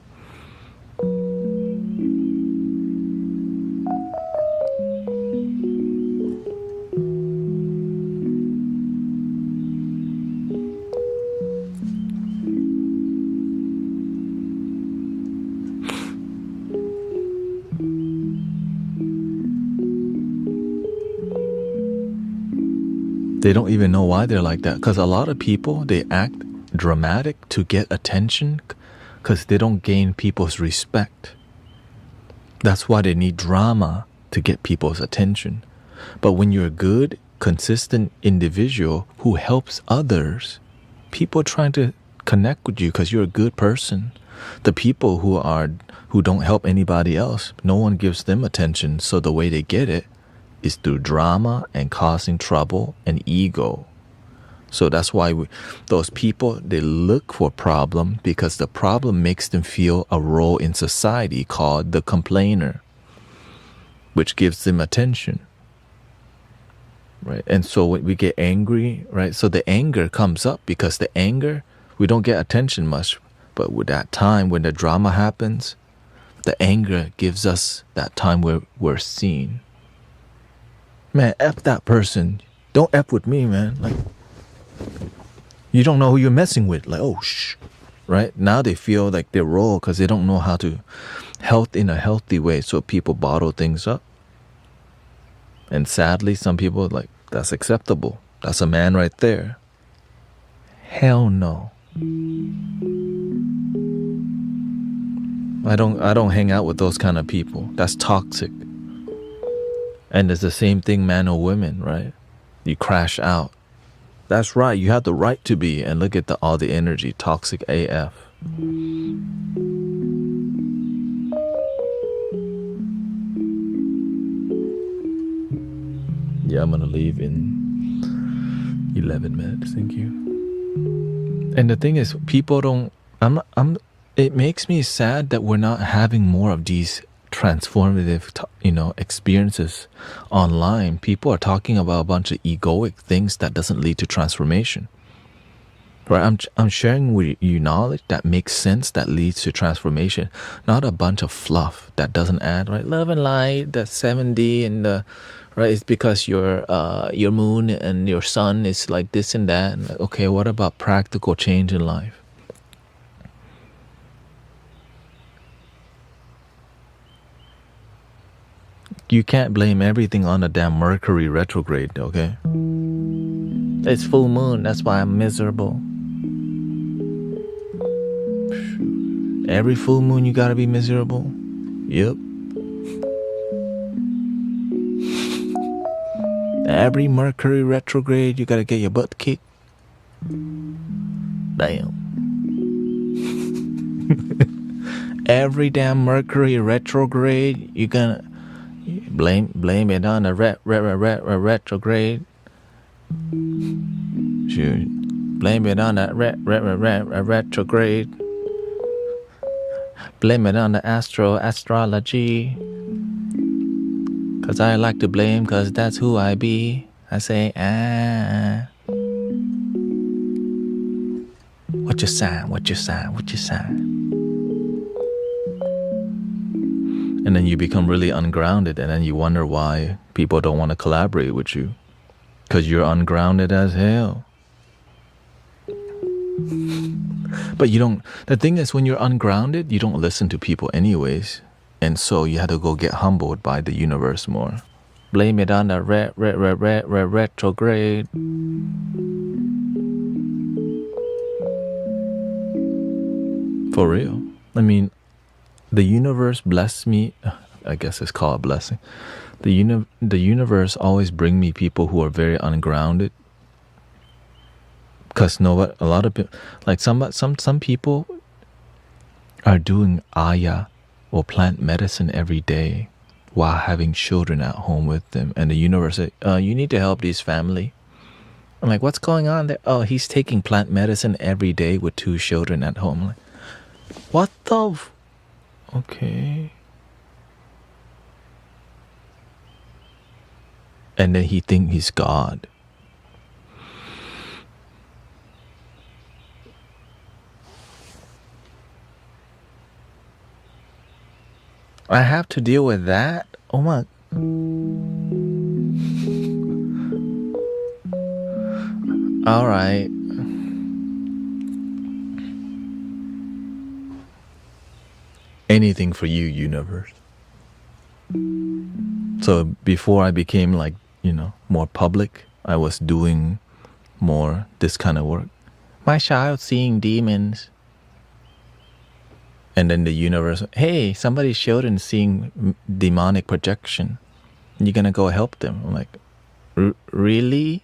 They don't even know why they're like that. Because a lot of people, they act dramatic to get attention because they don't gain people's respect. That's why they need drama to get people's attention. But when you're a good, consistent individual who helps others, people are trying to connect with you because you're a good person. The people who don't help anybody else, no one gives them attention. So the way they get it is through drama and causing trouble and ego. So that's why those people, they look for a problem because the problem makes them feel a role in society called the complainer, which gives them attention, right? And so when we get angry, right? So the anger comes up because the anger, we don't get attention much, but with that time when the drama happens, the anger gives us that time where we're seen. Man, F that person. Don't F with me, man. Like, you don't know who you're messing with. Like, oh, shh. Right? Now they feel like they're raw because they don't know how to health in a healthy way. So people bottle things up. And sadly, some people are like, that's acceptable. That's a man right there. Hell no. I don't hang out with those kind of people. That's toxic. And it's the same thing, man or women, right? You crash out. That's right. You have the right to be. And look at all the energy. Toxic AF. Yeah, I'm going to leave in 11 minutes. Thank you. And the thing is, people don't... it makes me sad that we're not having more of these transformative, experiences online. People are talking about a bunch of egoic things that doesn't lead to transformation. Right? I'm sharing with you knowledge that makes sense, that leads to transformation, not a bunch of fluff that doesn't add. Right? Love and light, the 7D, and the right. It's because your moon and your sun is like this and that. And okay, what about practical change in life? You can't blame everything on the damn Mercury retrograde, okay? It's full moon, that's why I'm miserable. Every full moon you gotta be miserable? Yep. Every Mercury retrograde you gotta get your butt kicked? Damn. Every damn Mercury retrograde you gonna... Blame it on the retrograde. Shoot. Blame it on that retrograde. Blame it on the astrology. Cause I like to blame, cause that's who I be. I say, What your sign? What your sign? What your sign? And then you become really ungrounded, and then you wonder why people don't want to collaborate with you. Because you're ungrounded as hell. But you don't, the thing is, when you're ungrounded, you don't listen to people anyways. And so you have to go get humbled by the universe more. Blame it on the retrograde. For real. I mean, the universe blessed me. I guess it's called a blessing. The universe always bring me people who are very ungrounded. Cause a lot of people, like some people are doing Aya or plant medicine every day while having children at home with them, and the universe said, "You need to help this family." I'm like, "What's going on there?" "Oh, he's taking plant medicine every day with 2 children at home." I'm like, what the? Okay. And then he think he's God. I have to deal with that? Oh my. All right. Anything for you, universe. So before I became like, more public, I was doing more this kind of work. My child seeing demons. And then the universe, hey, somebody's children seeing demonic projection. You're gonna go help them. I'm like, really?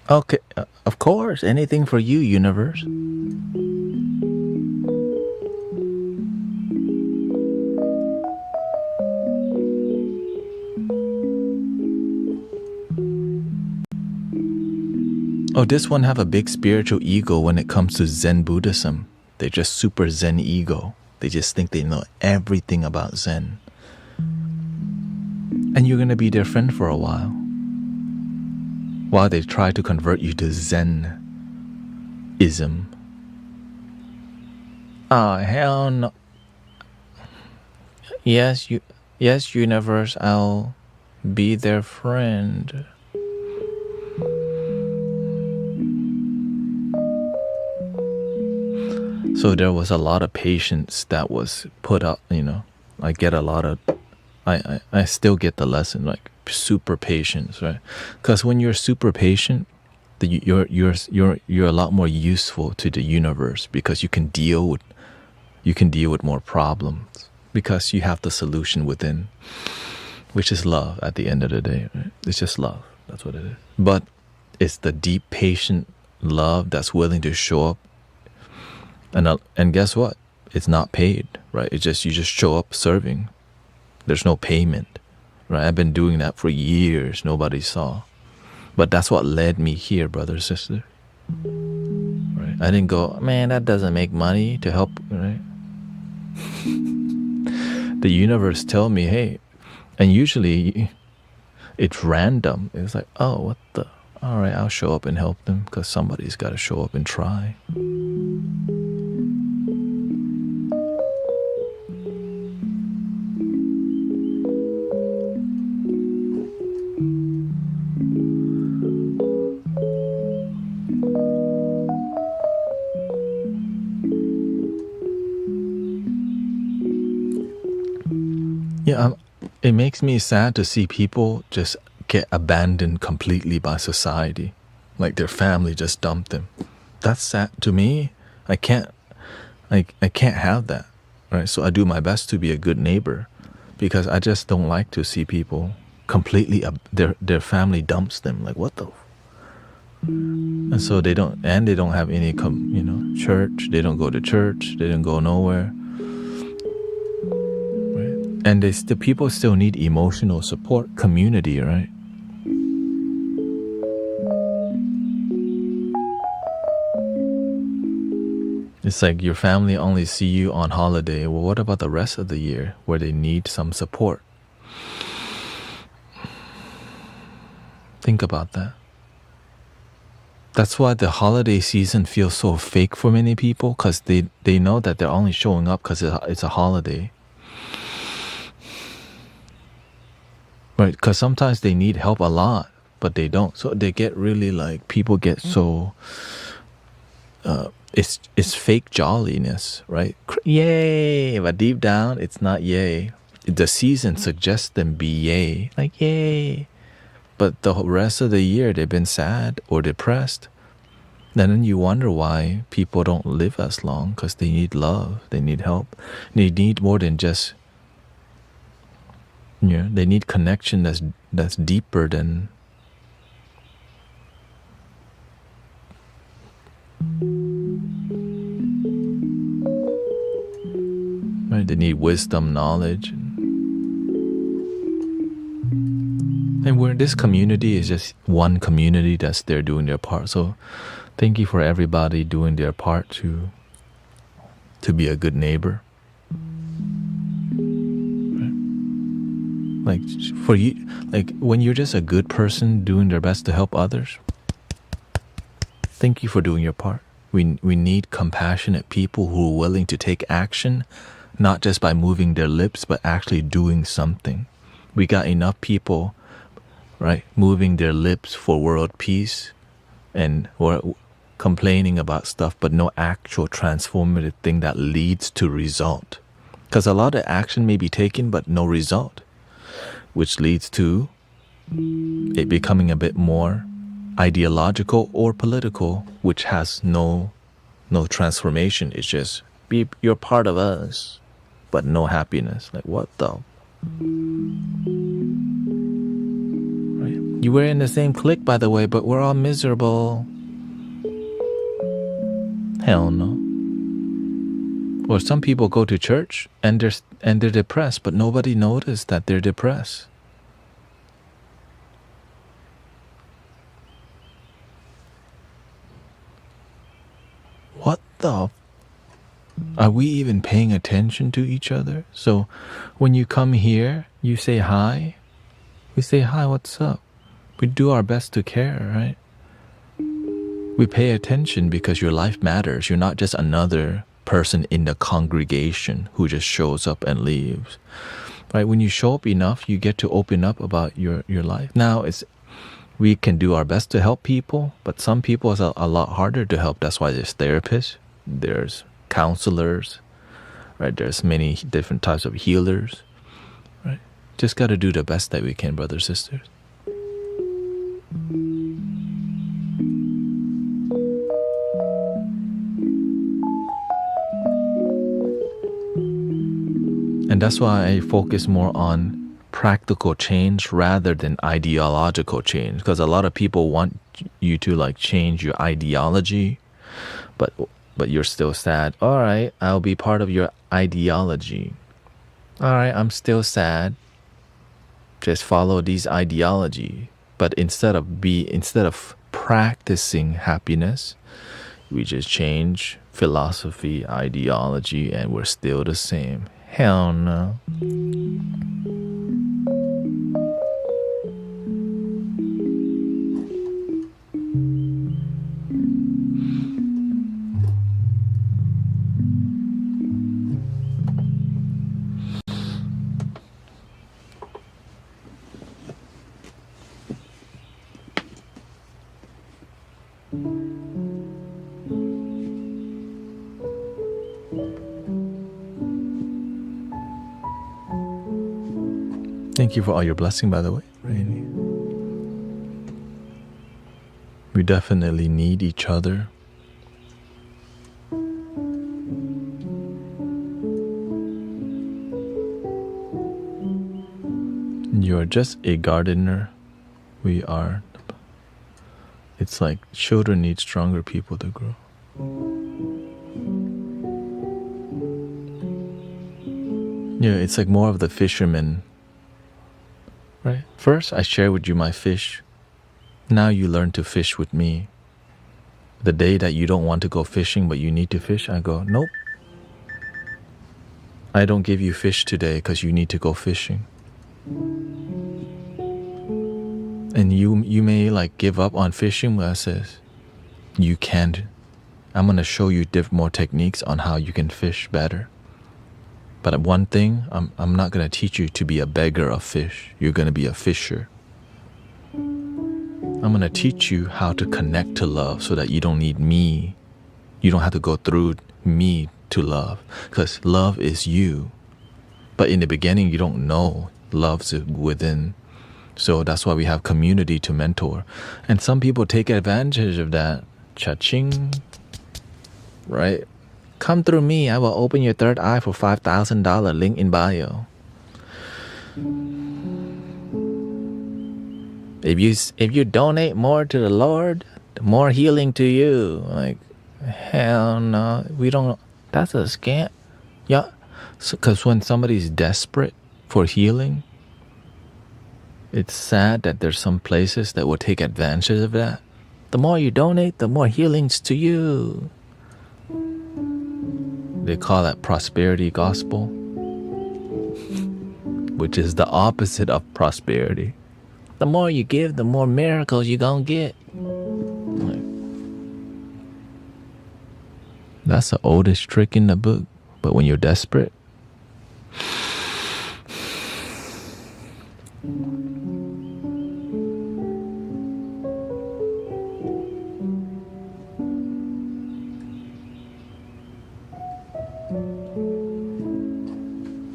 Okay, of course, anything for you, universe. Oh, this one have a big spiritual ego when it comes to Zen Buddhism. They're just super Zen ego. They just think they know everything about Zen. And you're going to be their friend for a while they try to convert you to Zen-ism. Oh, hell no. Yes, universe, I'll be their friend. So there was a lot of patience that was put up, I get a lot of, I still get the lesson, like super patience, right? Because when you're super patient, you're a lot more useful to the universe, because you can deal with more problems, because you have the solution within, which is love at the end of the day, right? It's just love. That's what it is. But it's the deep, patient love that's willing to show up. And guess what? It's not paid, right? It's just, you just show up serving. There's no payment, right? I've been doing that for years. Nobody saw. But that's what led me here, brother, sister. Right? I didn't go, man, that doesn't make money to help, right? The universe tell me, hey, and usually it's random. It's like, oh, what the? All right, I'll show up and help them, because somebody's got to show up and try. Yeah, it makes me sad to see people just get abandoned completely by society, like their family just dumped them. That's sad to me. I can't have that, right? So I do my best to be a good neighbor, because I just don't like to see people completely their family dumps them. Like, what the? And so they don't have any church. They don't go to church. They don't go nowhere. And the people still need emotional support, community, right? It's like your family only see you on holiday. Well, what about the rest of the year where they need some support? Think about that. That's why the holiday season feels so fake for many people, because they know that they're only showing up because it's a holiday. Right? Because sometimes they need help a lot, but they don't. So they get really like, people get so... it's fake jolliness, right? Yay! But deep down, it's not yay. The season suggests them be yay. Like, yay! But the rest of the year, they've been sad or depressed. And then you wonder why people don't live as long, because they need love, they need help. They need more than just, they need connection that's deeper than... Right? They need wisdom, knowledge. And we're this community is just one community that's there doing their part. So thank you for everybody doing their part to be a good neighbor. Right? Like for you, like when you're just a good person doing their best to help others, thank you for doing your part. We need compassionate people who are willing to take action, not just by moving their lips, but actually doing something. We got enough people, right, moving their lips for world peace and or complaining about stuff, but no actual transformative thing that leads to result. Because a lot of action may be taken, but no result, which leads to it becoming a bit more ideological or political, which has no transformation. It's just you're part of us, but no happiness. Like, what the? Right? You were in the same clique, by the way, but we're all miserable. Hell no. Or some people go to church and they're depressed, but nobody noticed that they're depressed. What the? Are we even paying attention to each other? So when you come here, you say hi. We say hi, what's up? We do our best to care, right? We pay attention because your life matters. You're not just another person in the congregation who just shows up and leaves. Right? When you show up enough, you get to open up about your life. Now, we can do our best to help people, but some people is a lot harder to help. That's why there's therapists, there's counselors, right? There's many different types of healers, right? Just got to do the best that we can, brothers, sisters. And that's why I focus more on practical change rather than ideological change, because a lot of people want you to like change your ideology, but you're still sad. All right, I'll be part of your ideology. All right, I'm still sad. Just follow these ideology. But instead of practicing happiness, we just change philosophy, ideology, and we're still the same. Hell no. Thank you for all your blessing, by the way, Rainy. We definitely need each other. You're just a gardener. We are. It's like children need stronger people to grow. Yeah, it's like more of the fisherman. Right? First, I share with you my fish. Now you learn to fish with me. The day that you don't want to go fishing but you need to fish, I go, nope. I don't give you fish today because you need to go fishing. And you may like give up on fishing, but I says, you can't. I'm going to show you more techniques on how you can fish better. But one thing, I'm not going to teach you to be a beggar of fish. You're going to be a fisher. I'm going to teach you how to connect to love so that you don't need me. You don't have to go through me to love, because love is you. But in the beginning, you don't know love's within. So that's why we have community to mentor. And some people take advantage of that. Cha-ching. Right? Come through me. I will open your third eye for $5,000. Link in bio. If you donate more to the Lord, more healing to you. Like, hell no. We don't. That's a scam. Yeah. Because when somebody's desperate for healing, it's sad that there's some places that will take advantage of that. The more you donate, the more healings to you. They call that prosperity gospel, which is the opposite of prosperity. The more you give, the more miracles you're gonna get. That's the oldest trick in the book. But when you're desperate,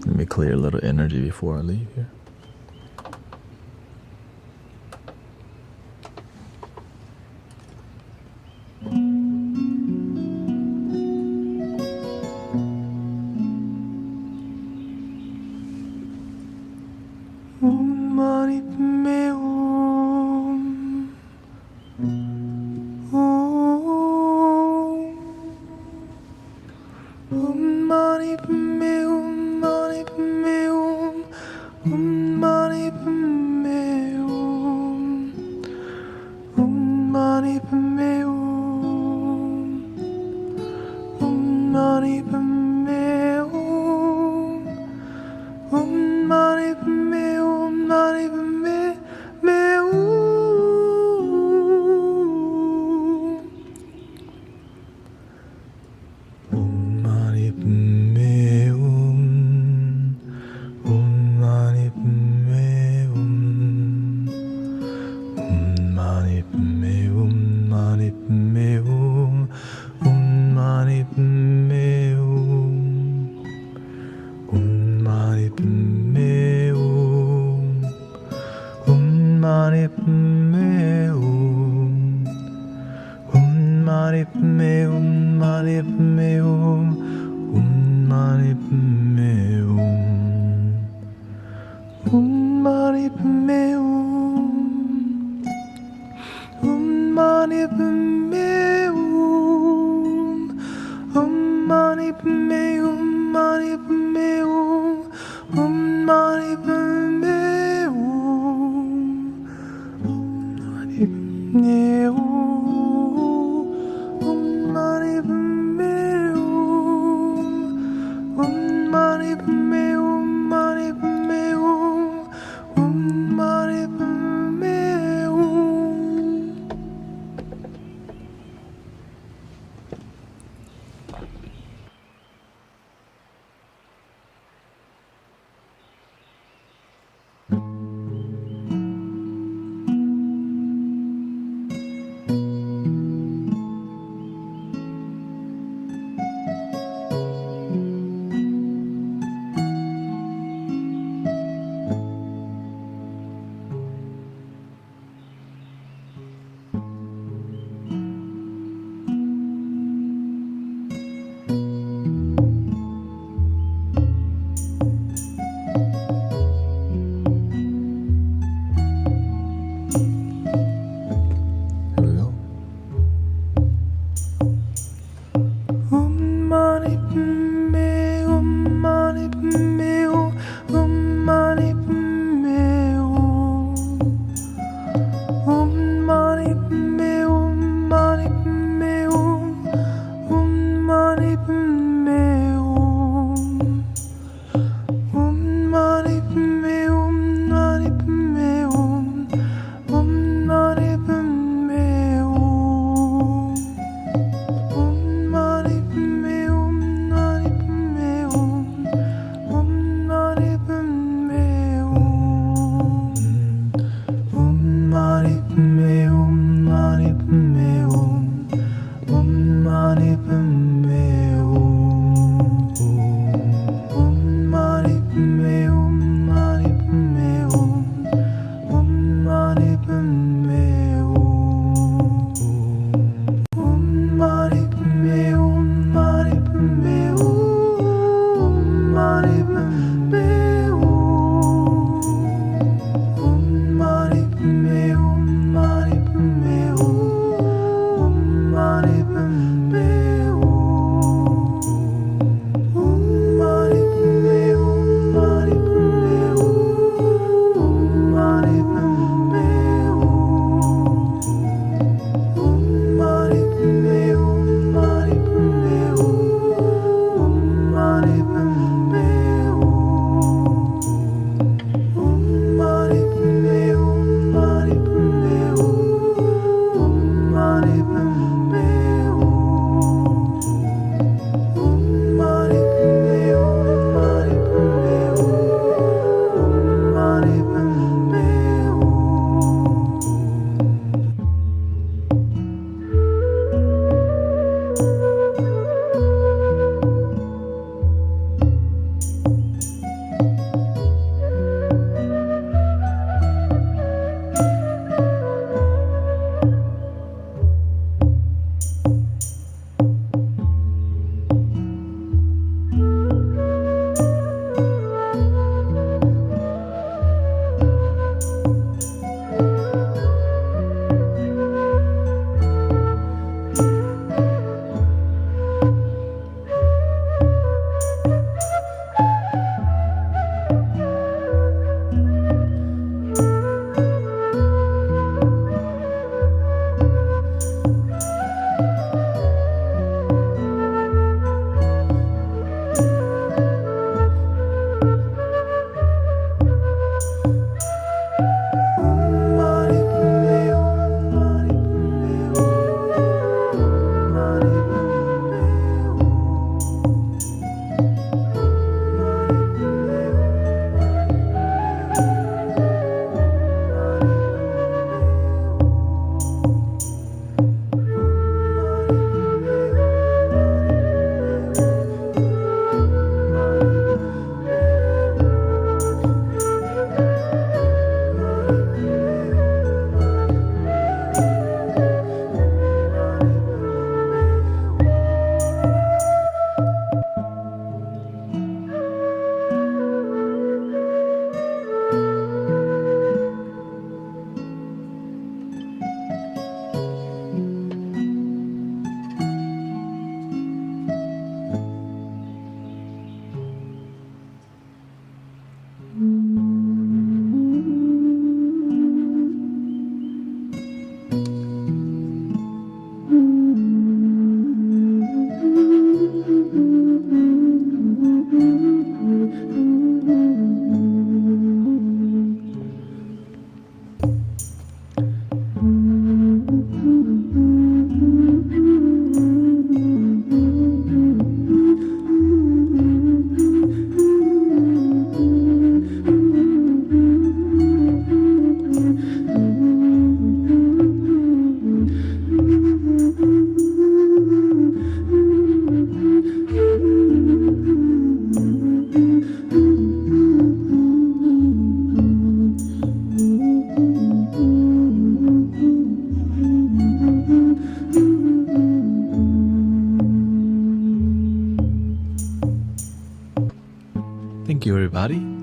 let me clear a little energy before I leave here.
Mani Padme Hum.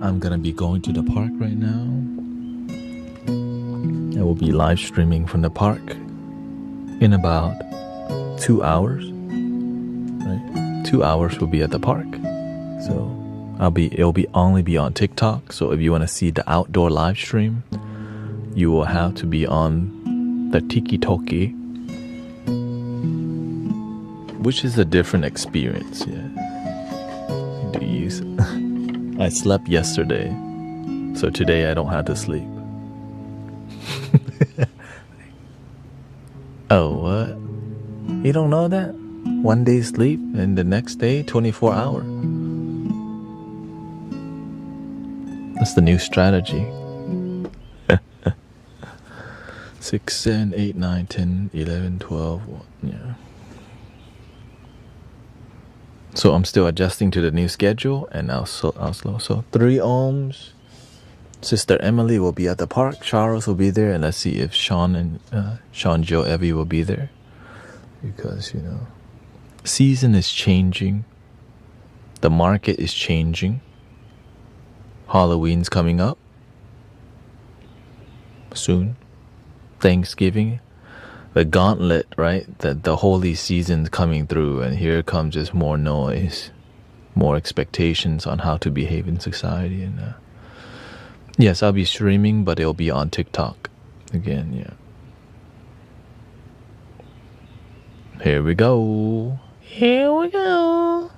I'm gonna be going to the park right now. I will be live streaming from the park in about 2 hours. Right? 2 hours will be at the park. So it'll be only be on TikTok. So if you want to see the outdoor live stream, you will have to be on the Tiki Toki, which is a different experience. Yeah. Do you use I slept yesterday, so today I don't have to sleep. Oh, what? You don't know that? One day sleep and the next day 24 hour. That's the new strategy. 6, 7, 8, 9, 10, 11, 12, 1, yeah. So I'm still adjusting to the new schedule, and I'll slow. So 3 ohms. Sister Emily will be at the park. Charles will be there, and let's see if Sean, Joe, Evie will be there, because season is changing. The market is changing. Halloween's coming up soon. Thanksgiving, the gauntlet, right? The holy season's coming through, and here comes just more noise, more expectations on how to behave in society. And yes, I'll be streaming, but it'll be on TikTok again. Yeah. Here we go. Here we go.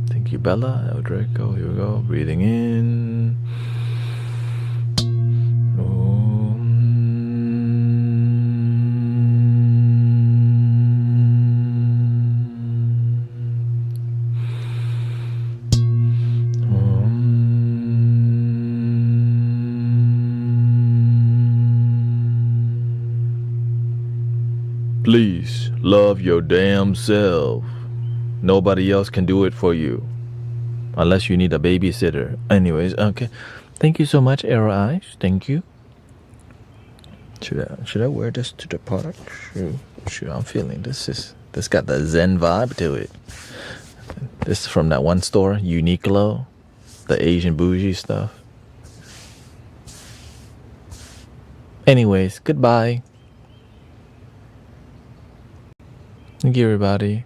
Thank you, Bella. El Draco. Here we go. Breathing in. Please love your damn self. Nobody else can do it for you. Unless you need a babysitter. Anyways, okay. Thank you so much, Arrow Eyes. Thank you. Should I wear this to the park? Sure, I'm feeling this got the Zen vibe to it. This is from that one store, Uniqlo. The Asian bougie stuff. Anyways, goodbye. Thank you, everybody.